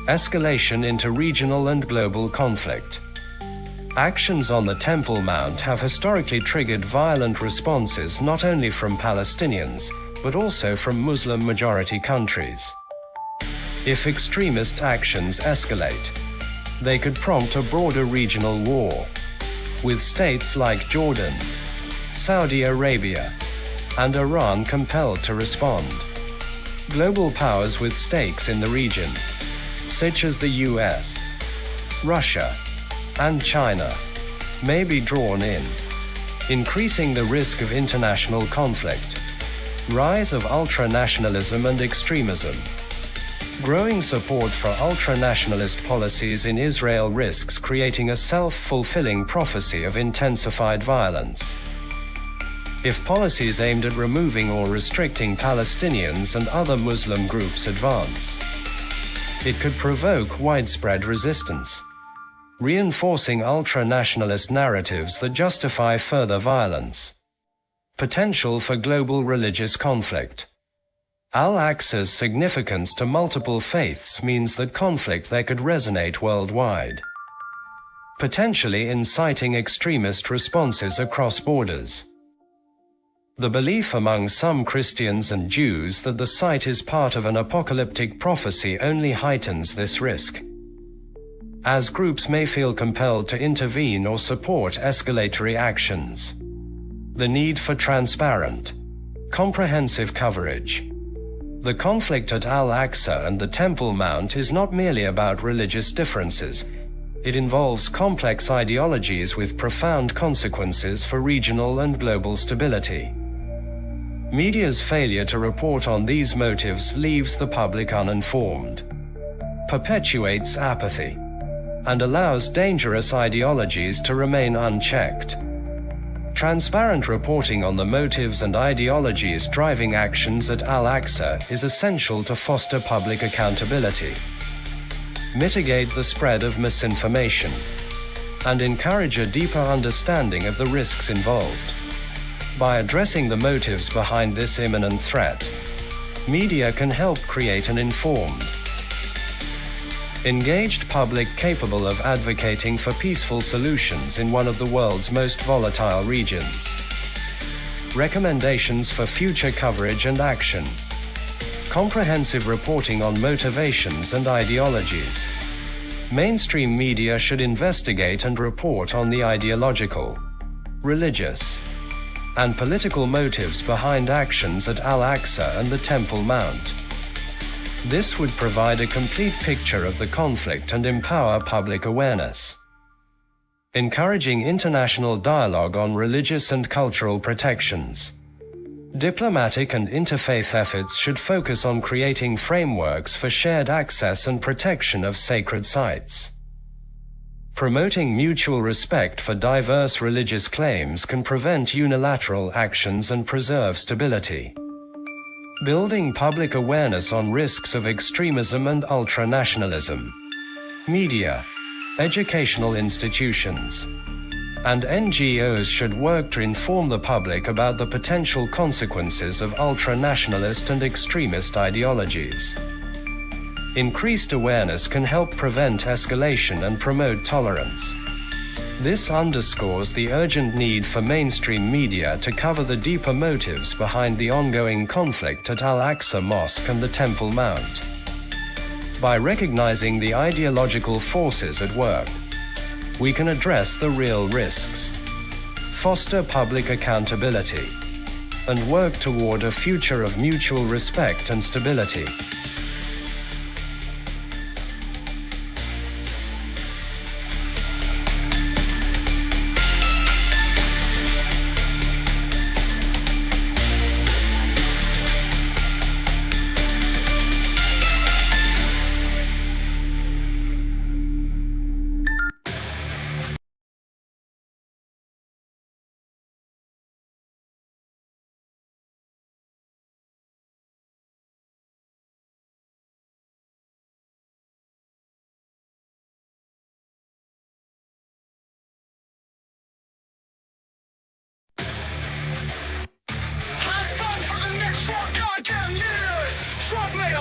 Escalation into regional and global conflict. Actions on the Temple Mount have historically triggered violent responses not only from Palestinians, but also from Muslim-majority countries. If extremist actions escalate, they could prompt a broader regional war, with states like Jordan, Saudi Arabia, and Iran compelled to respond. Global powers with stakes in the region, such as the US, Russia, and China, may be drawn in, increasing the risk of international conflict. Rise of ultranationalism and extremism. Growing support for ultranationalist policies in Israel risks creating a self-fulfilling prophecy of intensified violence. If policies aimed at removing or restricting Palestinians and other Muslim groups advance, it could provoke widespread resistance, reinforcing ultra-nationalist narratives that justify further violence. Potential for global religious conflict. Al-Aqsa's significance to multiple faiths means that conflict there could resonate worldwide, potentially inciting extremist responses across borders. The belief among some Christians and Jews that the site is part of an apocalyptic prophecy only heightens this risk, as groups may feel compelled to intervene or support escalatory actions. The need for transparent, comprehensive coverage. The conflict at Al-Aqsa and the Temple Mount is not merely about religious differences. It involves complex ideologies with profound consequences for regional and global stability. Media's failure to report on these motives leaves the public uninformed, perpetuates apathy, and allows dangerous ideologies to remain unchecked. Transparent reporting on the motives and ideologies driving actions at Al-Aqsa is essential to foster public accountability, mitigate the spread of misinformation, and encourage a deeper understanding of the risks involved. By addressing the motives behind this imminent threat, media can help create an informed, engaged public capable of advocating for peaceful solutions in one of the world's most volatile regions. Recommendations for future coverage and action. Comprehensive reporting on motivations and ideologies. Mainstream media should investigate and report on the ideological, religious, and political motives behind actions at Al-Aqsa and the Temple Mount. This would provide a complete picture of the conflict and empower public awareness. Encouraging international dialogue on religious and cultural protections. Diplomatic and interfaith efforts should focus on creating frameworks for shared access and protection of sacred sites. Promoting mutual respect for diverse religious claims can prevent unilateral actions and preserve stability. Building public awareness on risks of extremism and ultranationalism. Media, educational institutions, and NGOs should work to inform the public about the potential consequences of ultranationalist and extremist ideologies. Increased awareness can help prevent escalation and promote tolerance. This underscores the urgent need for mainstream media to cover the deeper motives behind the ongoing conflict at Al-Aqsa Mosque and the Temple Mount. By recognizing the ideological forces at work, we can address the real risks, foster public accountability, and work toward a future of mutual respect and stability.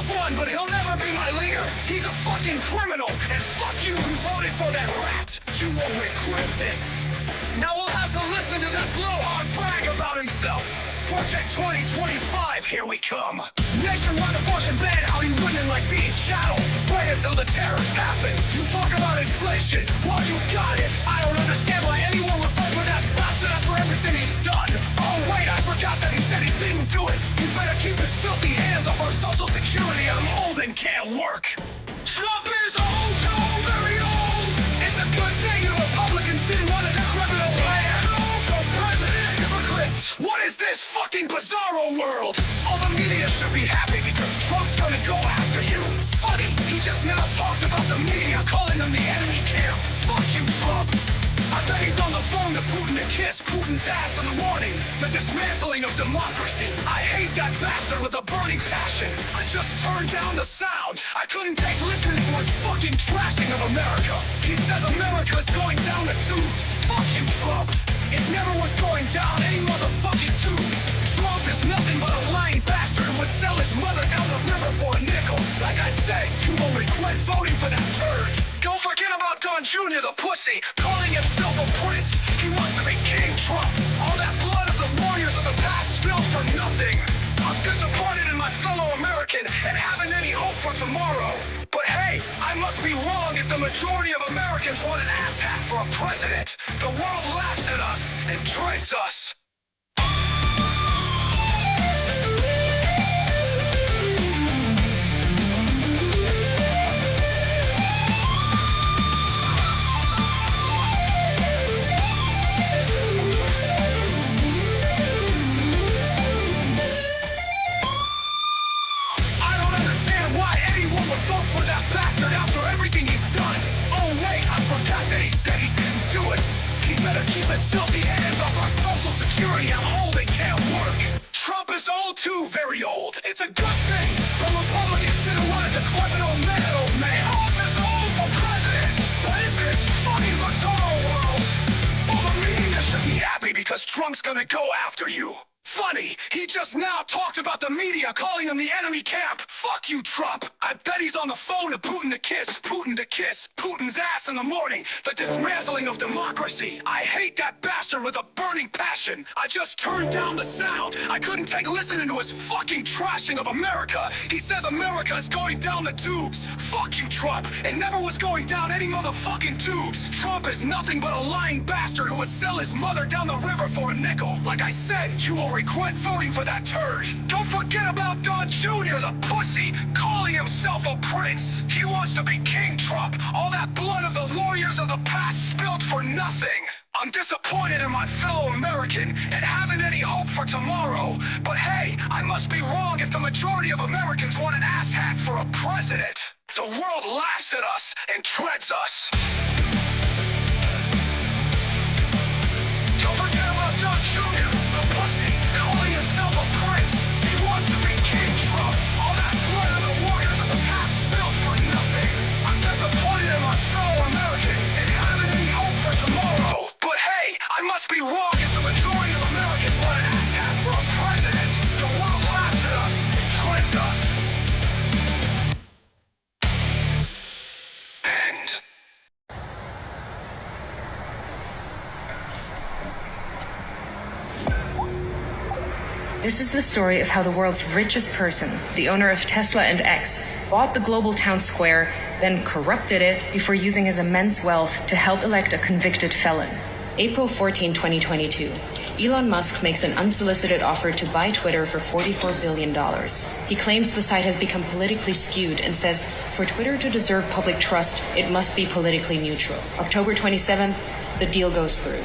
have won, but he'll never be my leader. He's a fucking criminal, and fuck you who voted for that rat. You won't regret this. Now we'll have to listen to that blowhard brag about himself. Project 2025, here we come. Nationwide abortion ban, how you winning like being chattel. Wait until the terrorists happen. You talk about inflation, well you got it. I don't understand why anyone would vote for that bastard after everything he's done. Oh wait, I forgot that he said he didn't do it. You better keep his filthy hands off our social security. I'm old and can't work. Trump is old, so very old. It's a good thing the Republicans didn't want a criminal man. So president, hypocrites. What is this fucking bizarro world? All the media should be happy because Trump's gonna go after you. Funny, he just now talked about the media calling them the enemy camp. Fuck you, Trump. I bet he's on the phone to Putin to kiss Putin's ass in the morning. The dismantling of democracy. I hate that bastard with a burning passion. I just turned down the sound. I couldn't take listening to his fucking trashing of America. He says America's going down the tubes. Fuck you, Trump. It never was going down any motherfucking tubes. Trump is nothing but a lying bastard who would sell his mother down the river for a nickel. Like I said, you will regret voting for that turd. Don't forget about Don Jr., the pussy, calling himself a prince. He wants to be King Trump. All that blood of the warriors of the past spilled for nothing. I'm disappointed in my fellow American and haven't any hope for tomorrow. But hey, I must be wrong if the majority of Americans want an asshat for a president. The world laughs at us and dreads us. Vote for that bastard after everything he's done. Oh wait, I forgot that he said he didn't do it. He better keep his filthy hands off our social security. I'm old and can't work. Trump is old too, very old. It's a good thing. The Republicans didn't want a decrepit old man, old man. Trump is old for president. What is this fucking bizarro world? All the media should be happy because Trump's gonna go after you. Funny, he just now talked about the media calling him the enemy camp. Fuck you, Trump. I bet he's on the phone to Putin to kiss Putin's ass in the morning. The dismantling of democracy. I hate that bastard with a burning passion. I just turned down the sound. I couldn't take listening to his fucking trashing of America. He says America is going down the tubes. Fuck you, Trump. It never was going down any motherfucking tubes. Trump is nothing but a lying bastard who would sell his mother down the river for a nickel. Like I said, you will regret voting for that turd. Don't forget about Don Jr., the pussy, calling himself a prince. He wants to be King Trump. All that blood of the warriors of the past spilled for nothing. I'm disappointed in my fellow American and haven't any hope for tomorrow. But hey, I must be wrong if the majority of Americans want an asshat for a president. The world laughs at us and treads us. Don't forget about Don Jr., the pussy, calling himself a prince. He wants to be King Trump. All that blood of the warriors of the past spilled for nothing. I'm disappointed in my fellow American and haven't any hope for tomorrow. But hey, I must be wrong if the majority of Americans want an asshat for a president. The world laughs at us and treads us. And This is the story of how the world's richest person, the owner of Tesla and X, bought the global town square, then corrupted it before using his immense wealth to help elect a convicted felon. April 14, 2022. Elon Musk makes an unsolicited offer to buy Twitter for $44 billion. He claims the site has become politically skewed and says, for Twitter to deserve public trust, it must be politically neutral. October 27th, the deal goes through.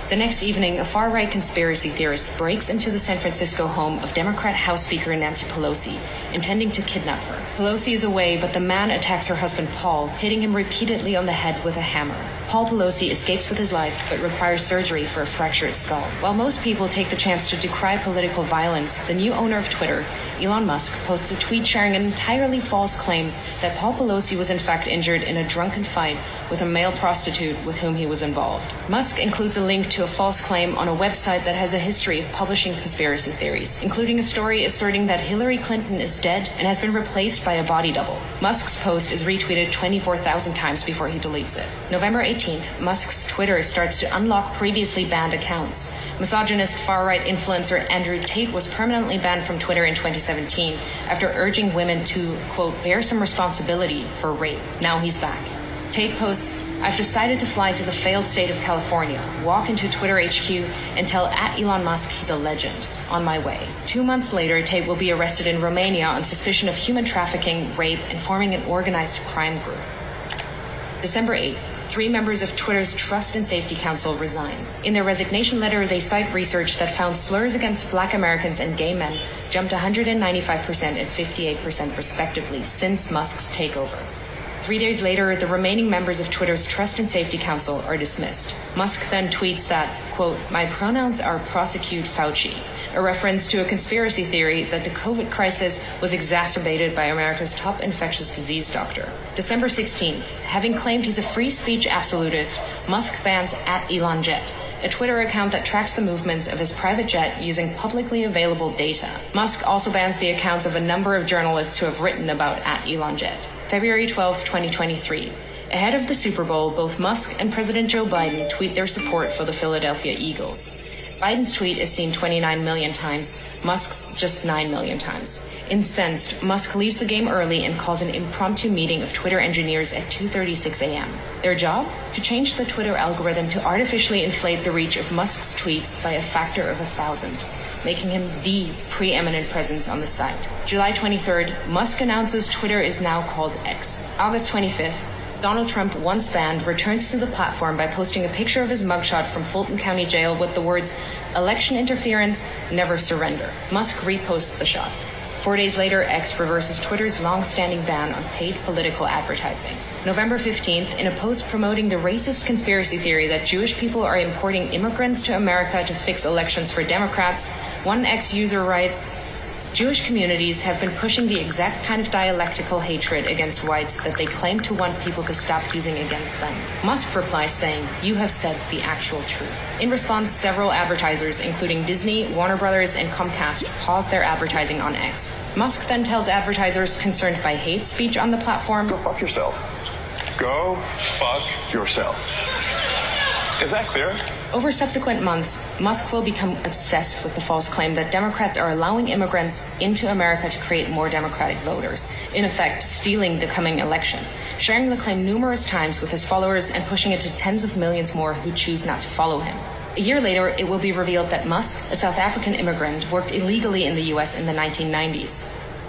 The next evening, a far-right conspiracy theorist breaks into the San Francisco home of Democrat House Speaker Nancy Pelosi, intending to kidnap her. Pelosi is away, but the man attacks her husband Paul, hitting him repeatedly on the head with a hammer. Paul Pelosi escapes with his life, but requires surgery for a fractured skull. While most people take the chance to decry political violence, the new owner of Twitter, Elon Musk, posts a tweet sharing an entirely false claim that Paul Pelosi was in fact injured in a drunken fight with a male prostitute with whom he was involved. Musk includes a link to to a false claim on a website that has a history of publishing conspiracy theories, including a story asserting that Hillary Clinton is dead and has been replaced by a body double. Musk's post is retweeted 24,000 times before he deletes it. November 18th, Musk's Twitter starts to unlock previously banned accounts. Misogynist far-right influencer Andrew Tate was permanently banned from Twitter in 2017 after urging women to, quote, bear some responsibility for rape. Now he's back. Tate posts, I've decided to fly to the failed state of California, walk into Twitter HQ, and tell @Elon Musk he's a legend. On my way. 2 months later, Tate will be arrested in Romania on suspicion of human trafficking, rape, and forming an organized crime group. December 8th, 3 members of Twitter's Trust and Safety Council resign. In their resignation letter, they cite research that found slurs against Black Americans and gay men jumped 195% and 58% respectively since Musk's takeover. 3 days later, the remaining members of Twitter's Trust and Safety Council are dismissed. Musk then tweets that, quote, my pronouns are prosecute Fauci, a reference to a conspiracy theory that the COVID crisis was exacerbated by America's top infectious disease doctor. December 16th, having claimed he's a free speech absolutist, Musk bans @ElonJet, a Twitter account that tracks the movements of his private jet using publicly available data. Musk also bans the accounts of a number of journalists who have written about @ElonJet. February 12, 2023. Ahead of the Super Bowl, both Musk and President Joe Biden tweet their support for the Philadelphia Eagles. Biden's tweet is seen 29 million times, Musk's just 9 million times. Incensed, Musk leaves the game early and calls an impromptu meeting of Twitter engineers at 2:36 a.m. Their job? To change the Twitter algorithm to artificially inflate the reach of Musk's tweets by a factor of 1,000. Making him the preeminent presence on the site. July 23rd, Musk announces Twitter is now called X. August 25th, Donald Trump, once banned, returns to the platform by posting a picture of his mugshot from Fulton County Jail with the words, election interference, never surrender. Musk reposts the shot. 4 days later, X reverses Twitter's long-standing ban on paid political advertising. November 15th, in a post promoting the racist conspiracy theory that Jewish people are importing immigrants to America to fix elections for Democrats, one X user writes, Jewish communities have been pushing the exact kind of dialectical hatred against whites that they claim to want people to stop using against them. Musk replies saying, you have said the actual truth. In response, several advertisers, including Disney, Warner Brothers, and Comcast, paused their advertising on X. Musk then tells advertisers concerned by hate speech on the platform, go fuck yourself. Go fuck yourself. Is that clear? Over subsequent months, Musk will become obsessed with the false claim that Democrats are allowing immigrants into America to create more Democratic voters, in effect, stealing the coming election, sharing the claim numerous times with his followers and pushing it to tens of millions more who choose not to follow him. A year later, it will be revealed that Musk, a South African immigrant, worked illegally in the US in the 1990s.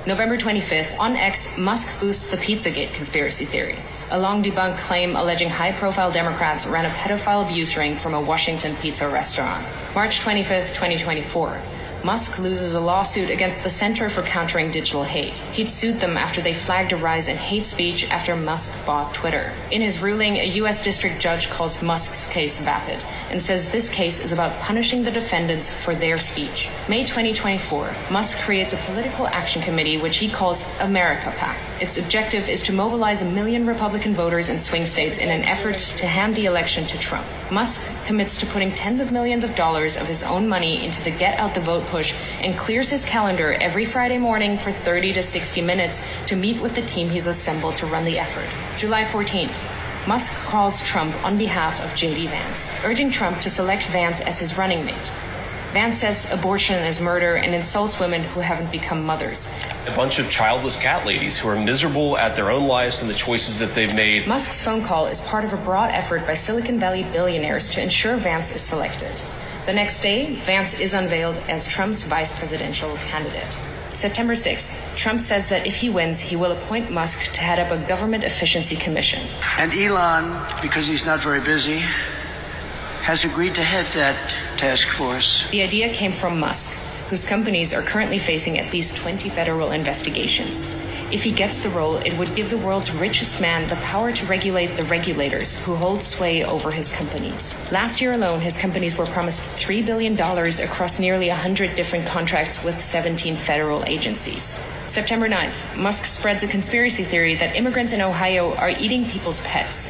November 25th, on X, Musk boosts the Pizzagate conspiracy theory, a long-debunked claim alleging high-profile Democrats ran a pedophile abuse ring from a Washington pizza restaurant. March 25th, 2024. Musk loses a lawsuit against the Center for Countering Digital Hate. He'd sued them after they flagged a rise in hate speech after Musk bought Twitter. In his ruling, a U.S. district judge calls Musk's case vapid and says this case is about punishing the defendants for their speech. May 2024, Musk creates a political action committee which he calls America PAC. Its objective is to mobilize 1 million Republican voters in swing states in an effort to hand the election to Trump. Musk commits to putting tens of millions of dollars of his own money into the Get Out the Vote push and clears his calendar every Friday morning for 30 to 60 minutes to meet with the team he's assembled to run the effort. July 14th. Musk calls Trump on behalf of J.D. Vance, urging Trump to select Vance as his running mate. Vance says abortion is murder and insults women who haven't become mothers. A bunch of childless cat ladies who are miserable at their own lives and the choices that they've made. Musk's phone call is part of a broad effort by Silicon Valley billionaires to ensure Vance is selected. The next day, Vance is unveiled as Trump's vice presidential candidate. September 6th, Trump says that if he wins, he will appoint Musk to head up a government efficiency commission. And Elon, because he's not very busy, has agreed to head that task force. The idea came from Musk, whose companies are currently facing at least 20 federal investigations. If he gets the role, it would give the world's richest man the power to regulate the regulators who hold sway over his companies. Last year alone, his companies were promised $3 billion across nearly 100 different contracts with 17 federal agencies. September 9th, Musk spreads a conspiracy theory that immigrants in Ohio are eating people's pets.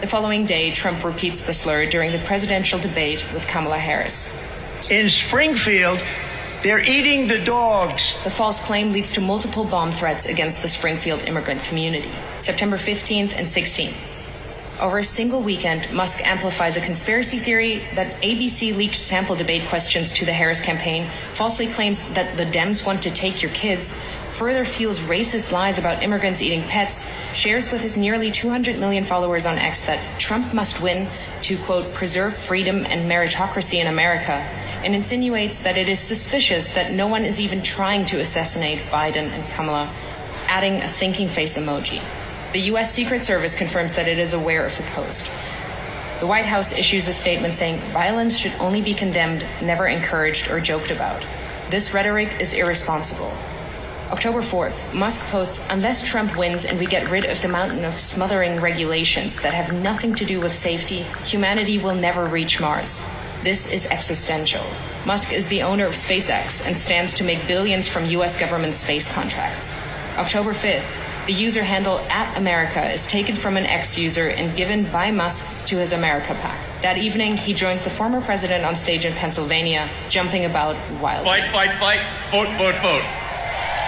The following day, Trump repeats the slur during the presidential debate with Kamala Harris. In Springfield, they're eating the dogs. The false claim leads to multiple bomb threats against the Springfield immigrant community, September 15th and 16th. Over a single weekend, Musk amplifies a conspiracy theory that ABC leaked sample debate questions to the Harris campaign, falsely claims that the Dems want to take your kids, further fuels racist lies about immigrants eating pets, shares with his nearly 200 million followers on X that Trump must win to, quote, preserve freedom and meritocracy in America, and insinuates that it is suspicious that no one is even trying to assassinate Biden and Kamala, adding a thinking face emoji. The U.S. Secret Service confirms that it is aware of the post. The White House issues a statement saying violence should only be condemned, never encouraged or joked about. This rhetoric is irresponsible. October 4th, Musk posts, unless Trump wins and we get rid of the mountain of smothering regulations that have nothing to do with safety, humanity will never reach Mars. This is existential. Musk is the owner of SpaceX and stands to make billions from U.S. government space contracts. October 5th, the user handle @America is taken from an X user and given by Musk to his America PAC. That evening, he joins the former president on stage in Pennsylvania, jumping about wildly. Fight, vote.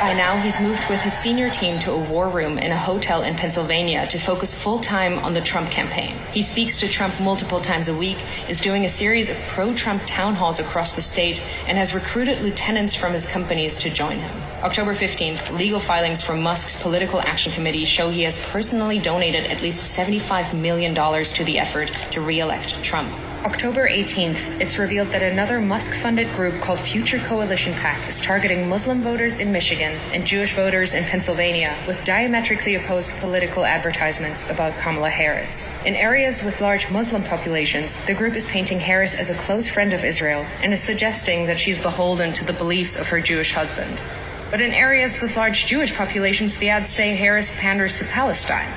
By now, he's moved with his senior team to a war room in a hotel in Pennsylvania to focus full-time on the Trump campaign. He speaks to Trump multiple times a week, is doing a series of pro-Trump town halls across the state, and has recruited lieutenants from his companies to join him. October 15th, legal filings from Musk's Political Action Committee show he has personally donated at least $75 million to the effort to re-elect Trump. October 18th, it's revealed that another Musk-funded group called Future Coalition PAC is targeting Muslim voters in Michigan and Jewish voters in Pennsylvania with diametrically opposed political advertisements about Kamala Harris. In areas with large Muslim populations, the group is painting Harris as a close friend of Israel and is suggesting that she's beholden to the beliefs of her Jewish husband. But in areas with large Jewish populations, the ads say Harris panders to Palestine.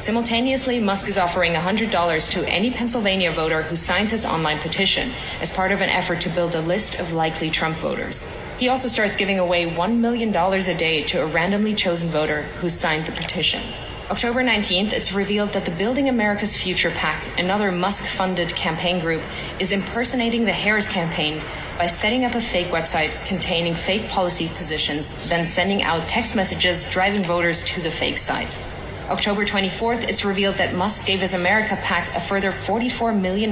Simultaneously, Musk is offering $100 to any Pennsylvania voter who signs his online petition as part of an effort to build a list of likely Trump voters. He also starts giving away $1 million a day to a randomly chosen voter who signed the petition. October 19th, it's revealed that the Building America's Future PAC, another Musk-funded campaign group, is impersonating the Harris campaign by setting up a fake website containing fake policy positions, then sending out text messages driving voters to the fake site. October 24th, it's revealed that Musk gave his America PAC a further $44 million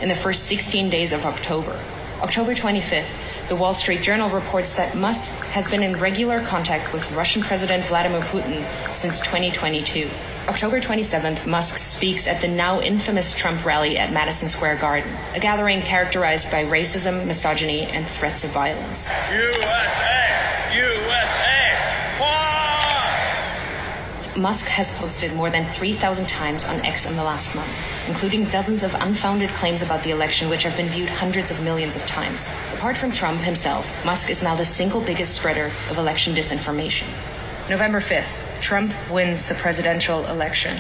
in the first 16 days of October. October 25th, the Wall Street Journal reports that Musk has been in regular contact with Russian President Vladimir Putin since 2022. October 27th, Musk speaks at the now infamous Trump rally at Madison Square Garden, a gathering characterized by racism, misogyny, and threats of violence. USA! USA! Musk has posted more than 3,000 times on X in the last month, including dozens of unfounded claims about the election which have been viewed hundreds of millions of times. Apart from Trump himself, Musk is now the single biggest spreader of election disinformation. November 5th, Trump wins the presidential election.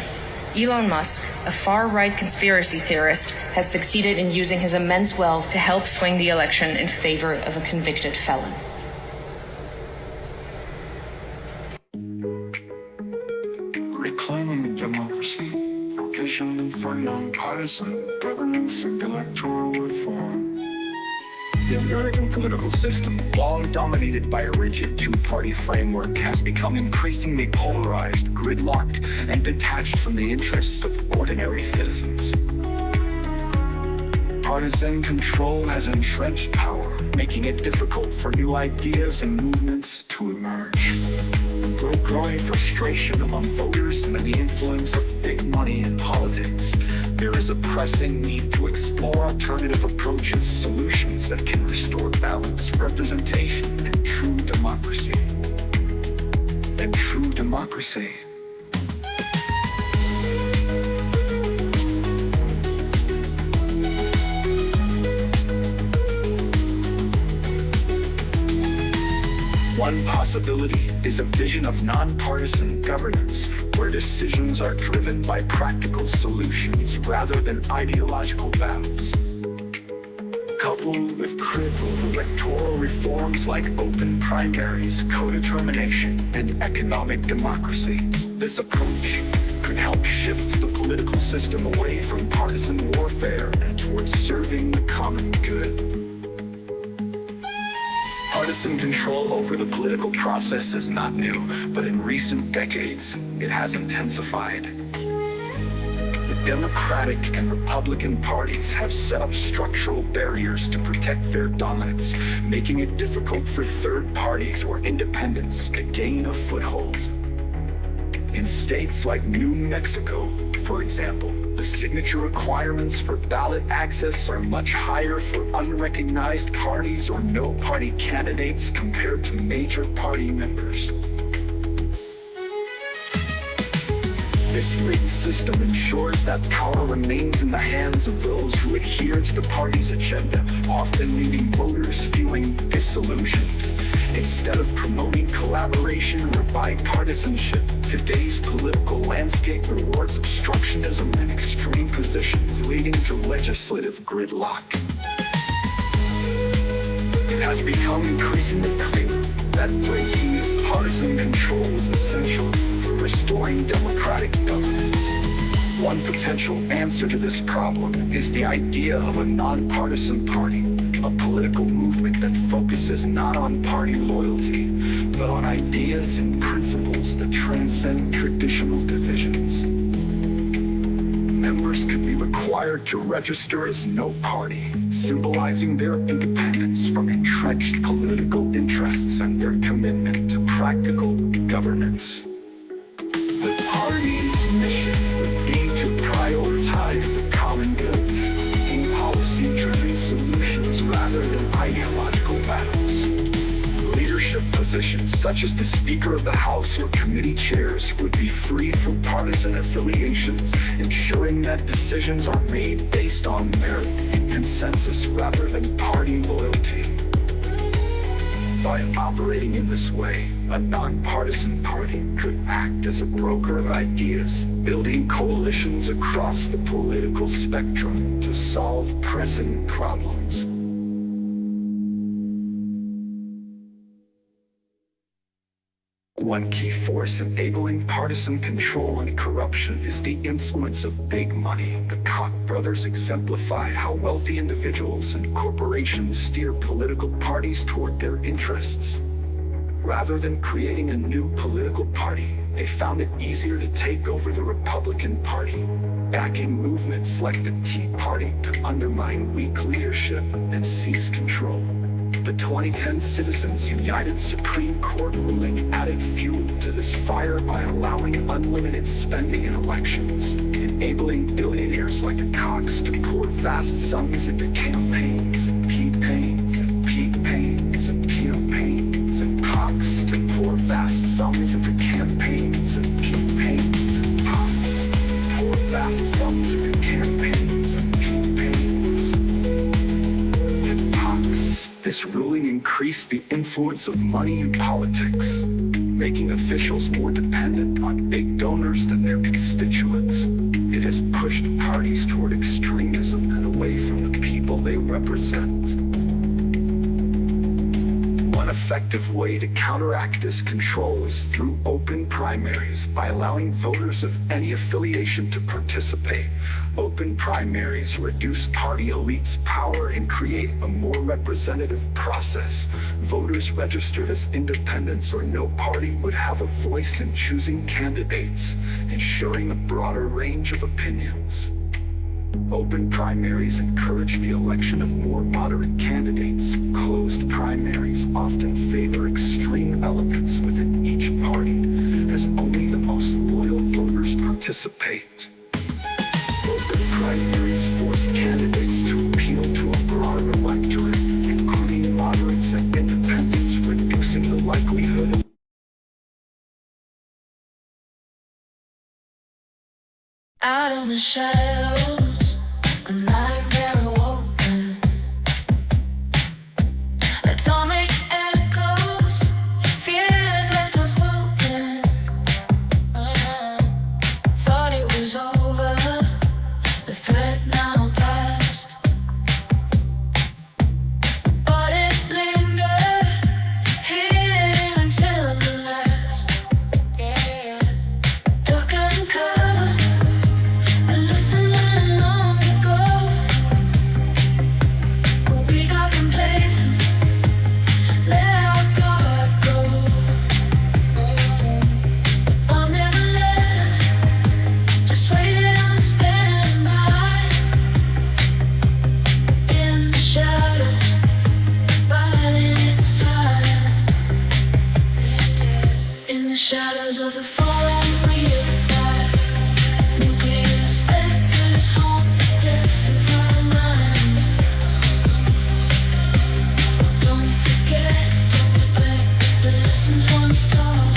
Elon Musk, a far-right conspiracy theorist, has succeeded in using his immense wealth to help swing the election in favor of a convicted felon. Reclaiming democracy, vision for nonpartisan governance and electoral reform. The American political system, long dominated by a rigid two-party framework, has become increasingly polarized, gridlocked, and detached from the interests of ordinary citizens. Partisan control has entrenched power, making it difficult for new ideas and movements to emerge. Growing frustration among voters and the influence of big money in politics, there is a pressing need to explore alternative approaches, solutions that can restore balance, representation, and true democracy. One possibility is a vision of nonpartisan governance, where decisions are driven by practical solutions rather than ideological battles. Coupled with critical electoral reforms like open primaries, co-determination, and economic democracy, this approach could help shift the political system away from partisan warfare and towards serving the common good. Partisan control over the political process is not new, but in recent decades, it has intensified. The Democratic and Republican parties have set up structural barriers to protect their dominance, making it difficult for third parties or independents to gain a foothold. In states like New Mexico, for example, the signature requirements for ballot access are much higher for unrecognized parties or no-party candidates compared to major party members. This rigged system ensures that power remains in the hands of those who adhere to the party's agenda, often leaving voters feeling disillusioned. Instead of promoting collaboration or bipartisanship, today's political landscape rewards obstructionism and extreme positions, leading to legislative gridlock. It has become increasingly clear that breaking this partisan control is essential for restoring democratic governance. One potential answer to this problem is the idea of a nonpartisan party, a political movement that focuses not on party loyalty, but on ideas and principles that transcend traditional divisions. Members could be required to register as no party, symbolizing their independence from entrenched political interests and their commitment to practical governance. The party's mission would be to prioritize the common good, seeking policy-driven solutions rather than ideological battles. Leadership positions such as the Speaker of the House or committee chairs would be freed from partisan affiliations, ensuring that decisions are made based on merit and consensus rather than party loyalty. By operating in this way, a nonpartisan party could act as a broker of ideas, building coalitions across the political spectrum to solve pressing problems. One key force enabling partisan control and corruption is the influence of big money. The Koch brothers exemplify how wealthy individuals and corporations steer political parties toward their interests. Rather than creating a new political party, they found it easier to take over the Republican Party, backing movements like the Tea Party to undermine weak leadership and seize control. The 2010 Citizens United Supreme Court ruling added fuel to this fire by allowing unlimited spending in elections, enabling billionaires like the Kochs to pour vast sums into campaigns and campaigns and campaigns and campaigns, and Kochs to pour vast sums into campaigns and campaigns, and Kochs to pour vast sums into campaigns and campaigns, and Kochs. This ruling increased the influence of money in politics, making officials more dependent on big donors than their constituents. It has pushed parties toward extremism and away from the people they represent. One effective way to counteract this control is through open primaries, by allowing voters of any affiliation to participate. Open primaries reduce party elites' power and create a more representative process. Voters registered as independents or no party would have a voice in choosing candidates, ensuring a broader range of opinions. Open primaries encourage the election of more moderate candidates. Closed primaries often favor extreme elements within each party, as only the most loyal voters participate. Open primaries force candidates to appeal to a broader electorate, including moderates and independents, reducing the likelihood of out in the shadows, a nightmare awoken. Atomic echoes, fears left unspoken. Thought it was over, the threat now past, but it lingered, hidden until the last. Duck and cover. the shadows of the fallen reappear. Nuclear specters haunt the depths of our minds. Don't forget, don't neglect the lessons once taught.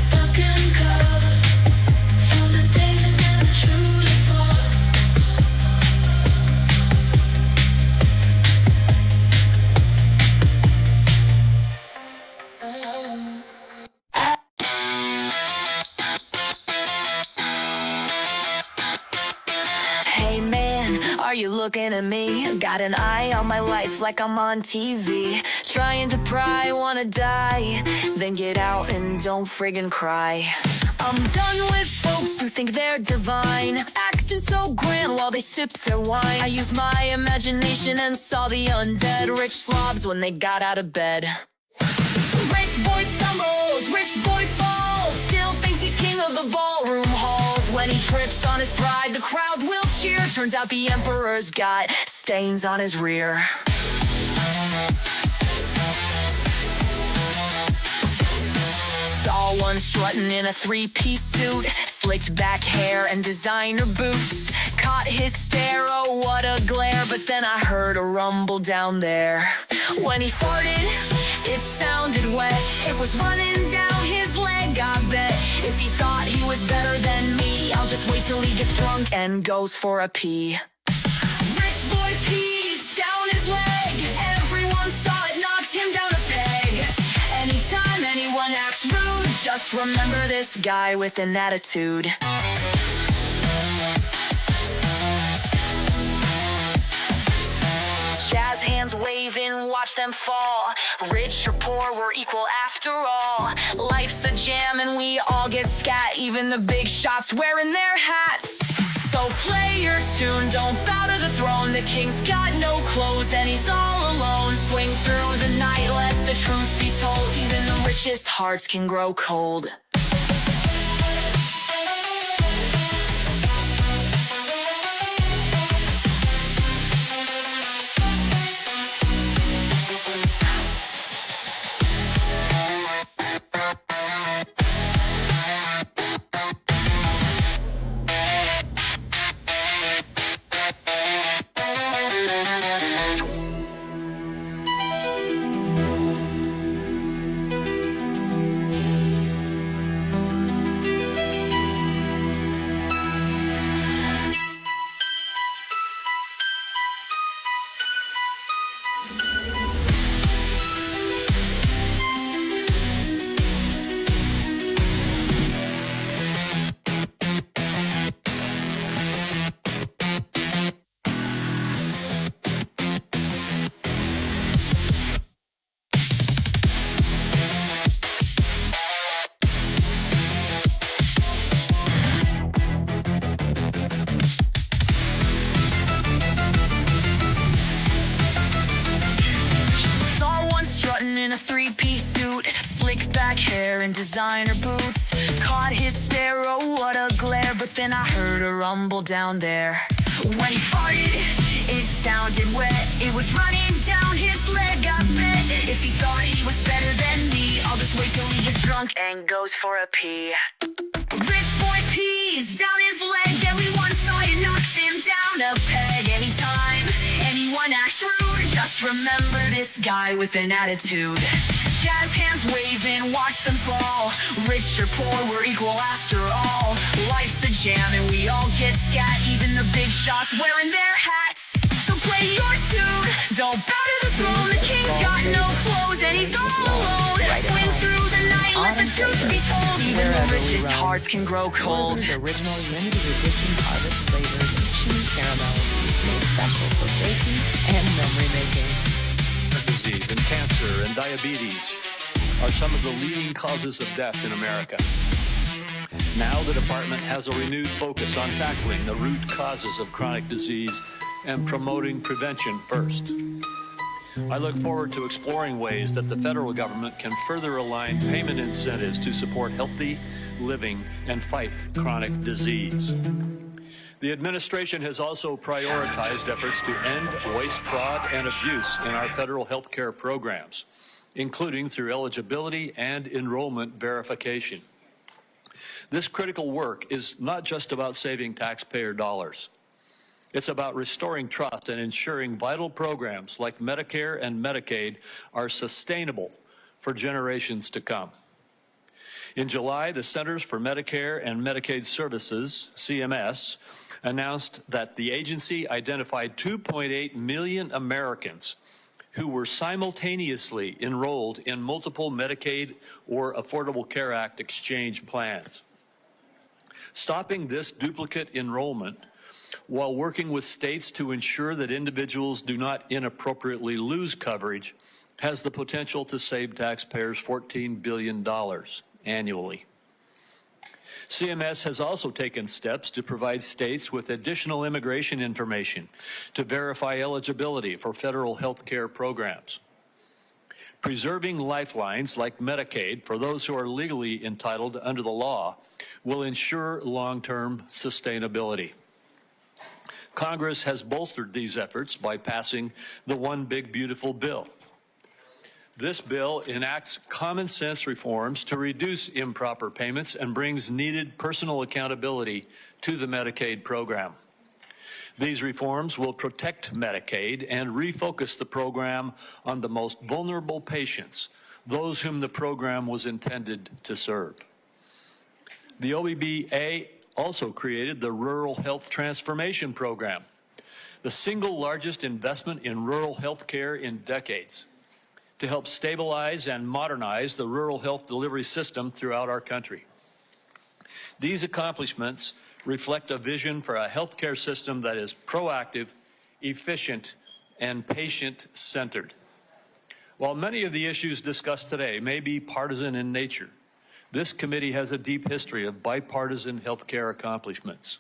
Duck and cover, for the dangers never truly fought. Hey man, are you looking at me? Got an eye on my life like I'm on TV. Trying to pry, wanna die. Then get out and don't friggin' cry. I'm done with folks who think they're divine, acting so grand while they sip their wine. I used my imagination and saw the undead, rich slobs when they got out of bed. Rich boy stumbles, rich boy falls, still thinks he's king of the ballroom halls. When he trips on his pride, the crowd will cheer. Turns out the emperor's got stains on his rear. Saw one strutting in a three-piece suit, slicked back hair and designer boots. Caught his stare, oh what a glare, but then I heard a rumble down there. When he farted, it sounded wet. It was running down his leg, I bet. If he thought he was better than me, I'll just wait till he gets drunk and goes for a pee. Rich boy pees down his leg. Everyone saw it, knocked him down a peg. Anytime anyone acts rude, just remember this guy with an attitude. Jazz hands waving, watch them fall. Rich or poor, we're equal after all. Life's a jam and we all get scat, even the big shots wearing their hats. So play your tune, don't bow to the throne. The king's got no clothes and he's all alone. Swing through the night, let the truth be told. Even the richest hearts can grow cold. In a three-piece suit, slick back hair and designer boots. Caught his stare, oh what a glare, but then I heard a rumble down there. When he farted, it sounded wet. It was running down his leg, I bet. If he thought he was better than me, I'll just wait till he gets drunk and goes for a pee. Rich boy pees down his leg. Everyone saw it, knocked him down a peg. Anytime anyone acts rude, just remember this guy with an attitude. Jazz hands waving, watch them fall. Rich or poor, we're equal after all. Life's a jam and we all get scat, even the big shots wearing their hats. So play your tune, don't bow to the throne. The king's got no clothes and he's all alone. Swing through the night, let the truth be told. Even the richest hearts can grow cold. Original limited edition harvest flavors and cheese caramel made special for baking and memory making. Disease and cancer and diabetes are some of the leading causes of death in America. Now the department has a renewed focus on tackling the root causes of chronic disease and promoting prevention first. I look forward to exploring ways that the federal government can further align payment incentives to support healthy living and fight chronic disease. The administration has also prioritized efforts to end waste, fraud, and abuse in our federal health care programs. including through eligibility and enrollment verification. This critical work is not just about saving taxpayer dollars. It's about restoring trust and ensuring vital programs like Medicare and Medicaid are sustainable for generations to come. In July, the Centers for Medicare and Medicaid Services, CMS, announced that the agency identified 2.8 million Americans who were simultaneously enrolled in multiple Medicaid or Affordable Care Act exchange plans. Stopping this duplicate enrollment while working with states to ensure that individuals do not inappropriately lose coverage has the potential to save taxpayers $14 billion annually. CMS has also taken steps to provide states with additional immigration information to verify eligibility for federal health care programs. Preserving lifelines like Medicaid for those who are legally entitled under the law will ensure long-term sustainability. Congress has bolstered these efforts by passing the One Big Beautiful Bill. This bill enacts common sense reforms to reduce improper payments and brings needed personal accountability to the Medicaid program. These reforms will protect Medicaid and refocus the program on the most vulnerable patients, those whom the program was intended to serve. The OBBA also created the Rural Health Transformation Program, the single largest investment in rural health care in decades, to help stabilize and modernize the rural health delivery system throughout our country. These accomplishments reflect a vision for a healthcare system that is proactive, efficient, and patient-centered. While many of the issues discussed today may be partisan in nature, this committee has a deep history of bipartisan healthcare accomplishments.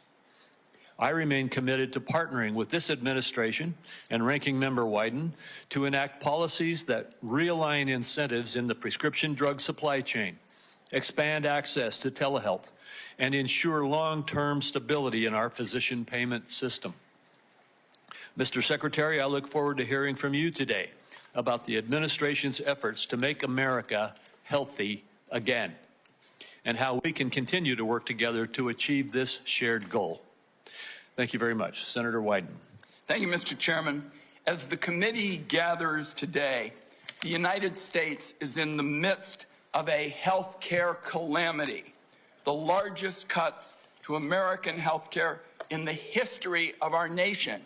I remain committed to partnering with this administration and Ranking Member Wyden to enact policies that realign incentives in the prescription drug supply chain, expand access to telehealth, and ensure long-term stability in our physician payment system. Mr. Secretary, I look forward to hearing from you today about the administration's efforts to make America healthy again, and how we can continue to work together to achieve this shared goal. Thank you very much. Senator Wyden. Thank you, Mr. Chairman. As the committee gathers today, the United States is in the midst of a health care calamity, the largest cuts to American health care in the history of our nation,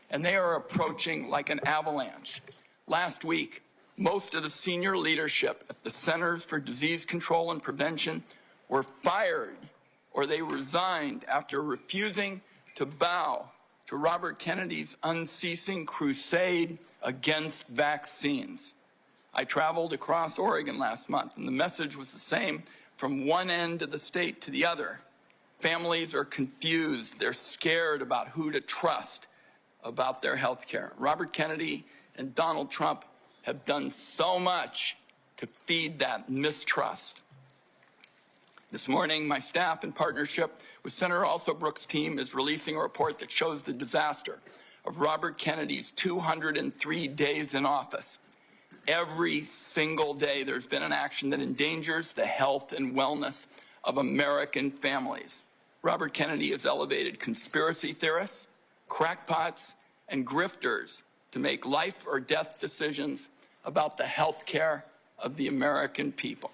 and they are approaching like an avalanche. Last week, most of the senior leadership at the Centers for Disease Control and Prevention were fired or they resigned after refusing to bow to Robert Kennedy's unceasing crusade against vaccines. I traveled across Oregon last month, and the message was the same from one end of the state to the other. Families are confused. They're scared about who to trust about their health care. Robert Kennedy and Donald Trump have done so much to feed that mistrust. This morning, my staff, in partnership with Senator Alsobrooks' team, is releasing a report that shows the disaster of Robert Kennedy's 203 days in office. Every single day, there's been an action that endangers the health and wellness of American families. Robert Kennedy has elevated conspiracy theorists, crackpots, and grifters to make life or death decisions about the health care of the American people.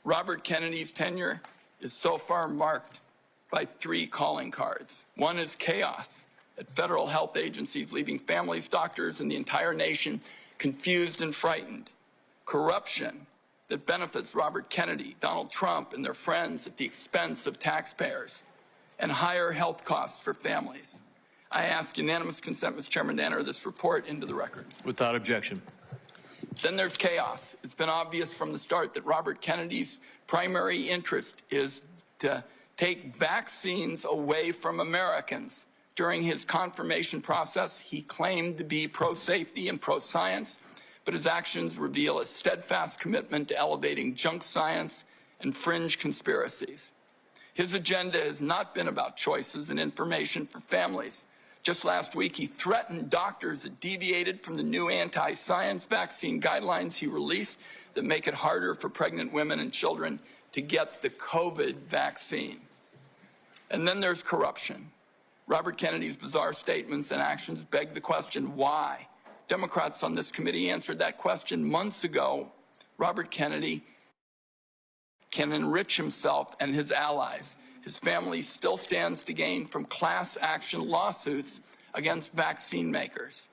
Robert Kennedy's tenure is so far marked by 3 calling cards. One is chaos at federal health agencies, leaving families, doctors, and the entire nation confused and frightened. Corruption that benefits Robert Kennedy, Donald Trump, and their friends at the expense of taxpayers. And higher health costs for families. I ask unanimous consent, Mr. Chairman, to enter this report into the record. Without objection. Then there's chaos. It's been obvious from the start that Robert Kennedy's primary interest is to take vaccines away from Americans. During his confirmation process, he claimed to be pro-safety and pro-science, but his actions reveal a steadfast commitment to elevating junk science and fringe conspiracies. His agenda has not been about choices and information for families. Just last week, he threatened doctors that deviated from the new anti-science vaccine guidelines he released that make it harder for pregnant women and children to get the COVID vaccine. And then there's corruption. Robert Kennedy's bizarre statements and actions beg the question, why? Democrats on this committee answered that question months ago. Robert Kennedy can enrich himself and his allies. His family still stands to gain from class action lawsuits against vaccine makers.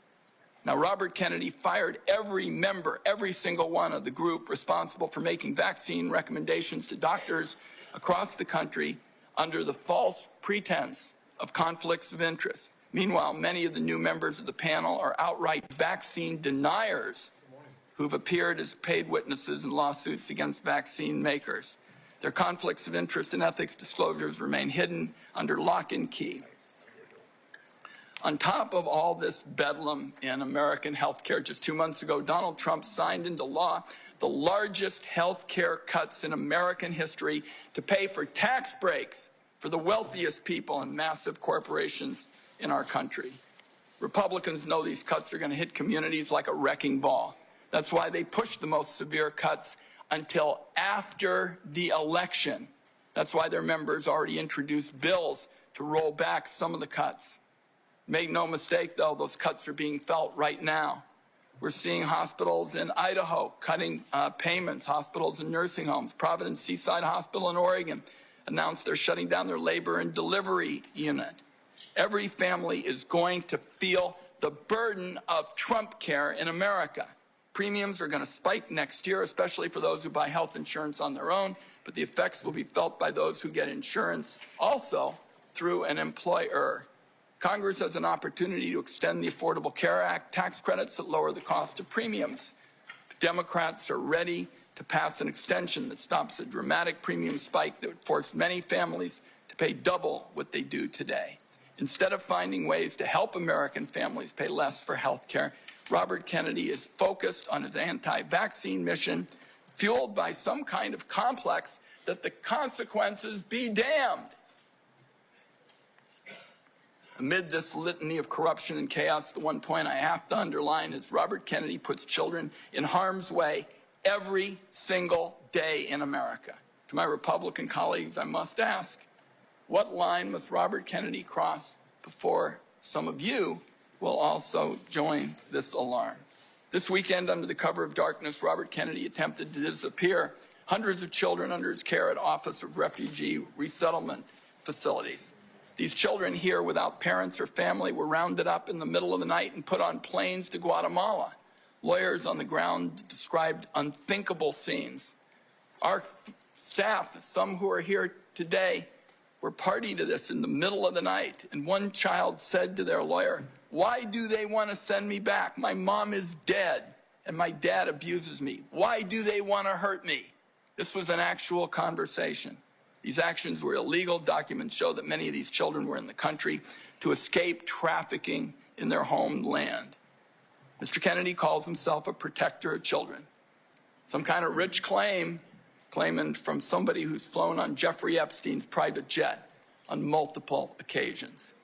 Now, Robert Kennedy fired every member, every single one of the group responsible for making vaccine recommendations to doctors across the country under the false pretense of conflicts of interest. Meanwhile, many of the new members of the panel are outright vaccine deniers who've appeared as paid witnesses in lawsuits against vaccine makers. Their conflicts of interest and ethics disclosures remain hidden under lock and key. On top of all this bedlam in American healthcare, just 2 months ago, Donald Trump signed into law the largest healthcare cuts in American history to pay for tax breaks for the wealthiest people and massive corporations in our country. Republicans know these cuts are going to hit communities like a wrecking ball. That's why they pushed the most severe cuts until after the election. That's why their members already introduced bills to roll back some of the cuts. Make no mistake, though, those cuts are being felt right now. We're seeing hospitals in Idaho cutting payments, hospitals and nursing homes. Providence Seaside Hospital in Oregon announced they're shutting down their labor and delivery unit. Every family is going to feel the burden of Trump care in America. Premiums are going to spike next year, especially for those who buy health insurance on their own, but the effects will be felt by those who get insurance also through an employer. Congress has an opportunity to extend the Affordable Care Act tax credits that lower the cost of premiums. Democrats are ready to pass an extension that stops a dramatic premium spike that would force many families to pay double what they do today. Instead of finding ways to help American families pay less for health care, Robert Kennedy is focused on his anti-vaccine mission, fueled by some kind of complex that the consequences be damned. Amid this litany of corruption and chaos, the one point I have to underline is Robert Kennedy puts children in harm's way every single day in America. To my Republican colleagues, I must ask, what line must Robert Kennedy cross before some of you will also join this alarm? This weekend, under the cover of darkness, Robert Kennedy attempted to disappear hundreds of children under his care at Office of Refugee Resettlement facilities. These children here without parents or family were rounded up in the middle of the night and put on planes to Guatemala. Lawyers on the ground described unthinkable scenes. Our staff, some who are here today, were party to this in the middle of the night. And one child said to their lawyer, "Why do they want to send me back? My mom is dead and my dad abuses me. Why do they want to hurt me?" This was an actual conversation. These actions were illegal. Documents show that many of these children were in the country to escape trafficking in their homeland. Mr. Kennedy calls himself a protector of children. Some kind of rich claiming from somebody who's flown on Jeffrey Epstein's private jet on multiple occasions.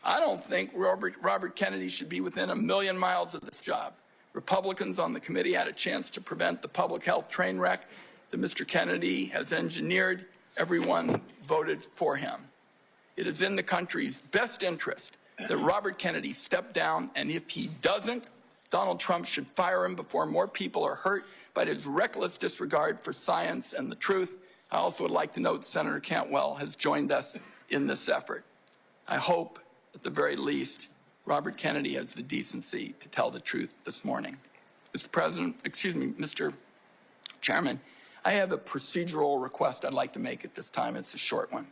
I don't think Robert Kennedy should be within 1,000,000 miles of this job. Republicans on the committee had a chance to prevent the public health train wreck that Mr. Kennedy has engineered. Everyone voted for him. It is in the country's best interest that Robert Kennedy step down, and if he doesn't, Donald Trump should fire him before more people are hurt by his reckless disregard for science and the truth. I also would like to note Senator Cantwell has joined us in this effort. I hope, at the very least, Robert Kennedy has the decency to tell the truth this morning. Mr. Chairman, I have a procedural request I'd like to make at this time. It's a short one.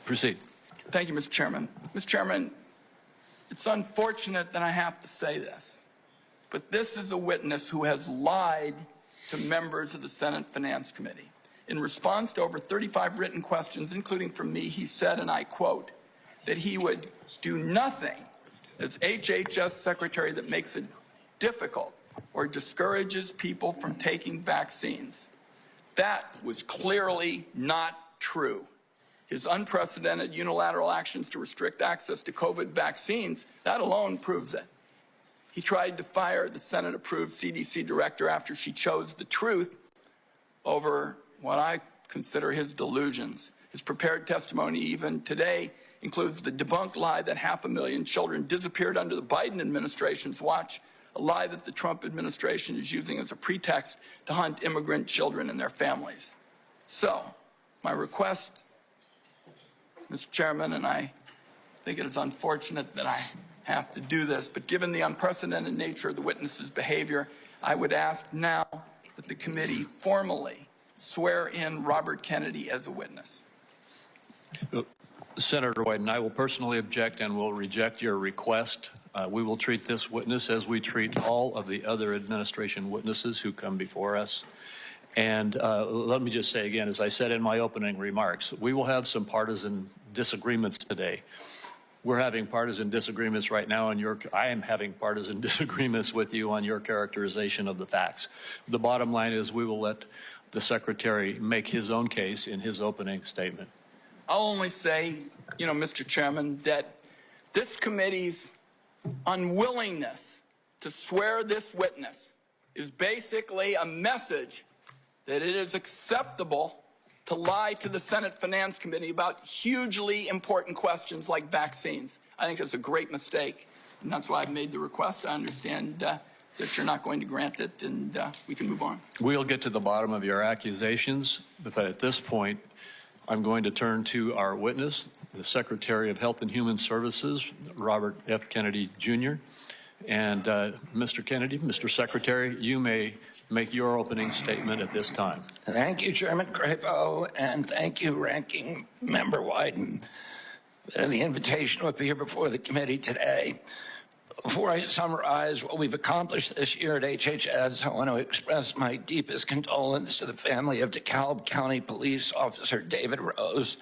Proceed. Thank you, Mr. Chairman. Mr. Chairman, it's unfortunate that I have to say this, but this is a witness who has lied to members of the Senate Finance Committee. In response to over 35 written questions, including from me, he said, and I quote, that he would do nothing as HHS Secretary that makes it difficult or discourages people from taking vaccines. That was clearly not true. his unprecedented unilateral actions to restrict access to COVID vaccines, that alone proves it. He tried to fire the Senate-approved CDC director after she chose the truth over what I consider his delusions. His prepared testimony even today includes the debunked lie that 500,000 children disappeared under the Biden administration's watch, a lie that the Trump administration is using as a pretext to hunt immigrant children and their families. So, my request, Mr. Chairman, and I think it is unfortunate that I have to do this, but given the unprecedented nature of the witness's behavior, I would ask now that the committee formally swear in Robert Kennedy as a witness. Senator Wyden, I will personally object and will reject your request. We will treat this witness as we treat all of the other administration witnesses who come before us. And let me just say again, as I said in my opening remarks, we will have some partisan disagreements today. We're having partisan disagreements right now, and I am having partisan disagreements with you on your characterization of the facts. The bottom line is we will let the Secretary make his own case in his opening statement. I'll only say, Mr. Chairman, that this committee's unwillingness to swear this witness is basically a message that it is acceptable to lie to the Senate Finance Committee about hugely important questions like vaccines. I think it's a great mistake, and that's why I've made the request. I understand that you're not going to grant it, and we can move on. We'll get to the bottom of your accusations, but at this point, I'm going to turn to our witness, the Secretary of Health and Human Services, Robert F. Kennedy, Jr. And Mr. Kennedy, Mr. Secretary, you may make your opening statement at this time. Thank you, Chairman Crapo, and thank you, Ranking Member Wyden, for the invitation to appear before the committee today. Before I summarize what we've accomplished this year at HHS, I want to express my deepest condolence to the family of DeKalb County Police Officer David Rose,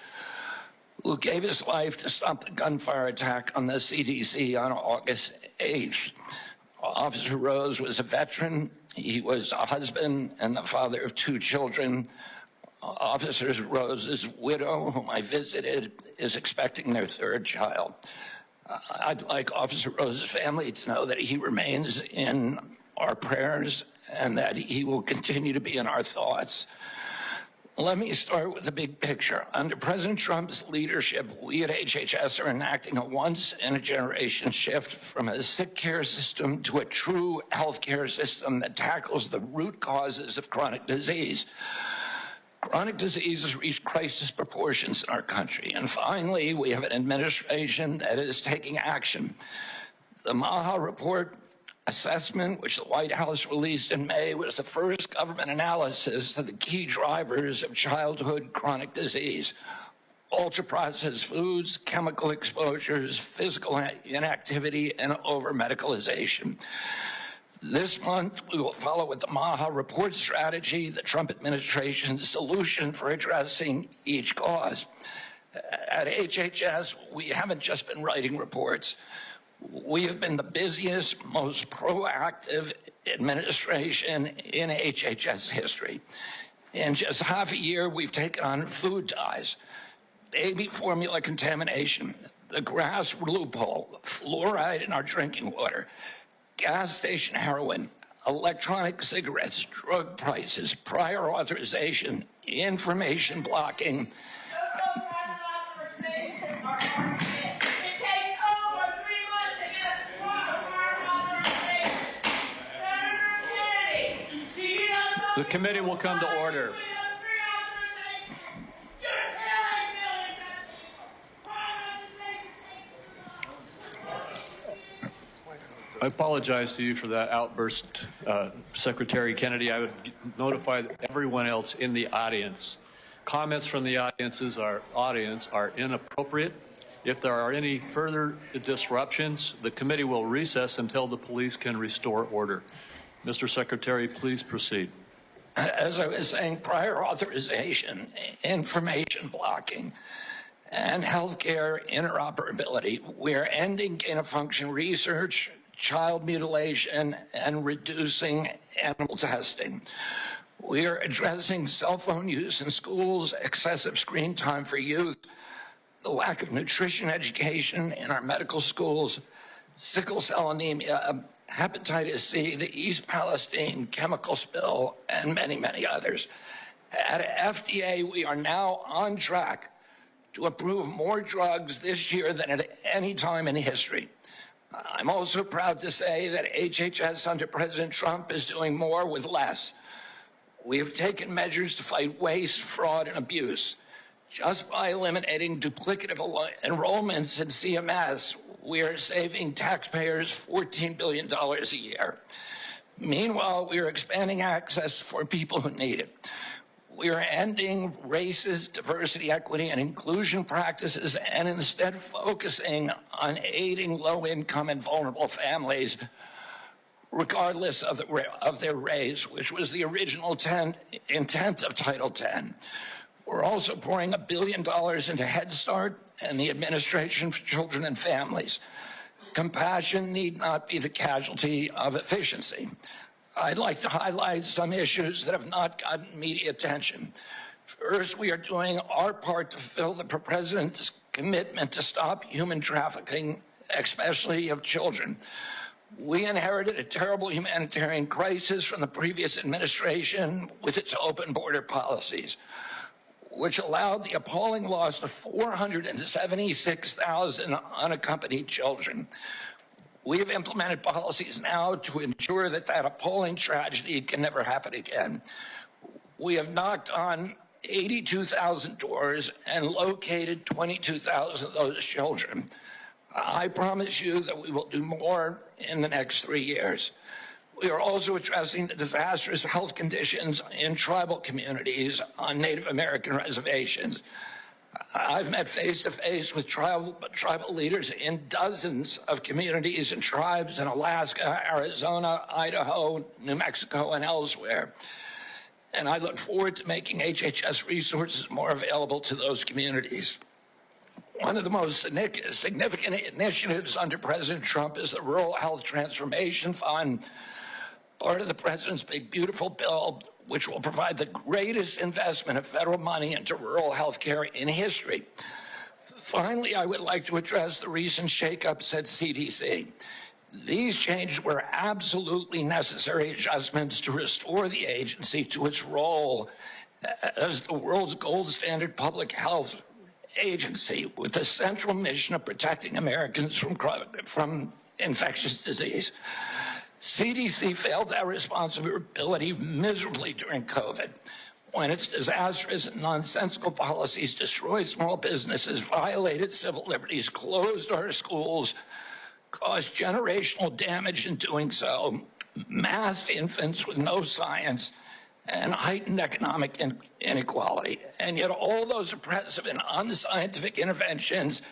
who gave his life to stop the gunfire attack on the CDC on August 8th. Officer Rose was a veteran. He was a husband and the father of 2 children. Officer Rose's widow, whom I visited, is expecting their 3rd child. I'd like Officer Rose's family to know that he remains in our prayers and that he will continue to be in our thoughts. Let me start with the big picture. Under President Trump's leadership, we at HHS are enacting a once-in-a-generation shift from a sick care system to a true healthcare system that tackles the root causes of chronic disease. Chronic disease has reached crisis proportions in our country. And finally, we have an administration that is taking action. The Maha Report assessment, which the White House released in May, was the first government analysis of the key drivers of childhood chronic disease: ultra-processed foods, chemical exposures, physical inactivity, and over-medicalization. This month, we will follow with the Maha Report strategy, the Trump administration's solution for addressing each cause. At HHS, we haven't just been writing reports. We have been the busiest, most proactive administration in HHS history. In just half a year, we've taken on food dyes, baby formula contamination, the grass loophole, fluoride in our drinking water, gas station heroin, electronic cigarettes, drug prices, prior authorization, information blocking. The committee will come to order. I apologize to you for that outburst, Secretary Kennedy. I would notify everyone else in the audience. Comments from the audience are inappropriate. If there are any further disruptions, the committee will recess until the police can restore order. Mr. Secretary, please proceed. As I was saying, prior authorization, information blocking, and healthcare interoperability. We're ending gain-of-function research, child mutilation, and reducing animal testing. We are addressing cell phone use in schools, excessive screen time for youth, the lack of nutrition education in our medical schools, sickle cell anemia, hepatitis C, the East Palestine chemical spill, and many, many others. At FDA, we are now on track to approve more drugs this year than at any time in history. I'm also proud to say that HHS under President Trump is doing more with less. We have taken measures to fight waste, fraud, and abuse. Just by eliminating duplicative enrollments in CMS, we are saving taxpayers $14 billion a year. Meanwhile, we are expanding access for people who need it. We are ending racist diversity, equity, and inclusion practices and instead focusing on aiding low-income and vulnerable families, regardless of their race, which was the original intent of Title X. We're also pouring $1 billion into Head Start and the Administration for Children and Families. Compassion need not be the casualty of efficiency. I'd like to highlight some issues that have not gotten media attention. First, we are doing our part to fulfill the President's commitment to stop human trafficking, especially of children. We inherited a terrible humanitarian crisis from the previous administration with its open border policies, which allowed the appalling loss of 476,000 unaccompanied children. We have implemented policies now to ensure that that appalling tragedy can never happen again. We have knocked on 82,000 doors and located 22,000 of those children. I promise you that we will do more in the next 3 years. We are also addressing the disastrous health conditions in tribal communities on Native American reservations. I've met face-to-face with tribal leaders in dozens of communities and tribes in Alaska, Arizona, Idaho, New Mexico, and elsewhere. And I look forward to making HHS resources more available to those communities. One of the most significant initiatives under President Trump is the Rural Health Transformation Fund, part of the President's Big Beautiful Bill, which will provide the greatest investment of federal money into rural health care in history. Finally, I would like to address the recent shakeups at CDC. These changes were absolutely necessary adjustments to restore the agency to its role as the world's gold standard public health agency with the central mission of protecting Americans from infectious disease. CDC failed that responsibility miserably during COVID, when its disastrous and nonsensical policies destroyed small businesses, violated civil liberties, closed our schools, caused generational damage in doing so, masked infants with no science, and heightened economic inequality. And yet all those oppressive and unscientific interventions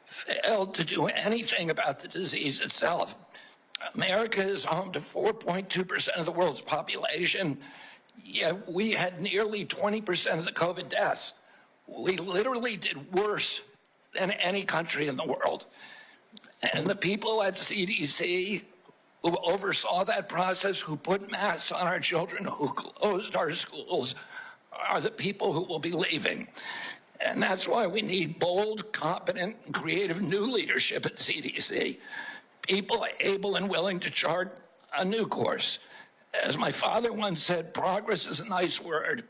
failed to do anything about the disease itself. America is home to 4.2% of the world's population, yet we had nearly 20% of the COVID deaths. We literally did worse than any country in the world. And the people at CDC who oversaw that process, who put masks on our children, who closed our schools, are the people who will be leaving. And that's why we need bold, competent, and creative new leadership at CDC. People able and willing to chart a new course. As my father once said, progress is a nice word,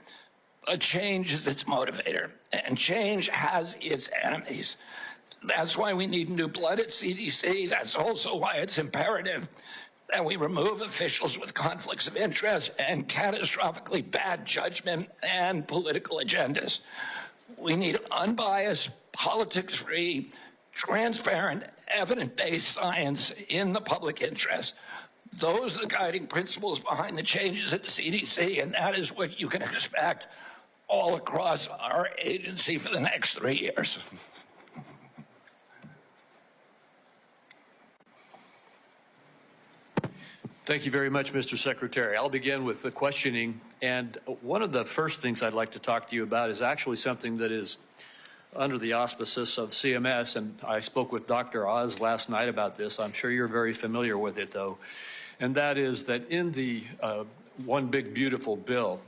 but change is its motivator, and change has its enemies. That's why we need new blood at CDC. That's also why it's imperative that we remove officials with conflicts of interest and catastrophically bad judgment and political agendas. We need unbiased, politics-free, transparent, evidence-based science in the public interest. Those are the guiding principles behind the changes at the CDC, and that is what you can expect all across our agency for the next 3 years. Thank you very much, Mr. Secretary. I'll begin with the questioning. And one of the first things I'd like to talk to you about is actually something that is under the auspices of CMS. And I spoke with Dr. Oz last night about this. I'm sure you're very familiar with it, though. And that is that in the One Big Beautiful Bill,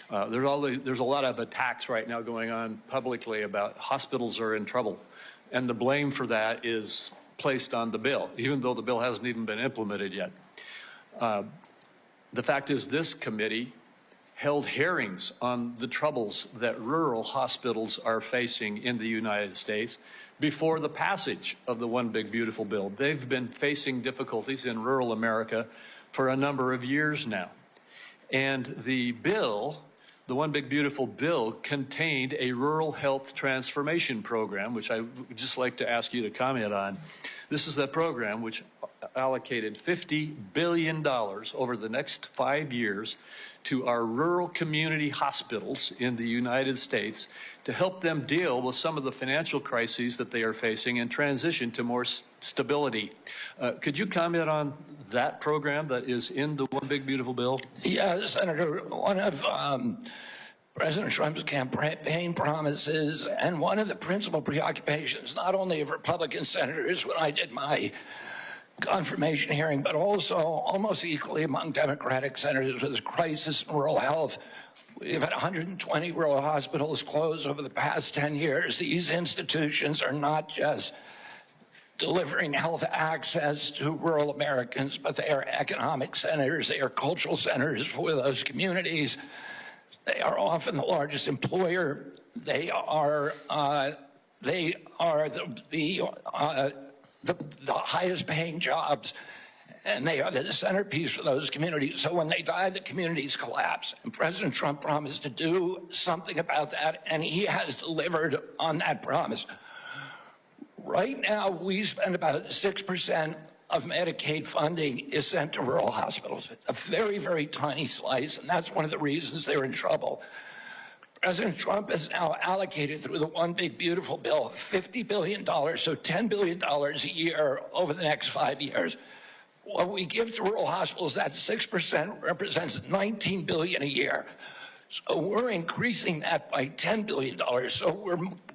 There's a lot of attacks right now going on publicly about hospitals are in trouble, and the blame for that is placed on the bill, even though the bill hasn't even been implemented yet. The fact is, this committee held hearings on the troubles that rural hospitals are facing in the United States before the passage of the One Big Beautiful Bill. They've been facing difficulties in rural America for a number of years now. And the bill, the One Big Beautiful Bill, contained a rural health transformation program, which I would just like to ask you to comment on. This is that program which allocated $50 billion over the next 5 years to our rural community hospitals in the United States to help them deal with some of the financial crises that they are facing and transition to more stability. Could you comment on that program that is in the One Big Beautiful Bill? Yeah, Senator, one of President Trump's campaign promises and one of the principal preoccupations, not only of Republican senators when I did my confirmation hearing, but also almost equally among Democratic senators, with the crisis in rural health. We've had 120 rural hospitals close over the past 10 years. These institutions are not just delivering health access to rural Americans, but they are economic centers, they are cultural centers for those communities. They are often the largest employer. They are the highest paying jobs, and they are the centerpiece for those communities. So when they die, the communities collapse. And President Trump promised to do something about that, and he has delivered on that promise. Right now, we spend about 6% of Medicaid funding is sent to rural hospitals, a very, very tiny slice, and that's one of the reasons they're in trouble. President Trump has now allocated through the One Big Beautiful Bill $50 billion, so $10 billion a year over the next 5 years. What we give to rural hospitals, that 6% represents $19 billion a year. So we're increasing that by $10 billion. So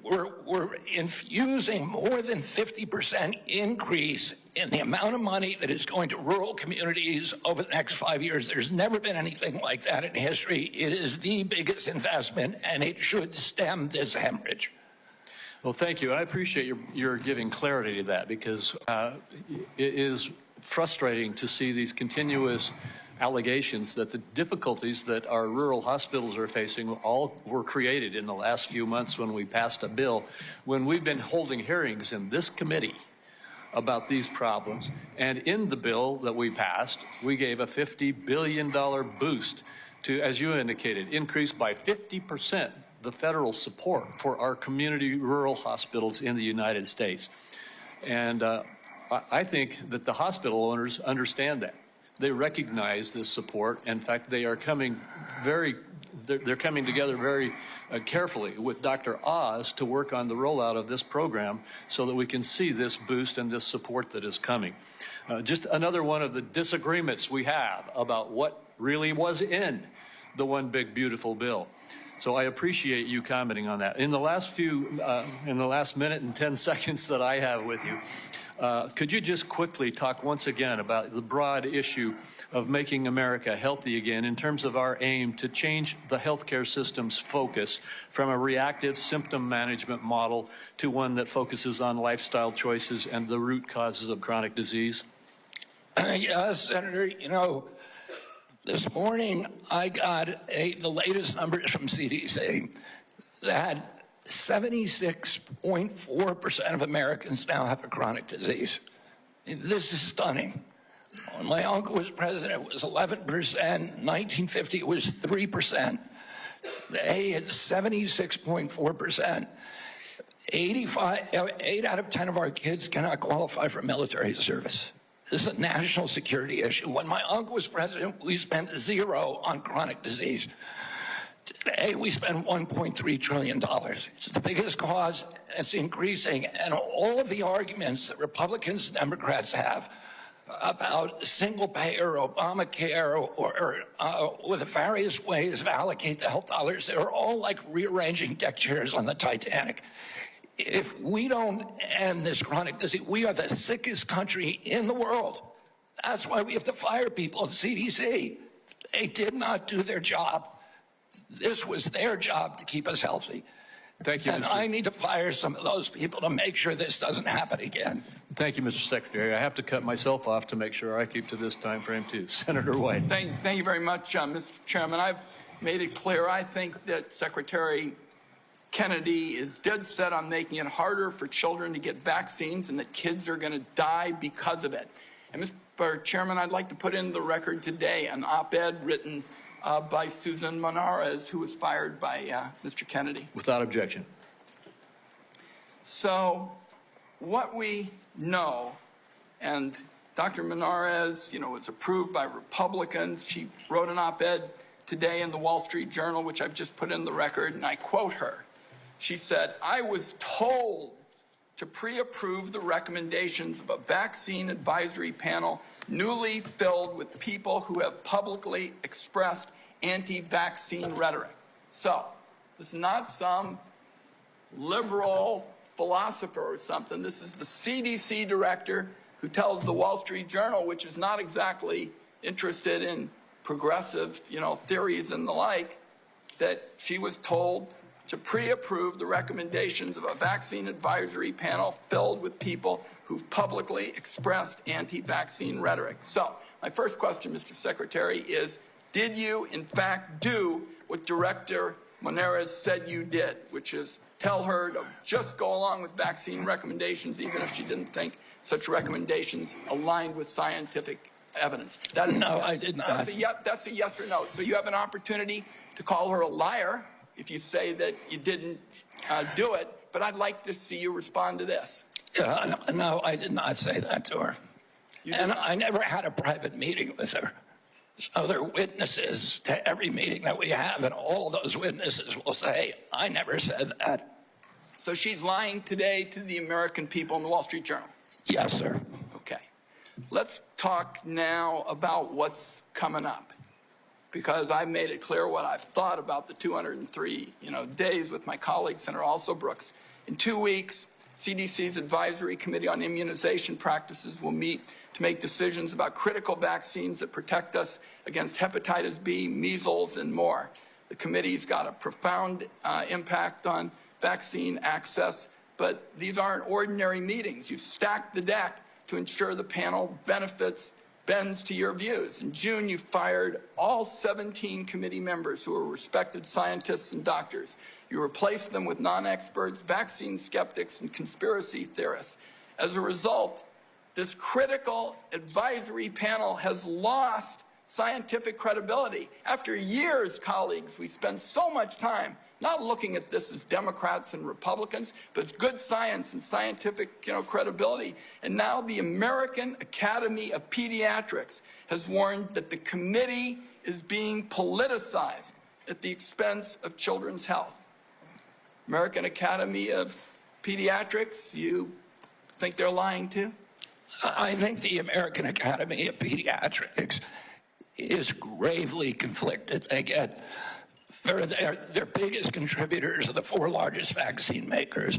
we're infusing more than 50% increase in the amount of money that is going to rural communities over the next 5 years. There's never been anything like that in history. It is the biggest investment, and it should stem this hemorrhage. Well, thank you. I appreciate your giving clarity to that, because it is frustrating to see these continuous allegations that the difficulties that our rural hospitals are facing all were created in the last few months when we passed a bill, when we've been holding hearings in this committee about these problems. And in the bill that we passed, we gave a $50 billion boost to, as you indicated, increase by 50% the federal support for our community rural hospitals in the United States. And I think that the hospital owners understand that. They recognize this support. In fact, they are coming they're coming together very carefully with Dr. Oz to work on the rollout of this program so that we can see this boost and this support that is coming. Just another one of the disagreements we have about what really was in the One Big Beautiful Bill. So I appreciate you commenting on that. In the last minute and 10 seconds that I have with you, could you just quickly talk once again about the broad issue of making America healthy again in terms of our aim to change the healthcare system's focus from a reactive symptom management model to one that focuses on lifestyle choices and the root causes of chronic disease? Yes, Senator. You know, this morning I got the latest numbers from CDC that 76.4% of Americans now have a chronic disease. This is stunning. When my uncle was president, it was 11%. 1950, it was 3%. Today, it's 76.4%. 8 out of 10 of our kids cannot qualify for military service. This is a national security issue. When my uncle was president, we spent 0 on chronic disease. Today, we spend $1.3 trillion. It's the biggest cause. It's increasing. And all of the arguments that Republicans and Democrats have about single-payer, Obamacare, or the various ways of allocate the health dollars, they're all like rearranging deck chairs on the Titanic. If we don't end this chronic disease, we are the sickest country in the world. That's why we have to fire people at CDC. They did not do their job. This was their job to keep us healthy. Thank you, And Mr. I need to fire some of those people to make sure this doesn't happen again. Thank you, Mr. Secretary. I have to cut myself off to make sure I keep to this time frame too. Senator White. Thank you very much, Mr. Chairman. I've made it clear. I think that Secretary Kennedy is dead set on making it harder for children to get vaccines and that kids are going to die because of it. And Mr. Chairman, I'd like to put in the record today an op-ed written by Susan Monarez, who was fired by Mr. Kennedy. Without objection. So what we know, and Dr. Monarez, was approved by Republicans. She wrote an op-ed today in the Wall Street Journal, which I've just put in the record, and I quote her. She said, "I was told to pre-approve the recommendations of a vaccine advisory panel newly filled with people who have publicly expressed anti-vaccine rhetoric." So, this is not some liberal philosopher or something. This is the CDC director who tells the Wall Street Journal, which is not exactly interested in progressive, theories and the like, that she was told to pre-approve the recommendations of a vaccine advisory panel filled with people who've publicly expressed anti-vaccine rhetoric. So, my first question, Mr. Secretary, is, did you, in fact, do what Director Monarez said you did, which is tell her to just go along with vaccine recommendations, even if she didn't think such recommendations aligned with scientific evidence? No, I did not. That's a yes or no. So you have an opportunity to call her a liar if you say that you didn't do it, but I'd like to see you respond to this. No, I did not say that to her. And I never had a private meeting with her. So there are witnesses to every meeting that we have, and all of those witnesses will say, I never said that. So she's lying today to the American people in the Wall Street Journal? Yes, sir. Okay. Let's talk now about what's coming up, because I've made it clear what I've thought about the 203, days with my colleague, Senator Also Brooks. In 2 weeks, CDC's Advisory Committee on Immunization Practices will meet to make decisions about critical vaccines that protect us against hepatitis B, measles, and more. The committee's got a profound impact on vaccine access, but these aren't ordinary meetings. You've stacked the deck to ensure the panel bends to your views. In June, you fired all 17 committee members who are respected scientists and doctors. You replaced them with non-experts, vaccine skeptics, and conspiracy theorists. As a result, this critical advisory panel has lost scientific credibility. After years, colleagues, we spend so much time not looking at this as Democrats and Republicans, but as good science and scientific, credibility. And now the American Academy of Pediatrics has warned that the committee is being politicized at the expense of children's health. American Academy of Pediatrics, you think they're lying too? I think the American Academy of Pediatrics is gravely conflicted. They get their biggest contributors are the 4 largest vaccine makers.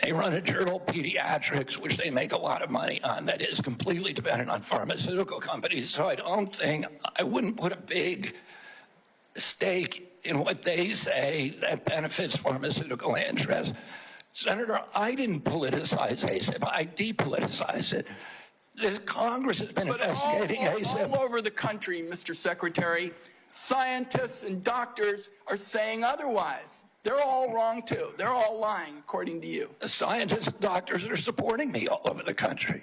They run a journal, Pediatrics, which they make a lot of money on, that is completely dependent on pharmaceutical companies. So I wouldn't put a big stake in what they say that benefits pharmaceutical interests. Senator, I didn't politicize ACIP. I depoliticized it. The Congress has been investigating ACIP. All over the country, Mr. Secretary, scientists and doctors are saying otherwise. They're all wrong, too. They're all lying, according to you. The scientists and doctors are supporting me all over the country.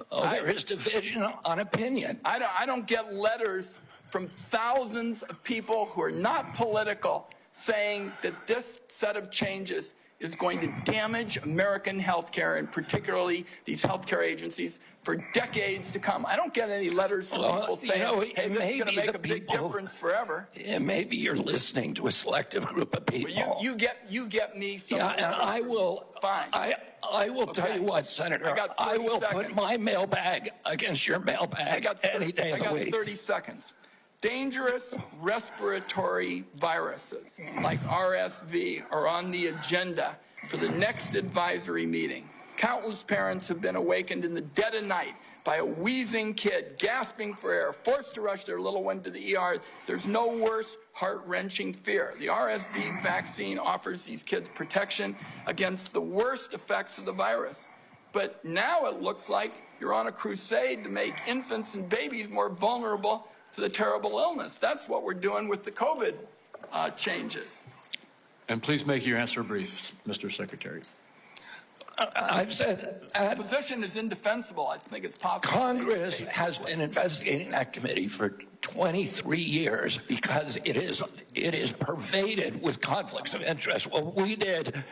There is division on opinion. I don't get letters from thousands of people who are not political saying that this set of changes is going to damage American healthcare, and particularly these healthcare agencies, for decades to come. I don't get any letters from people saying, hey, this is going to make a big difference forever. Maybe you're listening to a selective group of people. Well, you get me some. Yeah, and I will. Fine. I will tell you what, Senator. I will put my mailbag against your mailbag any day of the week. I got 30 seconds. Dangerous respiratory viruses like RSV are on the agenda for the next advisory meeting. Countless parents have been awakened in the dead of night by a wheezing kid gasping for air, forced to rush their little one to the ER. There's no worse heart-wrenching fear. The RSV vaccine offers these kids protection against the worst effects of the virus. But now it looks like you're on a crusade to make infants and babies more vulnerable to the terrible illness. That's what we're doing with the COVID changes. And please make your answer brief, Mr. Secretary. I've said The position is indefensible. I think it's possible. Congress has been investigating that committee for 23 years because it is pervaded with conflicts of interest. What we did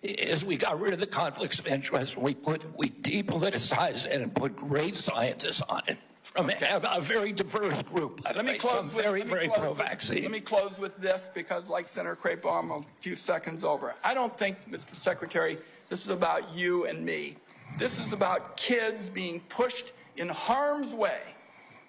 is we got rid of the conflicts of interest and we depoliticized it and put great scientists on it from a very diverse group. Let me close with, very pro-vaccine. Let me close with this because, like Senator Crapo, I'm a few seconds over. I don't think, Mr. Secretary, this is about you and me. This is about kids being pushed in harm's way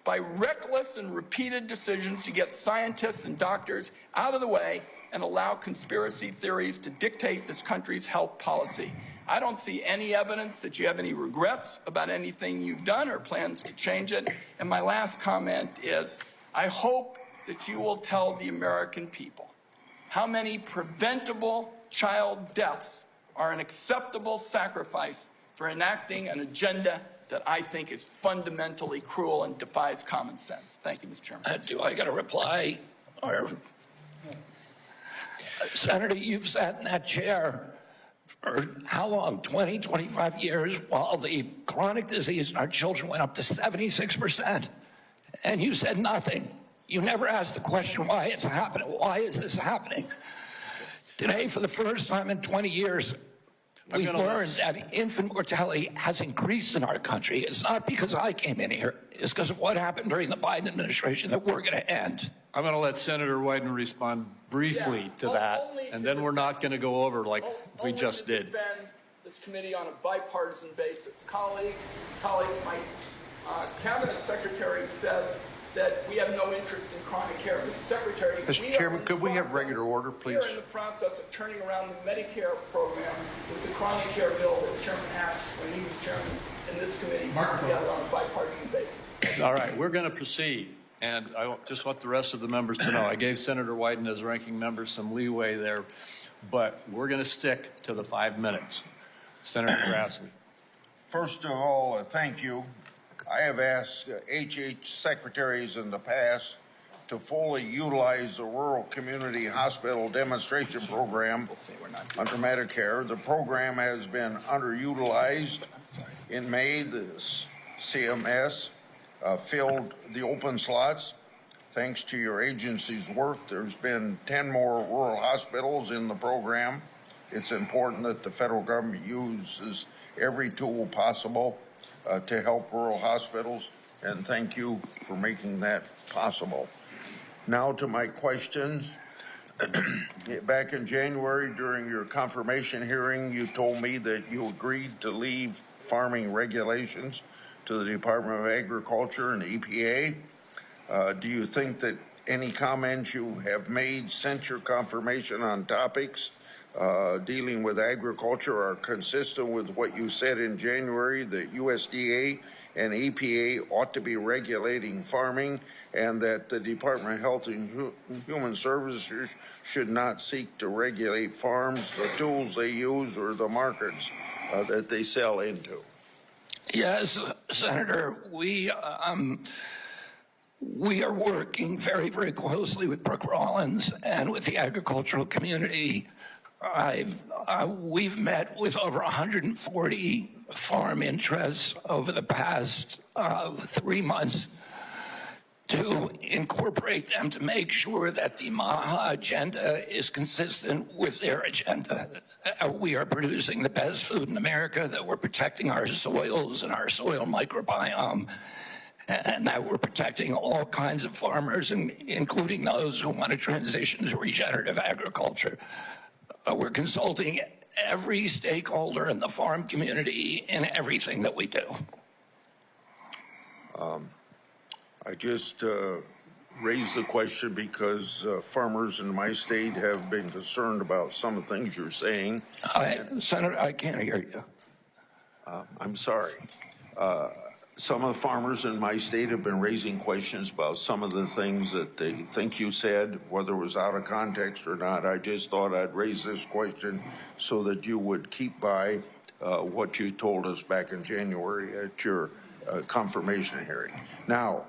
by reckless and repeated decisions to get scientists and doctors out of the way and allow conspiracy theories to dictate this country's health policy. I don't see any evidence that you have any regrets about anything you've done or plans to change it. And my last comment is, I hope that you will tell the American people how many preventable child deaths are an acceptable sacrifice for enacting an agenda that I think is fundamentally cruel and defies common sense. Thank you, Mr. Chairman. Do I got a reply? Or Senator, you've sat in that chair for how long? 20, 25 years, while the chronic disease in our children went up to 76%. And you said nothing. You never asked the question why it's happening. Why is this happening? Today, for the first time in 20 years, we learned that infant mortality has increased in our country. It's not because I came in here. It's because of what happened during the Biden administration that we're going to end. I'm going to let Senator Wyden respond briefly to that, and then we're not going to go over like we just did. Defend this committee on a bipartisan basis. Colleagues, my cabinet secretary says that we have no interest in chronic care. Mr. Secretary, Mr. Chairman, could we have regular order, please? We are in the process of turning around the Medicare program with the chronic care bill that Chairman Hatch, when he was chairman in this committee, put together on a bipartisan basis. All right, we're going to proceed. And I just want the rest of the members to know, I gave Senator Wyden as ranking member some leeway there, but we're going to stick to the 5 minutes. Senator Grassley. First of all, thank you. I have asked secretaries in the past to fully utilize the Rural Community Hospital Demonstration Program under Medicare. The program has been underutilized. In May, the CMS filled the open slots. Thanks to your agency's work, there's been 10 more rural hospitals in the program. It's important that the federal government uses every tool possible to help rural hospitals, and thank you for making that possible. Now to my questions. Back in January, during your confirmation hearing, you told me that you agreed to leave farming regulations to the Department of Agriculture and EPA. Do you think that any comments you have made since your confirmation on topics dealing with agriculture are consistent with what you said in January, that USDA and EPA ought to be regulating farming, and that the Department of Health and Human Services should not seek to regulate farms, the tools they use, or the markets that they sell into? Yes, Senator, we are working very, very closely with Brooke Rollins and with the agricultural community. We've met with over 140 farm interests over the past 3 months to incorporate them to make sure that the MAHA agenda is consistent with their agenda. We are producing the best food in America, that we're protecting our soils and our soil microbiome, and that we're protecting all kinds of farmers, including those who want to transition to regenerative agriculture. We're consulting every stakeholder in the farm community in everything that we do. I just raised the question because farmers in my state have been concerned about some of the things you're saying. Senator, I can't hear you. I'm sorry. Some of the farmers in my state have been raising questions about some of the things that they think you said, whether it was out of context or not. I just thought I'd raise this question so that you would keep by what you told us back in January at your confirmation hearing. Now,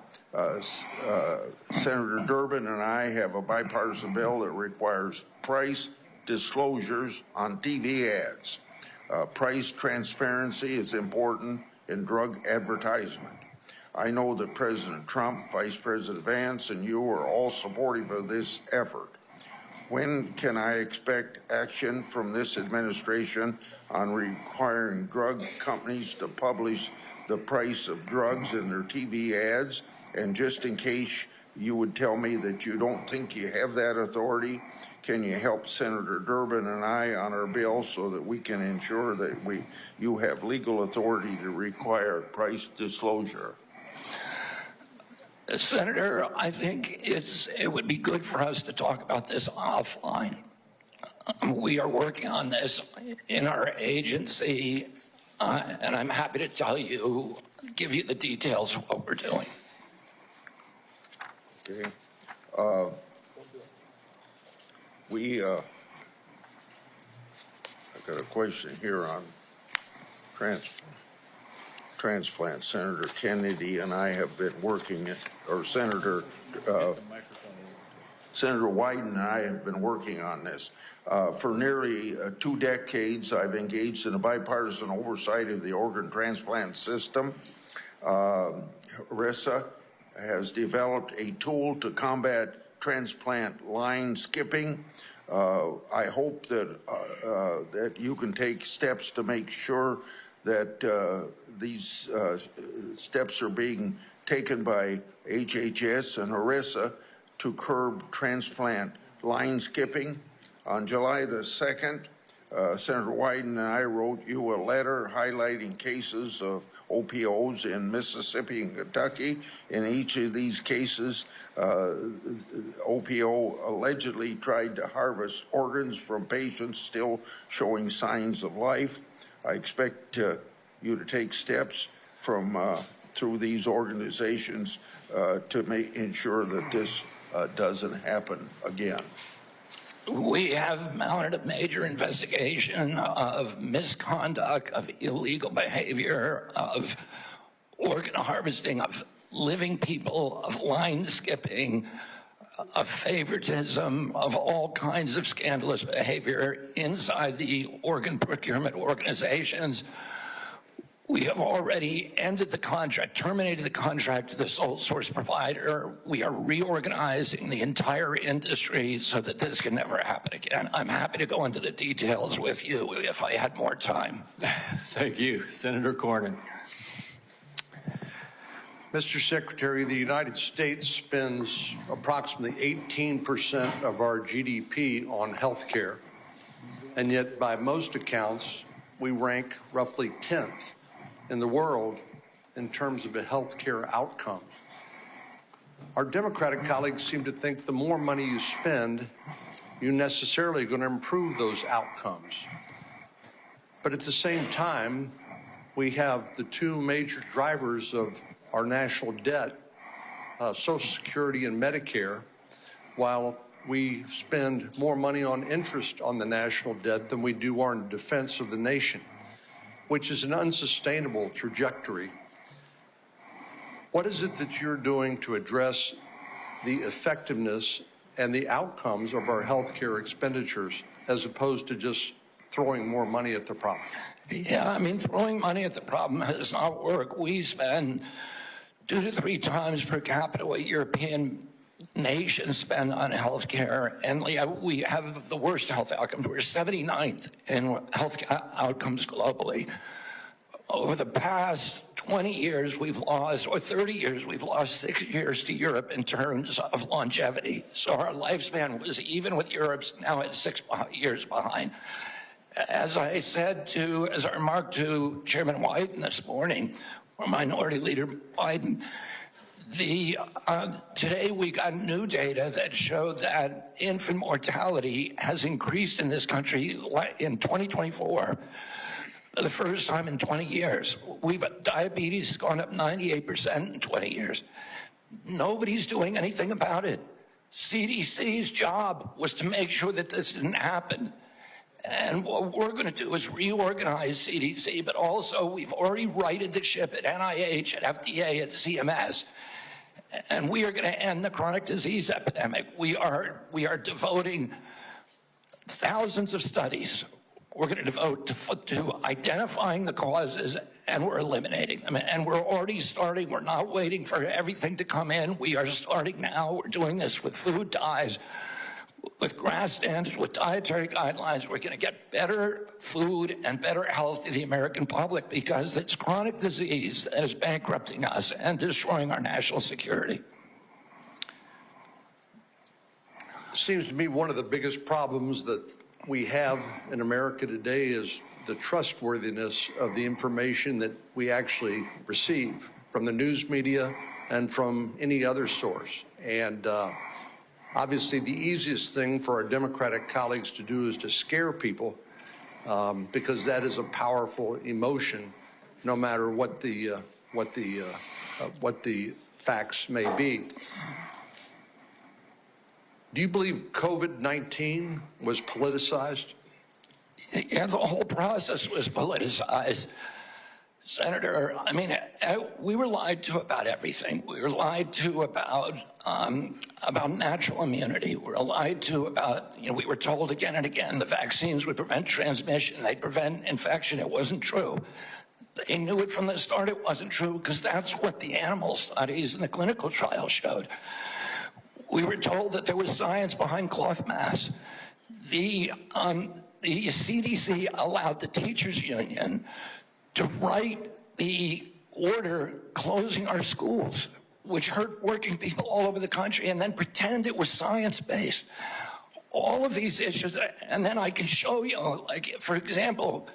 Senator Durbin and I have a bipartisan bill that requires price disclosures on TV ads. Price transparency is important in drug advertisement. I know that President Trump, Vice President Vance, and you are all supportive of this effort. When can I expect action from this administration on requiring drug companies to publish the price of drugs in their TV ads? And just in case you would tell me that you don't think you have that authority, can you help Senator Durbin and I on our bill so that we can ensure that you have legal authority to require price disclosure? Senator, I think it would be good for us to talk about this offline. We are working on this in our agency, and I'm happy to tell you, give you the details of what we're doing. Okay. I've got a question here on transplant. Senator Kennedy and I have been working, or Senator Wyden and I have been working on this. For nearly 2 decades, I've engaged in a bipartisan oversight of the organ transplant system. RISA has developed a tool to combat transplant line skipping. I hope that that you can take steps to make sure that these steps are being taken by HHS and ERISA to curb transplant line skipping. On July the 2nd, Senator Wyden and I wrote you a letter highlighting cases of OPOs in Mississippi and Kentucky. In each of these cases, OPO allegedly tried to harvest organs from patients still showing signs of life. I expect you to take steps from through these organizations to ensure that this doesn't happen again. We have mounted a major investigation of misconduct, of illegal behavior, of organ harvesting, of living people, of line skipping, of favoritism, of all kinds of scandalous behavior inside the organ procurement organizations. We have already ended the contract, terminated the contract with the sole source provider. We are reorganizing the entire industry so that this can never happen again. I'm happy to go into the details with you if I had more time. Thank you. Senator Cornyn. Mr. Secretary, the United States spends approximately 18% of our GDP on health care, and yet by most accounts, we rank roughly 10th in the world in terms of the health care outcomes. Our Democratic colleagues seem to think the more money you spend, you're necessarily going to improve those outcomes. But at the same time, we have the 2 major drivers of our national debt, Social Security and Medicare, while we spend more money on interest on the national debt than we do on defense of the nation, which is an unsustainable trajectory. What is it that you're doing to address the effectiveness and the outcomes of our healthcare expenditures as opposed to just throwing more money at the problem? Yeah, I mean, throwing money at the problem does not work. We spend 2 to 3 times per capita what European nations spend on health care, and we have the worst health outcomes. We're 79th in health outcomes globally. Over the past 20 years, we've lost, or 30 years, we've lost 6 years to Europe in terms of longevity. So our lifespan was even with Europe's, now at 6 years behind. As I said as I remarked to Chairman Wyden this morning, or Minority Leader Biden, today we got new data that showed that infant mortality has increased in this country in 2024 for the first time in 20 years. Diabetes has gone up 98% in 20 years. Nobody's doing anything about it. CDC's job was to make sure that this didn't happen. And what we're going to do is reorganize CDC, but also we've already righted the ship at NIH, at FDA, at CMS. And we are going to end the chronic disease epidemic. We are devoting thousands of studies. We're going to devote to identifying the causes, and we're eliminating them. And we're already starting. We're not waiting for everything to come in. We are starting now. We're doing this with food dyes, with grass standards, with dietary guidelines. We're going to get better food and better health to the American public because it's chronic disease that is bankrupting us and destroying our national security. Seems to me one of the biggest problems that we have in America today is the trustworthiness of the information that we actually receive from the news media and from any other source. And obviously the easiest thing for our Democratic colleagues to do is to scare people because that is a powerful emotion, no matter what the facts may be. Do you believe COVID-19 was politicized? Yeah, the whole process was politicized. Senator, I mean, we were lied to about everything. We were lied to about natural immunity. We were lied to about, we were told again and again the vaccines would prevent transmission, they'd prevent infection. It wasn't true. They knew it from the start it wasn't true because that's what the animal studies and the clinical trials showed. We were told that there was science behind cloth masks. The CDC allowed the teachers union to write the order closing our schools, which hurt working people all over the country, and then pretend it was science-based. All of these issues, and then I can show you, like, for example,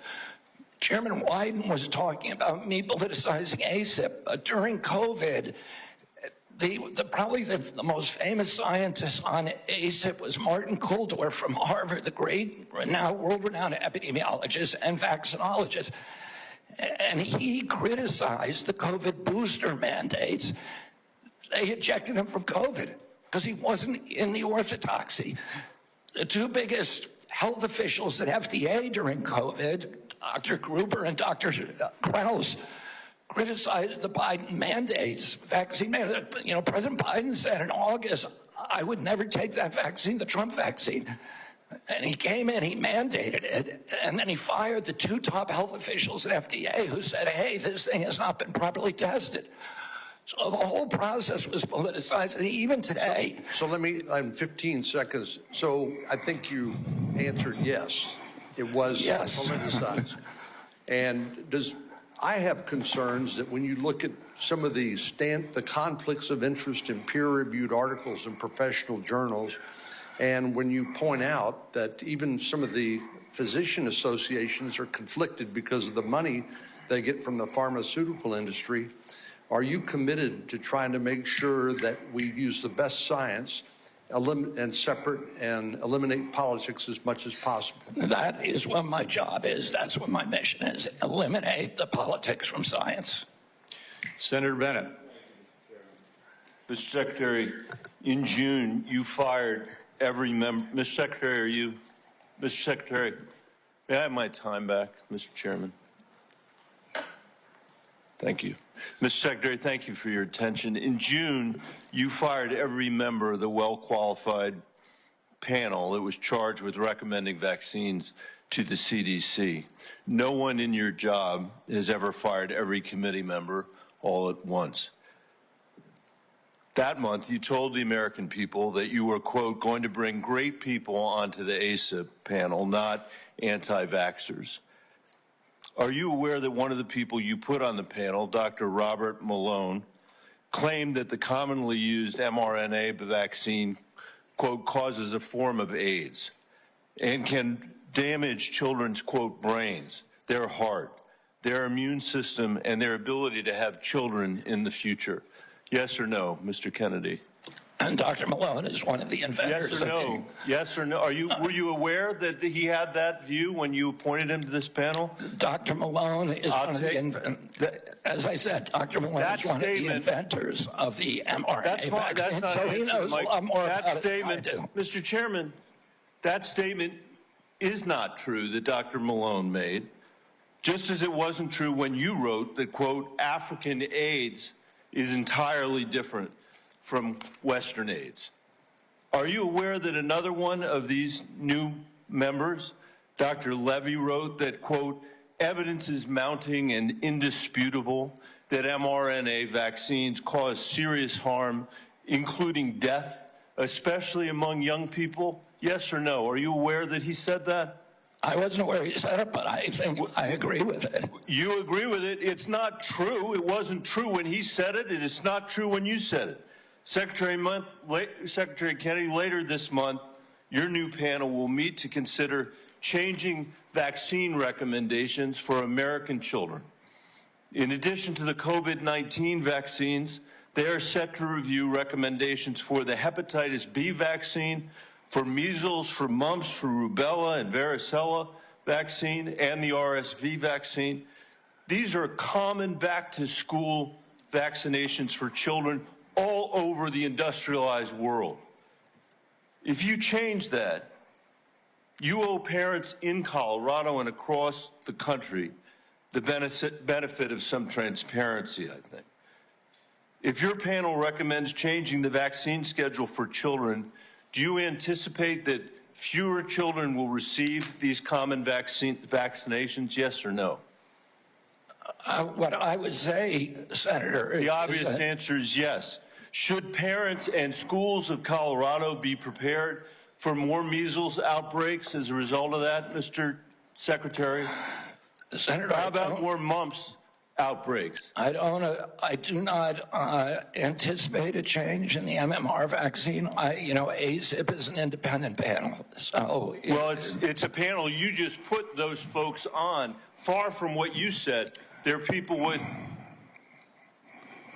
Chairman Wyden was talking about me politicizing ACIP. During COVID, probably the most famous scientist on ACIP was Martin Kulldorff from Harvard, the great, world-renowned epidemiologist and vaccinologist. And he criticized the COVID booster mandates. They ejected him from COVID because he wasn't in the orthodoxy. The two biggest health officials at FDA during COVID, Dr. Gruber and Dr. Krause, criticized the Biden mandates, vaccine mandates. President Biden said in August, I would never take that vaccine, the Trump vaccine. And he came in, he mandated it, and then he fired the two top health officials at FDA who said, hey, this thing has not been properly tested. So the whole process was politicized, and even today. So let me, in 15 seconds, so I think you answered yes. It was politicized. And I have concerns that when you look at some of the conflicts of interest in peer-reviewed articles in professional journals, and when you point out that even some of the physician associations are conflicted because of the money they get from the pharmaceutical industry, are you committed to trying to make sure that we use the best science and separate and eliminate politics as much as possible? That is what my job is. That's what my mission is. Eliminate the politics from science. Senator Bennett. Mr. Secretary, in June, you fired every member. Mr. Secretary, Mr. Secretary, may I have my time back, Mr. Chairman? Thank you. Mr. Secretary, thank you for your attention. In June, you fired every member of the well-qualified panel that was charged with recommending vaccines to the CDC. No one in your job has ever fired every committee member all at once. That month, you told the American people that you were, quote, going to bring great people onto the ACIP panel, not anti-vaxxers. Are you aware that one of the people you put on the panel, Dr. Robert Malone, claimed that the commonly used mRNA vaccine, quote, causes a form of AIDS and can damage children's, quote, brains, their heart, their immune system, and their ability to have children in the future? Yes or no, Mr. Kennedy? And Dr. Malone is one of the inventors. Yes or no? Yes or no? Were you aware that he had that view when you appointed him to this panel? Dr. Malone is one of the as I said, Dr. Malone is one of the inventors of the mRNA vaccine. So he knows a lot more about it than I do. Mr. Chairman, that statement is not true that Dr. Malone made, just as it wasn't true when you wrote that, quote, African AIDS is entirely different from Western AIDS. Are you aware that another one of these new members, Dr. Levy, wrote that, quote, evidence is mounting and indisputable that mRNA vaccines cause serious harm, including death, especially among young people? Yes or no? Are you aware that he said that? I wasn't aware he said it, but I think I agree with it. You agree with it? It's not true. It wasn't true when he said it. It is not true when you said it. Secretary Kennedy, later this month, your new panel will meet to consider changing vaccine recommendations for American children. In addition to the COVID-19 vaccines, they are set to review recommendations for the hepatitis B vaccine, for measles, for mumps, for rubella and varicella vaccine, and the RSV vaccine. These are common back-to-school vaccinations for children all over the industrialized world. If you change that, you owe parents in Colorado and across the country the benefit of some transparency, I think. If your panel recommends changing the vaccine schedule for children, do you anticipate that fewer children will receive these common vaccinations, yes or no? What I would say, Senator, the obvious answer is yes. Should parents and schools of Colorado be prepared for more measles outbreaks as a result of that, Mr. Secretary? Senator, how about more mumps outbreaks? I do not anticipate a change in the MMR vaccine. ACIP is an independent panel. So well, it's a panel you just put those folks on. Far from what you said, they're people with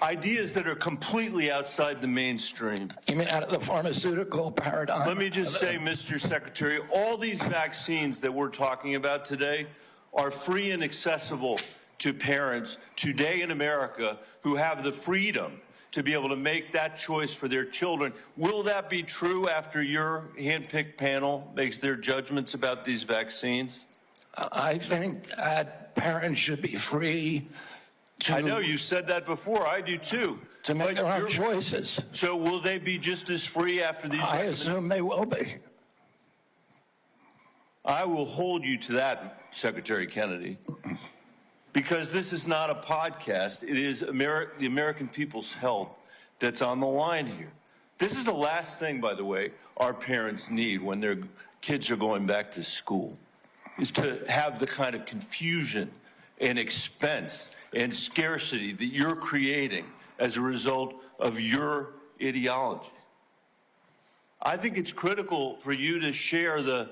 ideas that are completely outside the mainstream. You mean out of the pharmaceutical paradigm? Let me just say, Mr. Secretary, all these vaccines that we're talking about today are free and accessible to parents today in America who have the freedom to be able to make that choice for their children. Will that be true after your handpicked panel makes their judgments about these vaccines? I think that parents should be free to... I know you said that before. I do too. To make their own choices. So will they be just as free after these? I assume they will be. I will hold you to that, Secretary Kennedy, because this is not a podcast. It is the American people's health that's on the line here. This is the last thing, by the way, our parents need when their kids are going back to school, is to have the kind of confusion and expense and scarcity that you're creating as a result of your ideology. I think it's critical for you to share the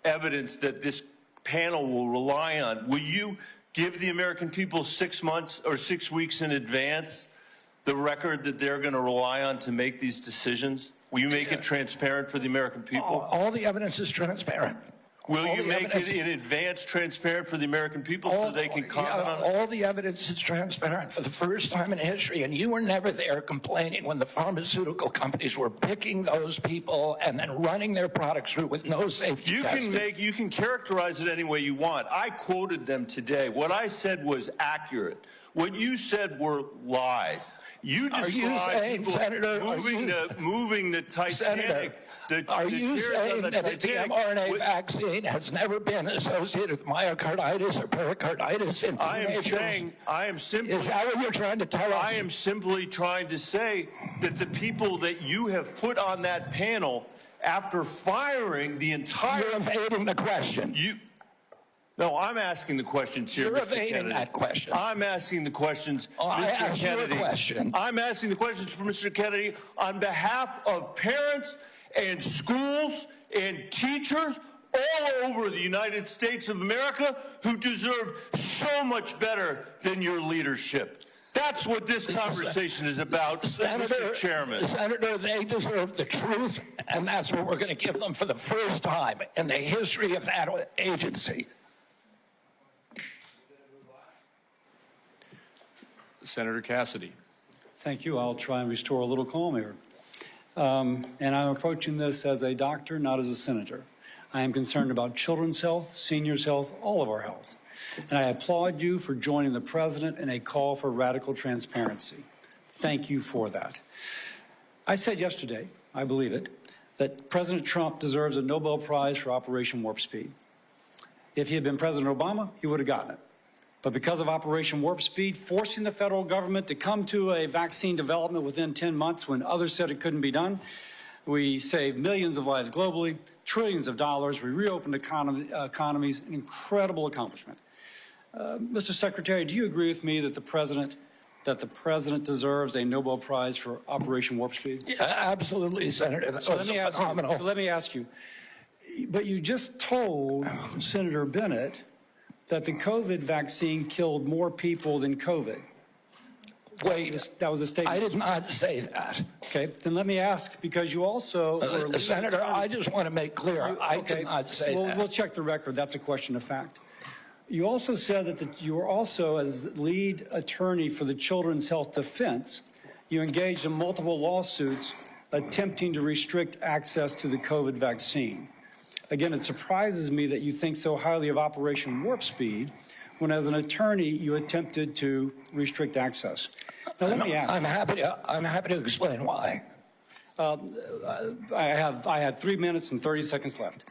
evidence that this panel will rely on. Will you give the American people 6 months or 6 weeks in advance the record that they're going to rely on to make these decisions? Will you make it transparent for the American people? All the evidence is transparent. Will you make it in advance transparent for the American people so they can comment on it? All the evidence is transparent for the first time in history, and you were never there complaining when the pharmaceutical companies were picking those people and then running their products through with no safety testing. You can characterize it any way you want. I quoted them today. What I said was accurate. What you said were lies. You described people moving the Titanic. Senator, are you saying that the mRNA vaccine has never been associated with myocarditis or pericarditis in teenagers? Is that what you're trying to tell us? I am simply trying to say that the people that you have put on that panel, after firing the entire... You're evading the question. No, I'm asking the questions here, You're Mr. evading Kennedy. that question. I'm asking the questions, I Mr. asked Kennedy. you a question. I'm asking the questions for Mr. Kennedy on behalf of parents and schools and teachers all over the United States of America who deserve so much better than your leadership. That's what this conversation is about, Mr. Chairman. Senator, they deserve the truth, and that's what we're going to give them for the first time in the history of that agency. Senator Cassidy. Thank you. I'll try and restore a little calm here. And I'm approaching this as a doctor, not as a senator. I am concerned about children's health, seniors' health, all of our health. And I applaud you for joining the president in a call for radical transparency. Thank you for that. I said yesterday, I believe it, that President Trump deserves a Nobel Prize for Operation Warp Speed. If he had been President Obama, he would have gotten it. But because of Operation Warp Speed, forcing the federal government to come to a vaccine development within 10 months when others said it couldn't be done, we saved millions of lives globally, trillions of dollars, we reopened economies, an incredible accomplishment. Mr. Secretary, do you agree with me that the president deserves a Nobel Prize for Operation Warp Speed? Yeah, absolutely, Senator. That was phenomenal. Let me ask you, but you just told Senator Bennett that the COVID vaccine killed more people than COVID. Wait, that was a statement. I did not say that. Okay, then let me ask, because you also were Senator, I just want to make clear, I did not say that. We'll check the record. That's a question of fact. You also said that you were also, as lead attorney for the Children's Health Defense, you engaged in multiple lawsuits attempting to restrict access to the COVID vaccine. Again, it surprises me that you think so highly of Operation Warp Speed when, as an attorney, you attempted to restrict access. Now, let me ask. I'm happy to explain why. I had 3 minutes and 30 seconds left.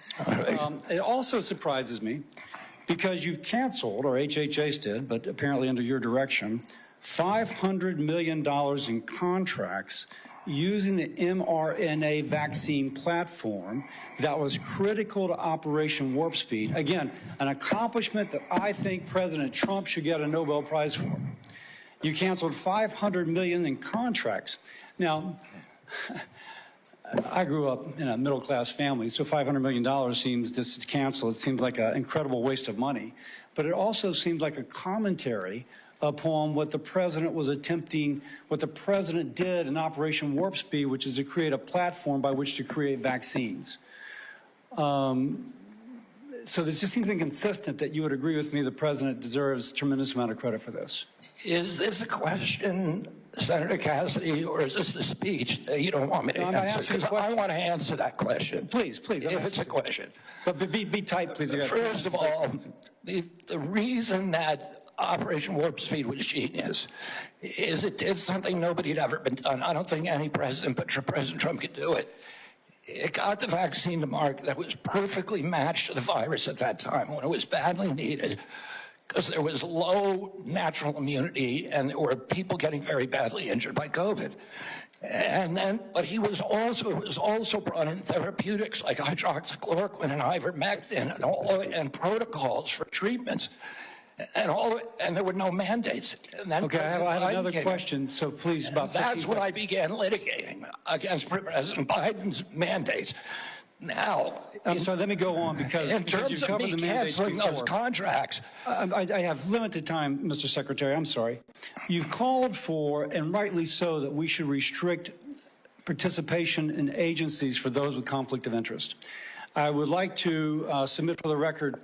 It also surprises me because you've canceled, or HHS did, but apparently under your direction, $500 million in contracts using the mRNA vaccine platform that was critical to Operation Warp Speed. Again, an accomplishment that I think President Trump should get a Nobel Prize for. You canceled $500 million in contracts. Now, I grew up in a middle-class family, so $500 million seems just to cancel. It seems like an incredible waste of money. But it also seems like a commentary upon what the president was attempting, what the president did in Operation Warp Speed, which is to create a platform by which to create vaccines. So this just seems inconsistent that you would agree with me the president deserves a tremendous amount of credit for this. Is this a question, Senator Cassidy, or is this a speech that you don't want me to answer? Because I want to answer that question. Please. If it's a question. But be tight, please. First of all, the reason that Operation Warp Speed was genius is it did something nobody had ever been done. I don't think any president but President Trump could do it. It got the vaccine to market that was perfectly matched to the virus at that time when it was badly needed, because there was low natural immunity and there were people getting very badly injured by COVID. But it was also brought in therapeutics like hydroxychloroquine and ivermectin and protocols for treatments. And there were no mandates. And then okay, I have another question, so please, about 15 That's when I began litigating against President Biden's mandates. Now, I'm sorry, let me go on because in terms of me canceling those contracts. I have limited time, Mr. Secretary, I'm sorry. You've called for, and rightly so, that we should restrict participation in agencies for those with conflict of interest. I would like to submit for the record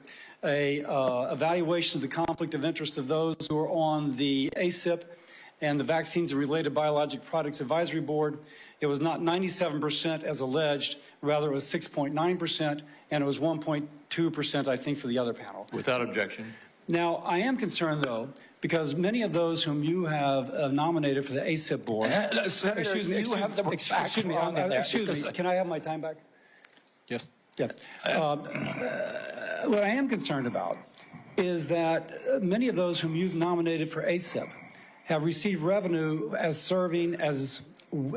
a evaluation of the conflict of interest of those who are on the ACIP and the Vaccines and Related Biologic Products Advisory Board. It was not 97% as alleged, rather it was 6.9%, and it was 1.2%, I think, for the other panel. Without objection. Now, I am concerned, though, because many of those whom you have nominated for the ACIP board... excuse me, can I have my time back? Yes. Yeah. What I am concerned about is that many of those whom you've nominated for ACIP have received revenue as serving as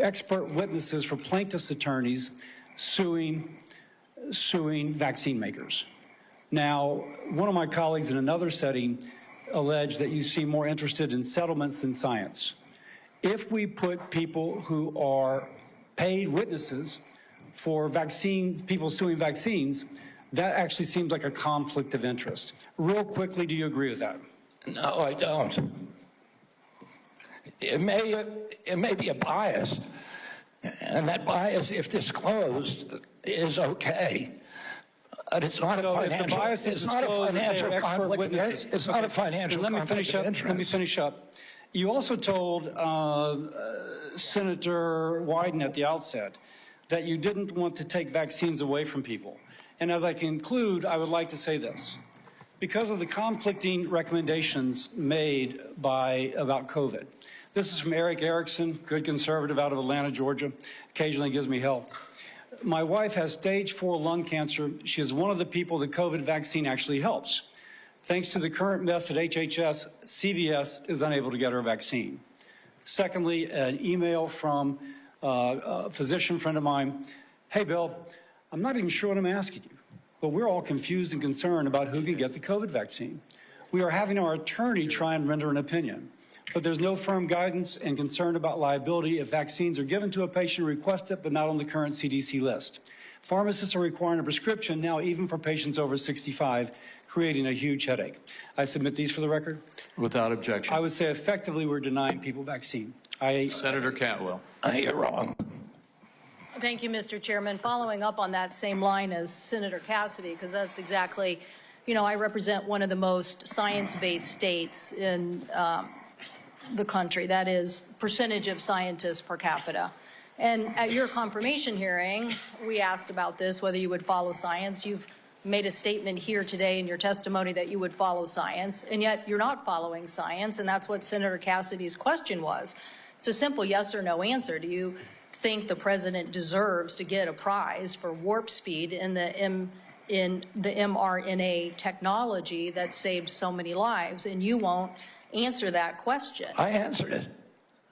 expert witnesses for plaintiffs' attorneys suing vaccine makers. Now, one of my colleagues in another setting alleged that you seem more interested in settlements than science. If we put people who are paid witnesses for people suing vaccines, that actually seems like a conflict of interest. Real quickly, do you agree with that? No, I don't. It may be a bias, and that bias, if disclosed, is okay. But it's not a financial. It's not a financial conflict. It's not a financial conflict of interest. Let me finish up. You also told Senator Wyden at the outset that you didn't want to take vaccines away from people. And as I conclude, I would like to say this. Because of the conflicting recommendations made about COVID. This is from Eric Erickson, good conservative out of Atlanta, Georgia, occasionally gives me help. My wife has stage 4 lung cancer. She is one of the people the COVID vaccine actually helps. Thanks to the current mess at HHS, CVS is unable to get her vaccine. Secondly, an email from a physician friend of mine. Hey, Bill, I'm not even sure what I'm asking you, but we're all confused and concerned about who can get the COVID vaccine. We are having our attorney try and render an opinion, but there's no firm guidance and concern about liability if vaccines are given to a patient who requests it, but not on the current CDC list. Pharmacists are requiring a prescription now even for patients over 65, creating a huge headache. I submit these for the record. Without objection. I would say effectively we're denying people vaccine. Senator Cantwell. You're wrong. Thank you, Mr. Chairman. Following up on that same line as Senator Cassidy, because that's exactly, I represent one of the most science-based states in the country. That is percentage of scientists per capita. And at your confirmation hearing, we asked about this, whether you would follow science. You've made a statement here today in your testimony that you would follow science, and yet you're not following science, and that's what Senator Cassidy's question was. It's a simple yes or no answer. Do you think the president deserves to get a prize for warp speed in the mRNA technology that saved so many lives? And you won't answer that question. I answered it.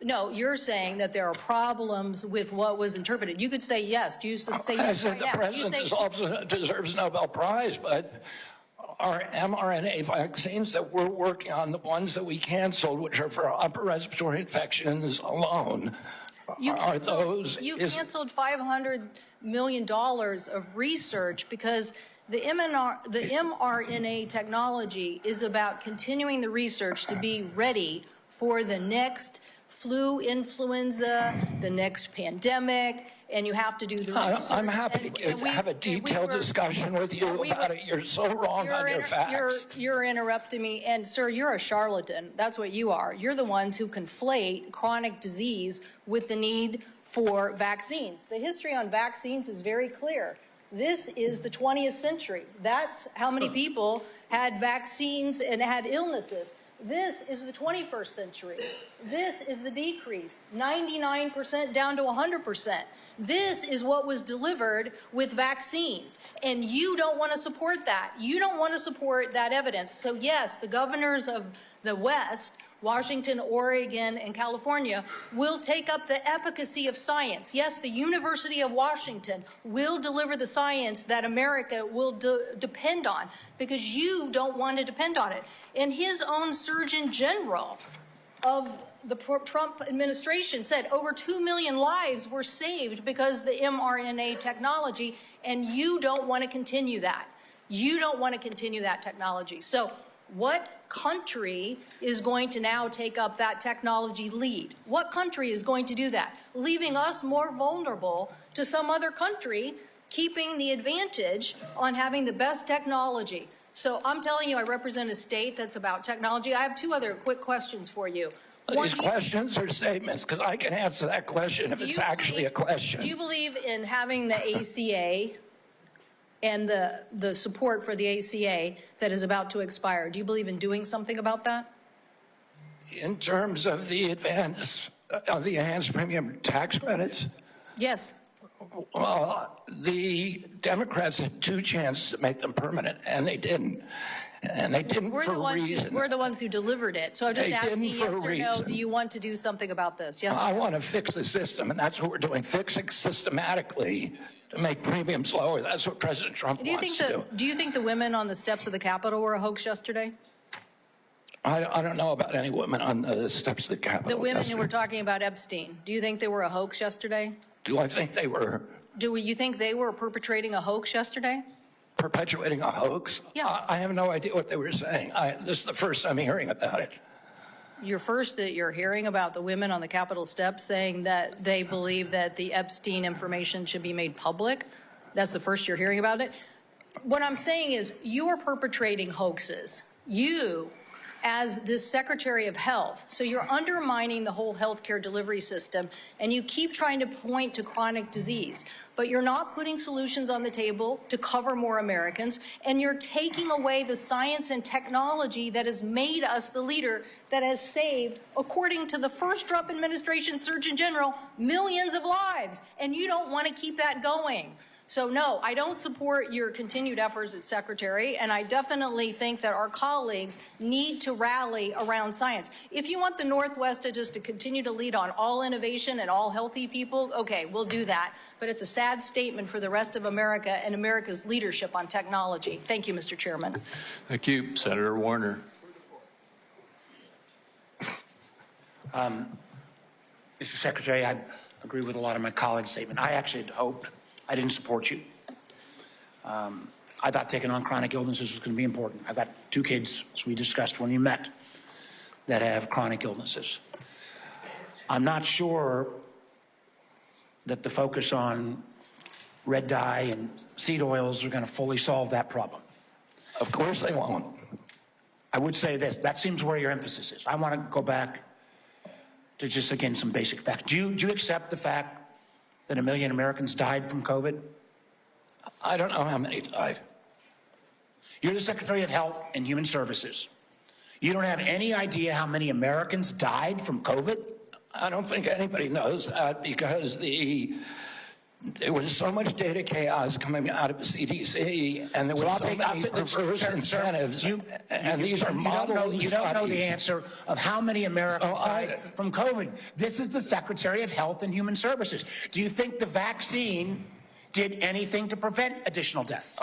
No, you're saying that there are problems with what was interpreted. You could say yes. Do you say I said the president deserves a Nobel Prize, but our mRNA vaccines that we're working on, the ones that we canceled, which are for upper respiratory infections alone, you canceled $500 million of research because the mRNA technology is about continuing the research to be ready for the next flu, influenza, the next pandemic, and you have to do the research. I'm happy to have a detailed discussion with you about it. You're so wrong on your facts. You're interrupting me, and sir, you're a charlatan. That's what you are. You're the ones who conflate chronic disease with the need for vaccines. The history on vaccines is very clear. This is the 20th century. That's how many people had vaccines and had illnesses. This is the 21st century. This is the decrease, 99% down to 100%. This is what was delivered with vaccines, and you don't want to support that. You don't want to support that evidence. So yes, the governors of the West, Washington, Oregon, and California, will take up the efficacy of science. Yes, the University of Washington will deliver the science that America will depend on, because you don't want to depend on it. And his own Surgeon General of the Trump administration said over 2 million lives were saved because of the mRNA technology, and you don't want to continue that. You don't want to continue that technology. So what country is going to now take up that technology lead? What country is going to do that? Leaving us more vulnerable to some other country, keeping the advantage on having the best technology. So I'm telling you, I represent a state that's about technology. I have two other quick questions for you. These questions or statements? Because I can answer that question if it's actually a question. Do you believe in having the ACA and the support for the ACA that is about to expire? Do you believe in doing something about that? In terms of the enhanced premium tax credits? Yes. Well, the Democrats had two chances to make them permanent, and they didn't. And they didn't for a reason. We're the ones who delivered it. So I'm just asking yes or no, do you want to do something about this? Yes. I want to fix the system, and that's what we're doing, fixing systematically to make premiums lower. That's what President Trump wants to do. Do you think the women on the steps of the Capitol were a hoax yesterday? I don't know about any women on the steps of the Capitol. The women who were talking about Epstein, do you think they were a hoax yesterday? Do I think they were? Do you think they were perpetrating a hoax yesterday? Perpetuating a hoax? Yeah. I have no idea what they were saying. This is the first I'm hearing about it. that you're hearing about the women on the Capitol steps saying that they believe that the Epstein information should be made public. That's the first you're hearing about it. What I'm saying is you are perpetrating hoaxes. You, as this Secretary of Health, so you're undermining the whole healthcare delivery system, and you keep trying to point to chronic disease, but you're not putting solutions on the table to cover more Americans, and you're taking away the science and technology that has made us the leader that has saved, according to the first Trump administration Surgeon General, millions of lives, and you don't want to keep that going. So no, I don't support your continued efforts as Secretary, and I definitely think that our colleagues need to rally around science. If you want the Northwest to continue to lead on all innovation and all healthy people, okay, we'll do that. But it's a sad statement for the rest of America and America's leadership on technology. Thank you, Mr. Chairman. Thank you. Senator Warner. Mr. Secretary, I agree with a lot of my colleagues' statement. I actually had hoped I didn't support you. I thought taking on chronic illnesses was going to be important. I've got 2 kids, as we discussed when you met, that have chronic illnesses. I'm not sure that the focus on red dye and seed oils are going to fully solve that problem. Of course they won't. I would say this, that seems where your emphasis is. I want to go back to just, again, some basic facts. Do you accept the fact that 1 million Americans died from COVID? I don't know how many died. You're the Secretary of Health and Human Services. You don't have any idea how many Americans died from COVID? I don't think anybody knows that because there was so much data chaos coming out of the CDC, and there were so many perverse incentives. And these are modeled You don't know the answer of how many Americans died from COVID. This is the Secretary of Health and Human Services. Do you think the vaccine did anything to prevent additional deaths?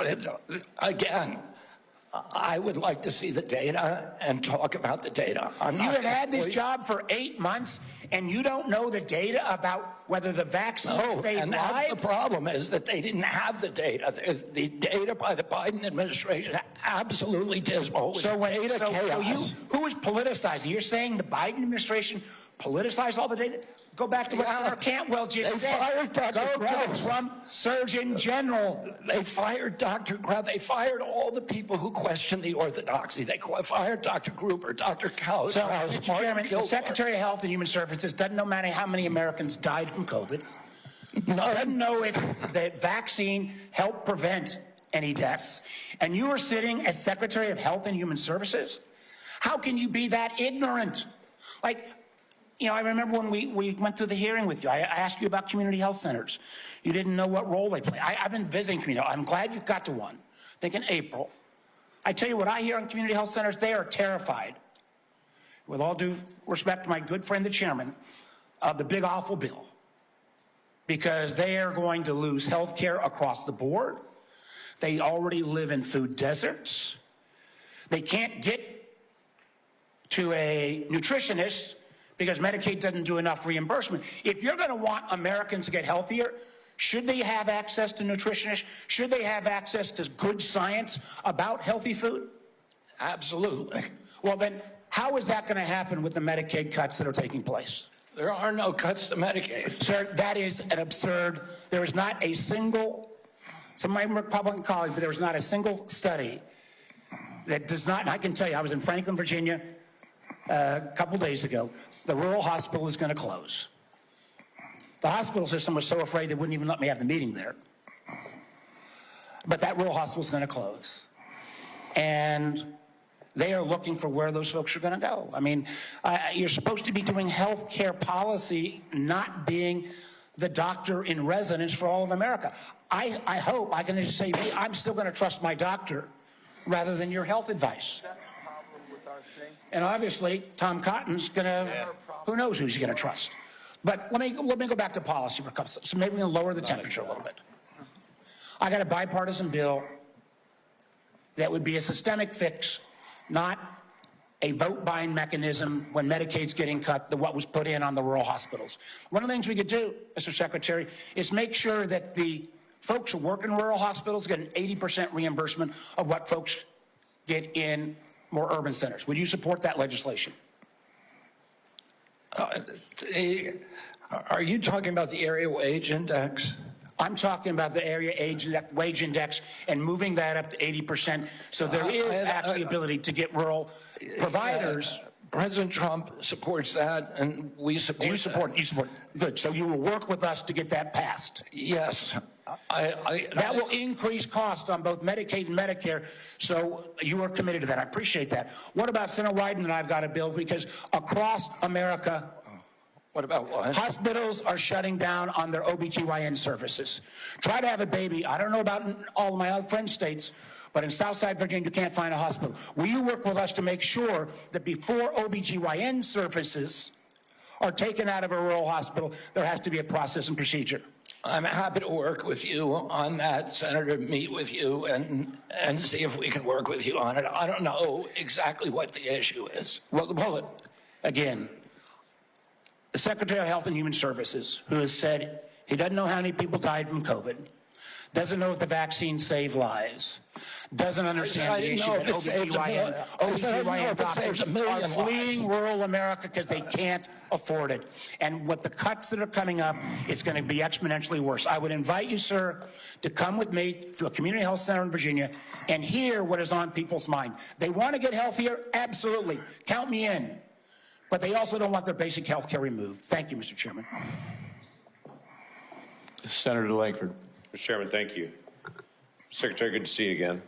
Again, I would like to see the data and talk about the data. You have had this job for 8 months, and you don't know the data about whether the vaccine saved and lives? that's the problem, is that they didn't have the data. The data by the Biden administration absolutely dismal. So who was politicizing? You're saying the Biden administration politicized all the data? Go back to what Senator Cantwell just said. Fired Dr. Go to the Trump Surgeon General. They fired Dr. Grau. They fired all the people who questioned the orthodoxy. They fired Dr. Gruber, Dr. Krause. So, Mr. Chairman, the Secretary of Health and Human Services doesn't know how many Americans died from COVID. Doesn't know if the vaccine helped prevent any deaths. And you are sitting as Secretary of Health and Human Services? How can you be that ignorant? I remember when we went through the hearing with you, I asked you about community health centers. You didn't know what role they play. I've been visiting community. I'm glad you got to one. I think in April. I tell you what I hear on community health centers, they are terrified, with all due respect to my good friend, the chairman, of the big awful bill, because they are going to lose health care across the board. They already live in food deserts. They can't get to a nutritionist because Medicaid doesn't do enough reimbursement. If you're going to want Americans to get healthier, should they have access to nutritionists? Should they have access to good science about healthy food? Absolutely. Well, then how is that going to happen with the Medicaid cuts that are taking place? There are no cuts to Medicaid. Sir, that is an absurd. There is not a single, some of my Republican colleagues, but there is not a single study that does not, and I can tell you, I was in Franklin, Virginia a couple days ago. The rural hospital is going to close. The hospital system was so afraid they wouldn't even let me have the meeting there. But that rural hospital is going to close. And they are looking for where those folks are going to go. I mean, you're supposed to be doing health care policy, not being the doctor in residence for all of America. I hope I can just say, hey, I'm still going to trust my doctor rather than your health advice. And obviously, Tom Cotton's going to, who knows who he's going to trust. But let me go back to policy for a couple, so maybe we can lower the temperature a little bit. I got a bipartisan bill that would be a systemic fix, not a vote buying mechanism when Medicaid's getting cut, what was put in on the rural hospitals. One of the things we could do, Mr. Secretary, is make sure that the folks who work in rural hospitals get an 80% reimbursement of what folks get in more urban centers. Would you support that legislation? Are you talking about the area wage index? I'm talking about the area wage index and moving that up to 80%. So there is actually ability to get rural providers. President Trump supports that, and we support. Do you support? You support. Good. So you will work with us to get that passed. Yes. That will increase costs on both Medicaid and Medicare. So you are committed to that. I appreciate that. What about Senator Wyden and I've got a bill because across America, what about what? Hospitals are shutting down on their OBGYN services. Try to have a baby. I don't know about in all of my other friend states, but in Southside Virginia, you can't find a hospital. Will you work with us to make sure that before OBGYN services are taken out of a rural hospital, there has to be a process and procedure? I'm happy to work with you on that, Senator, meet with you and see if we can work with you on it. I don't know exactly what the issue is. Well, again, the Secretary of Health and Human Services, who has said he doesn't know how many people died from COVID, doesn't know if the vaccine saved lives, doesn't understand the issue that OBGYN doctors are fleeing rural America because they can't afford it. And with the cuts that are coming up, it's going to be exponentially worse. I would invite you, sir, to come with me to a community health center in Virginia and hear what is on people's mind. They want to get healthier? Absolutely. Count me in. But they also don't want their basic health care removed. Thank you, Mr. Chairman. Senator Langford. Mr. Chairman, thank you. Secretary, good to see you again.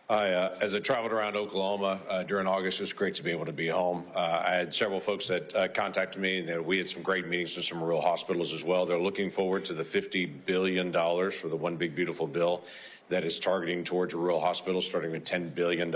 As I traveled around Oklahoma during August, it was great to be able to be home. I had several folks that contacted me, and we had some great meetings with some rural hospitals as well. They're looking forward to the $50 billion for the One Big Beautiful Bill that is targeting towards rural hospitals, starting with $10 billion.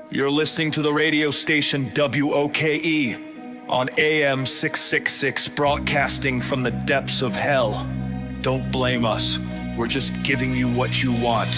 You're listening to the radio station WOKE on AM 666, broadcasting from the depths of hell. Don't blame us. We're just giving you what you want.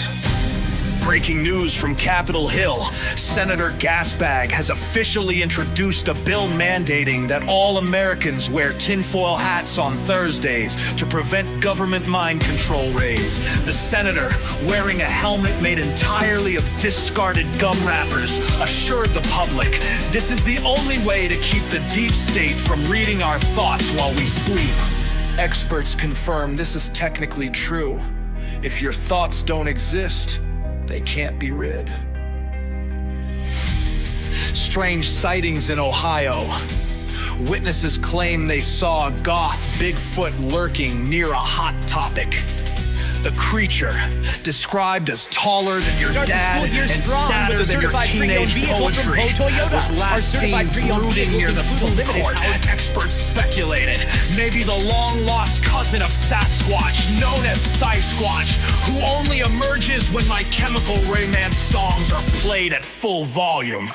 Breaking news from Capitol Hill. Senator Gasbag has officially introduced a bill mandating that all Americans wear tinfoil hats on Thursdays to prevent government mind control raids. The senator, wearing a helmet made entirely of discarded gum wrappers, assured the public this is the only way to keep the deep state from reading our thoughts while we sleep. Experts confirm this is technically true. If your thoughts don't exist, they can't be rid. Strange sightings in Ohio. Witnesses claim they saw a goth Bigfoot lurking near a hot topic. The creature, described as taller than your dad and sadder than your teenage poetry, was last seen brooding near the food court. Experts speculated maybe the long-lost cousin of Sasquatch, known as Sasquatch, who only emerges when My Chemical Romance songs are played at full volume.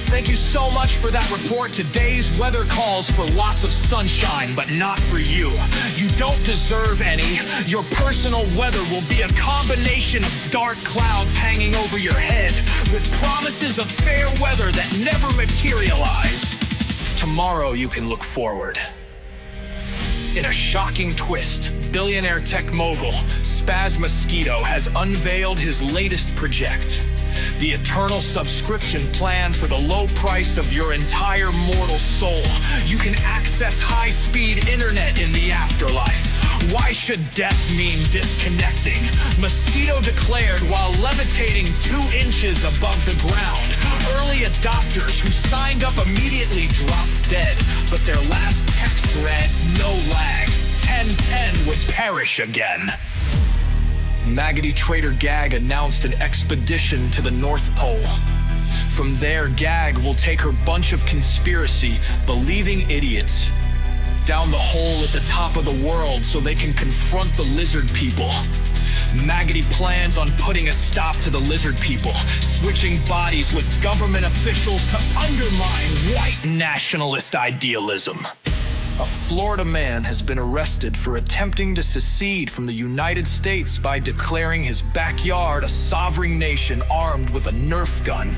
Thank you so much for that report. Today's weather calls for lots of sunshine, but not for you. You don't deserve any. Your personal weather will be a combination of dark clouds hanging over your head, with promises of fair weather that never materialize. Tomorrow you can look forward. In a shocking twist, billionaire tech mogul Spaz Mosquito has unveiled his latest project. The eternal subscription plan for the low price of your entire mortal soul. You can access high-speed internet in the afterlife. Why should death mean disconnecting? Mosquito declared while levitating 2 inches above the ground. Early adopters who signed up immediately dropped dead, but their last text read, "No lag, 1010 would perish again." Maggoty Trader Gag announced an expedition to the North Pole. From there, Gag will take her bunch of conspiracy-believing idiots down the hole at the top of the world so they can confront the lizard people. Maggoty plans on putting a stop to the lizard people, switching bodies with government officials to undermine white nationalist idealism. A Florida man has been arrested for attempting to secede from the United States by declaring his backyard a sovereign nation armed with a Nerf gun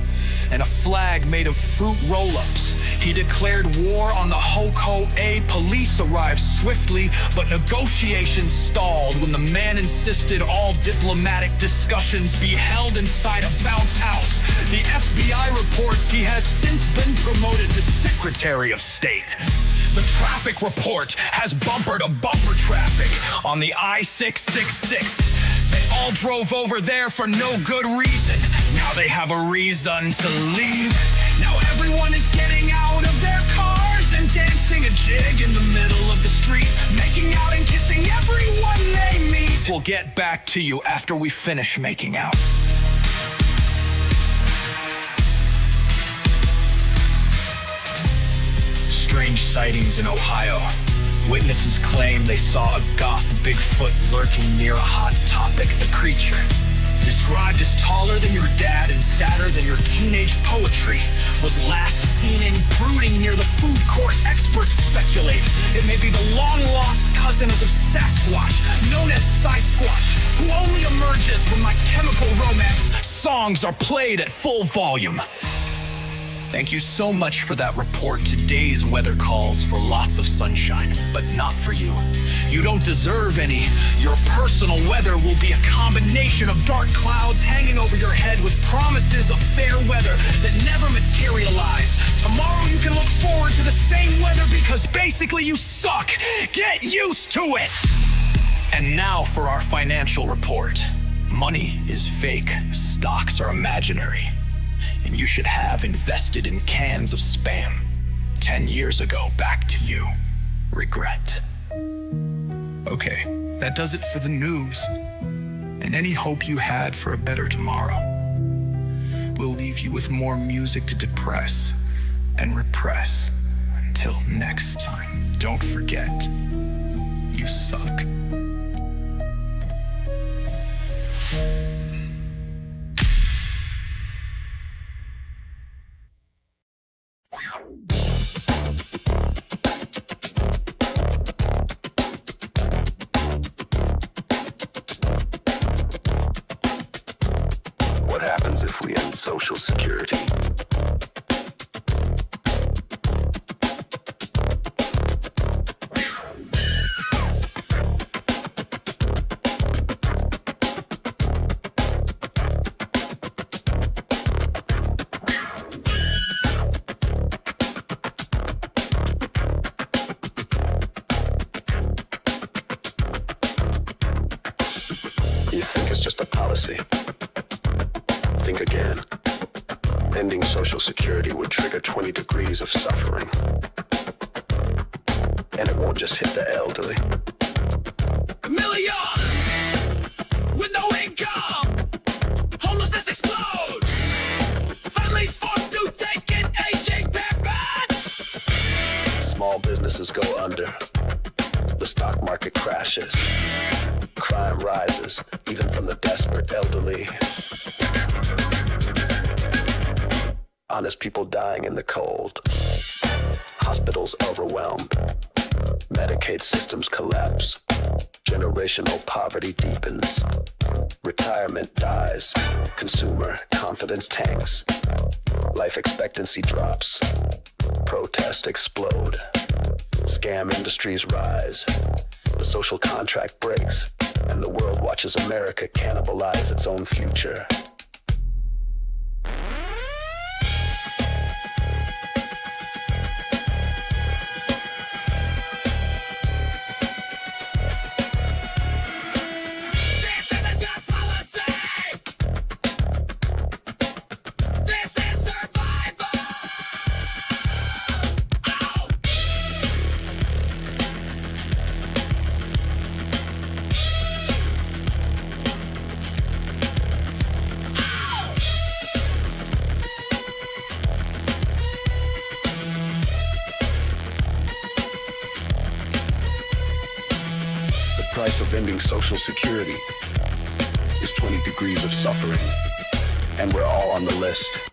and a flag made of fruit roll-ups. He declared war on the Ho-Ko-A. Police arrived swiftly, but negotiations stalled when the man insisted all diplomatic discussions be held inside a bounce house. The FBI reports he has since been promoted to Secretary of State. The traffic report has bumper-to-bumper traffic on the I-666. They all drove over there for no good reason. Now they have a reason to leave. Now everyone is getting out of their cars and dancing a jig in the middle of the street, making out and kissing everyone they meet. We'll get back to you after we finish making out. Strange sightings in Ohio. Witnesses claim they saw a goth Bigfoot lurking near a hot topic. The creature, described as taller than your dad and sadder than your teenage poetry, was last seen in brooding near the food court. Experts speculate it may be the long-lost cousin of Sasquatch, known as Sasquatch, who only emerges when My Chemical Romance songs are played at full volume. Thank you so much for that report. Today's weather calls for lots of sunshine, but not for you. You don't deserve any. Your personal weather will be a combination of dark clouds hanging over your head with promises of fair weather that never materialize. Tomorrow you can look forward to the same weather because basically you suck. Get used to it. And now for our financial report. Money is fake. Stocks are imaginary. And you should have invested in cans of Spam 10 years ago. Back to you. Regret. Okay, that does it for the news. And any hope you had for a better tomorrow. We'll leave you with more music to depress and repress. Until next time, don't forget, you suck. Social Security. You think it's just a policy? Think again. Ending Social Security would trigger 20 degrees of suffering. And it won't just hit the elderly. Millions with no income. Homelessness explodes. Families forced to take in aging parents. Small businesses go under. The stock market crashes. Crime rises, even from the desperate elderly. Honest people dying in the cold. Hospitals overwhelmed. Medicaid systems collapse. Generational poverty deepens. Retirement dies. Consumer confidence tanks. Life expectancy drops. Protests explode. Scam industries rise. The social contract breaks. And the world watches America cannibalize its own future. This isn't just policy. This is survival. The price of ending Social Security is 20 degrees of suffering, and we're all on the list.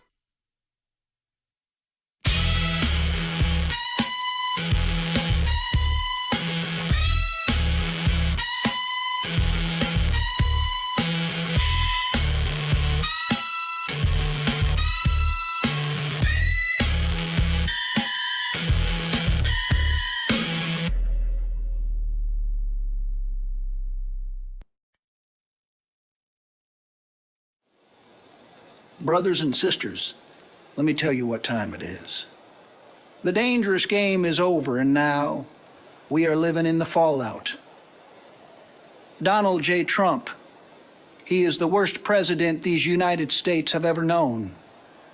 Brothers and sisters, let me tell you what time it is. The dangerous game is over, and now we are living in the fallout. Donald J. Trump, he is the worst president these United States have ever known,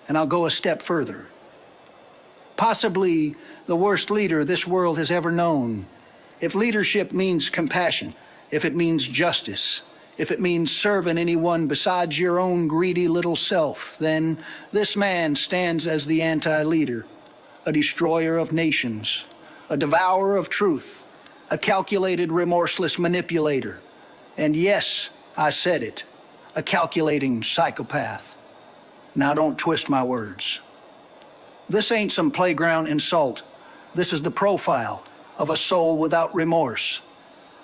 and I'll go a step further. Possibly the worst leader this world has ever known. If leadership means compassion, if it means justice, if it means serving anyone besides your own greedy little self, then this man stands as the anti-leader, a destroyer of nations, a devourer of truth, a calculated, remorseless manipulator, and yes, I said it, a calculating psychopath. Now don't twist my words. This ain't some playground insult. This is the profile of a soul without remorse,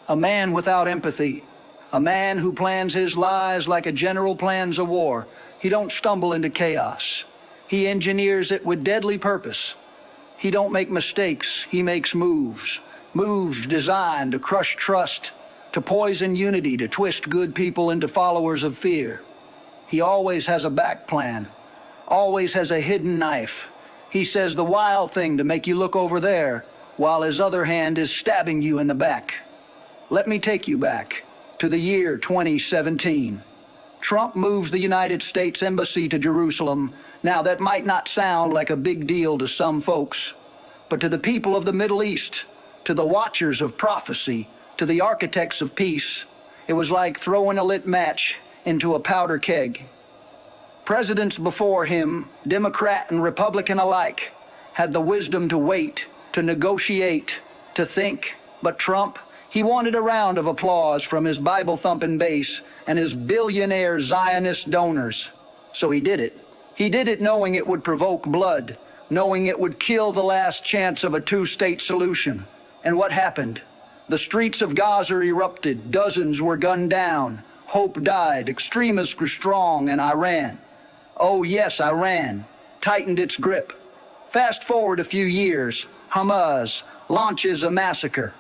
a man without empathy, a man who plans his lies like a general plans a war. He don't stumble into chaos. He engineers it with deadly purpose. He don't make mistakes. He makes moves. Moves designed to crush trust, to poison unity, to twist good people into followers of fear. He always has a back plan, always has a hidden knife. He says the wild thing to make you look over there, while his other hand is stabbing you in the back. Let me take you back to the year 2017. Trump moves the United States Embassy to Jerusalem. Now, that might not sound like a big deal to some folks, but to the people of the Middle East, to the watchers of prophecy, to the architects of peace, it was like throwing a lit match into a powder keg. Presidents before him, Democrat and Republican alike, had the wisdom to wait, to negotiate, to think, but Trump, he wanted a round of applause from his Bible-thumping base and his billionaire Zionist donors. So he did it. He did it knowing it would provoke blood, knowing it would kill the last chance of a two-state solution. And what happened? The streets of Gaza erupted, dozens were gunned down, hope died, extremists grew strong in Iran. Oh yes, Iran tightened its grip. Fast forward a few years, Hamas launches a massacre.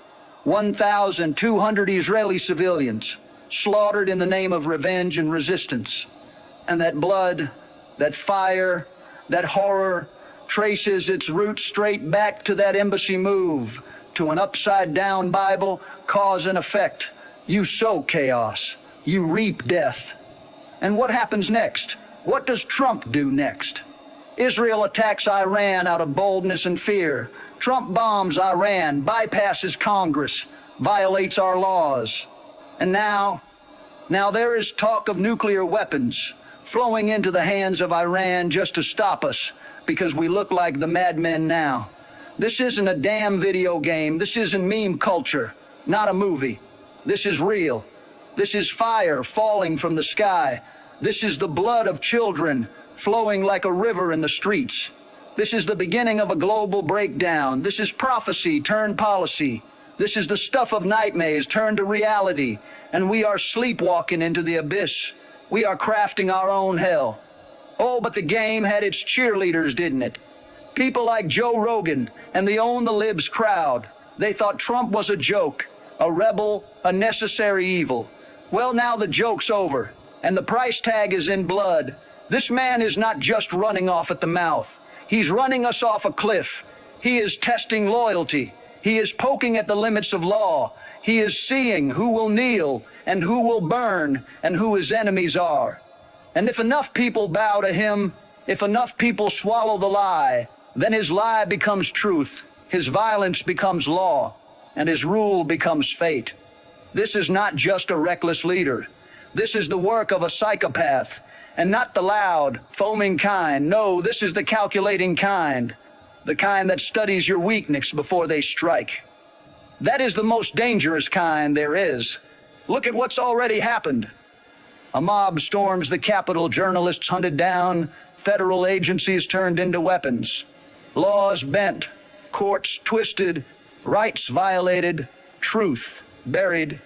1,200 Israeli civilians slaughtered in the name of revenge and resistance. And that blood, that fire, that horror traces its roots straight back to that embassy move, to an upside-down Bible, cause and effect. You sow chaos, you reap death. And what happens next? What does Trump do next? Israel attacks Iran out of boldness and fear. Trump bombs Iran, bypasses Congress, violates our laws. And now there is talk of nuclear weapons flowing into the hands of Iran just to stop us, because we look like the madmen now. This isn't a damn video game. This isn't meme culture, not a movie. This is real. This is fire falling from the sky. This is the blood of children flowing like a river in the streets. This is the beginning of a global breakdown. This is prophecy turned policy. This is the stuff of nightmares turned to reality. And we are sleepwalking into the abyss. We are crafting our own hell. Oh, but the game had its cheerleaders, didn't it? People like Joe Rogan and the Own the Libs crowd. They thought Trump was a joke, a rebel, a necessary evil. Well, now the joke's over, and the price tag is in blood. This man is not just running off at the mouth. He's running us off a cliff. He is testing loyalty. He is poking at the limits of law. He is seeing who will kneel and who will burn and who his enemies are. And if enough people bow to him, if enough people swallow the lie, then his lie becomes truth, his violence becomes law, and his rule becomes fate. This is not just a reckless leader. This is the work of a psychopath, and not the loud, foaming kind. No, this is the calculating kind, the kind that studies your weakness before they strike. That is the most dangerous kind there is. Look at what's already happened. A mob storms the Capitol, journalists hunted down, federal agencies turned into weapons, laws bent, courts twisted, rights violated, truth buried.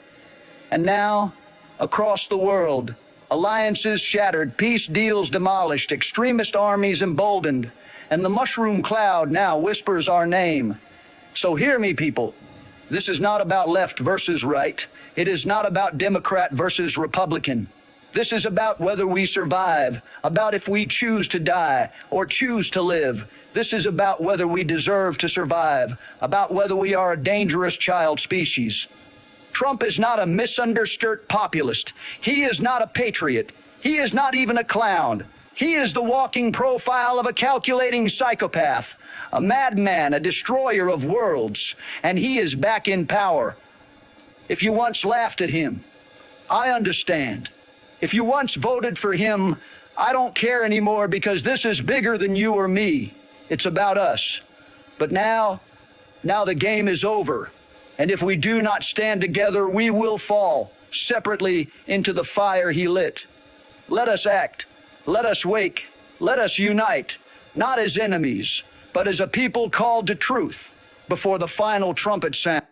And now, across the world, alliances shattered, peace deals demolished, extremist armies emboldened, and the mushroom cloud now whispers our name. So hear me, people. This is not about left versus right. It is not about Democrat versus Republican. This is about whether we survive, about if we choose to die or choose to live. This is about whether we deserve to survive, about whether we are a dangerous child species. Trump is not a misunderstood populist. He is not a patriot. He is not even a clown. He is the walking profile of a calculating psychopath, a madman, a destroyer of worlds, and he is back in power. If you once laughed at him, I understand. If you once voted for him, I don't care anymore, because this is bigger than you or me. It's about us. But now the game is over. And if we do not stand together, we will fall separately into the fire he lit. Let us act. Let us wake. Let us unite, not as enemies, but as a people called to truth before the final trumpet sound.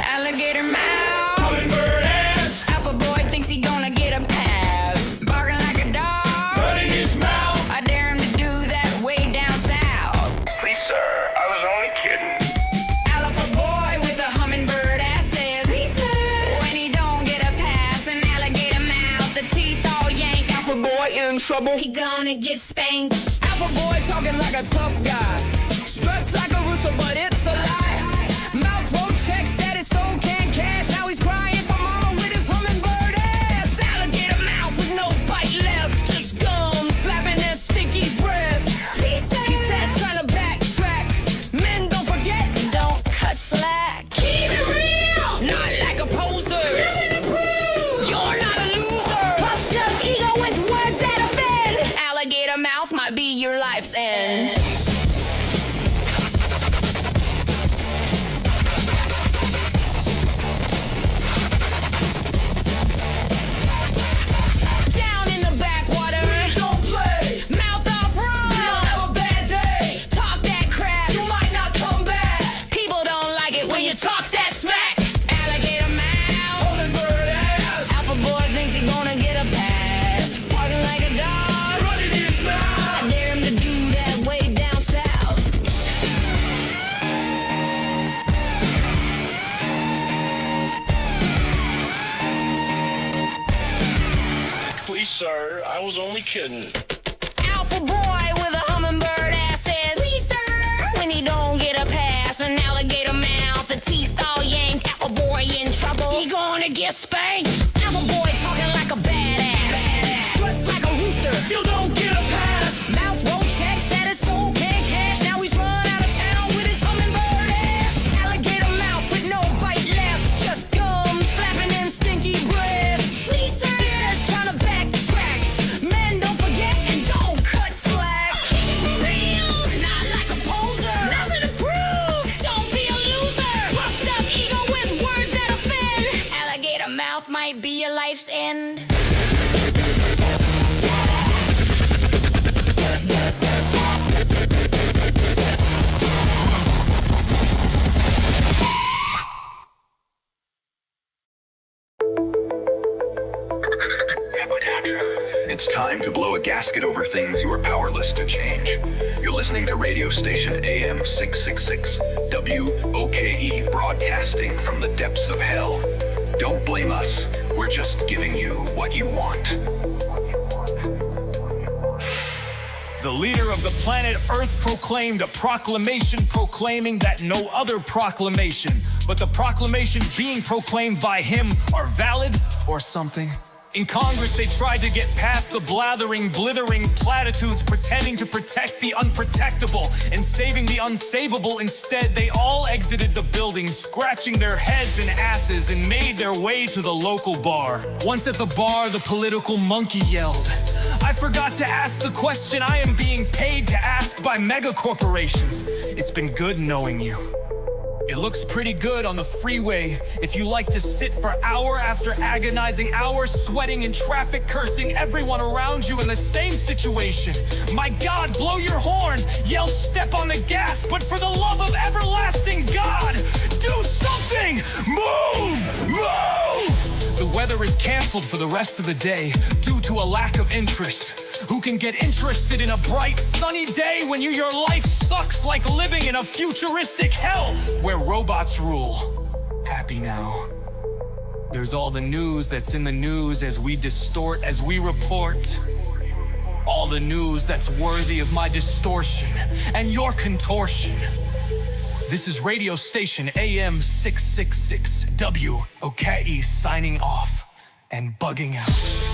Alligator mouth, hummingbird ass. Apple boy thinks he gonna get a pass. Barking like a dog, running his mouth. I dare him to do that way down south. Please, sir, I was only kidding. Alpha boy with a hummingbird ass says, he said, when he don't get a pass, an alligator mouth, the teeth all yank. Alpha boy in trouble, he gonna get spanked. Alpha boy talking like a tough guy, struts like a rooster, but it's a lie. Mouth won't check, status soul can't cash. Now he's crying for mama with his hummingbird ass. Alligator mouth with no bite left, just gums flapping their stinky breath. He says trying to backtrack. Men don't forget, don't cut slack. Keep it real, not like a poser. You're not a loser. Puffed up ego with words that offend. Alligator mouth might be your life's end. I was only kidding. Alpha boy with a hummingbird ass says, "Please, sir," when he don't get a pass. An alligator mouth, the teeth all yanked. Alpha boy in trouble, he gonna get spanked. Alpha boy talking like a badass, struts like a rooster, still don't get a pass. Mouth roll checks that his soul can't cash. Now he's run out of town with his hummingbird ass. Alligator mouth with no bite left, just gums flapping in stinky breath. Please, sir, he says, trying to backtrack. Men don't forget and don't cut slack. Keep it real, not like a poser. Nothing to prove, don't be a loser. Puffed up ego with words that offend. Alligator mouth might be your life's end. It's time to blow a gasket over things you are powerless to change. You're listening to radio station AM 666 WOKE, broadcasting from the depths of hell. Don't blame us. We're just giving you what you want. The leader of the planet Earth proclaimed a proclamation proclaiming that no other proclamation but the proclamations being proclaimed by him are valid or something. In Congress, they tried to get past the blathering, blithering platitudes pretending to protect the unprotectable and saving the unsavable. Instead, they all exited the building, scratching their heads and asses, and made their way to the local bar. Once at the bar, the political monkey yelled, "I forgot to ask the question I am being paid to ask by mega corporations. It's been good knowing you. It looks pretty good on the freeway if you like to sit for hour after agonizing hours, sweating in traffic, cursing everyone around you in the same situation. My God, blow your horn, yell step on the gas, but for the love of everlasting God, do something! Move! Move!" The weather is canceled for the rest of the day due to a lack of interest. Who can get interested in a bright, sunny day when your life sucks like living in a futuristic hell where robots rule? Happy now. There's all the news that's in the news as we distort, as we report. All the news that's worthy of my distortion and your contortion. This is radio station AM 666 WOKE signing off and bugging out.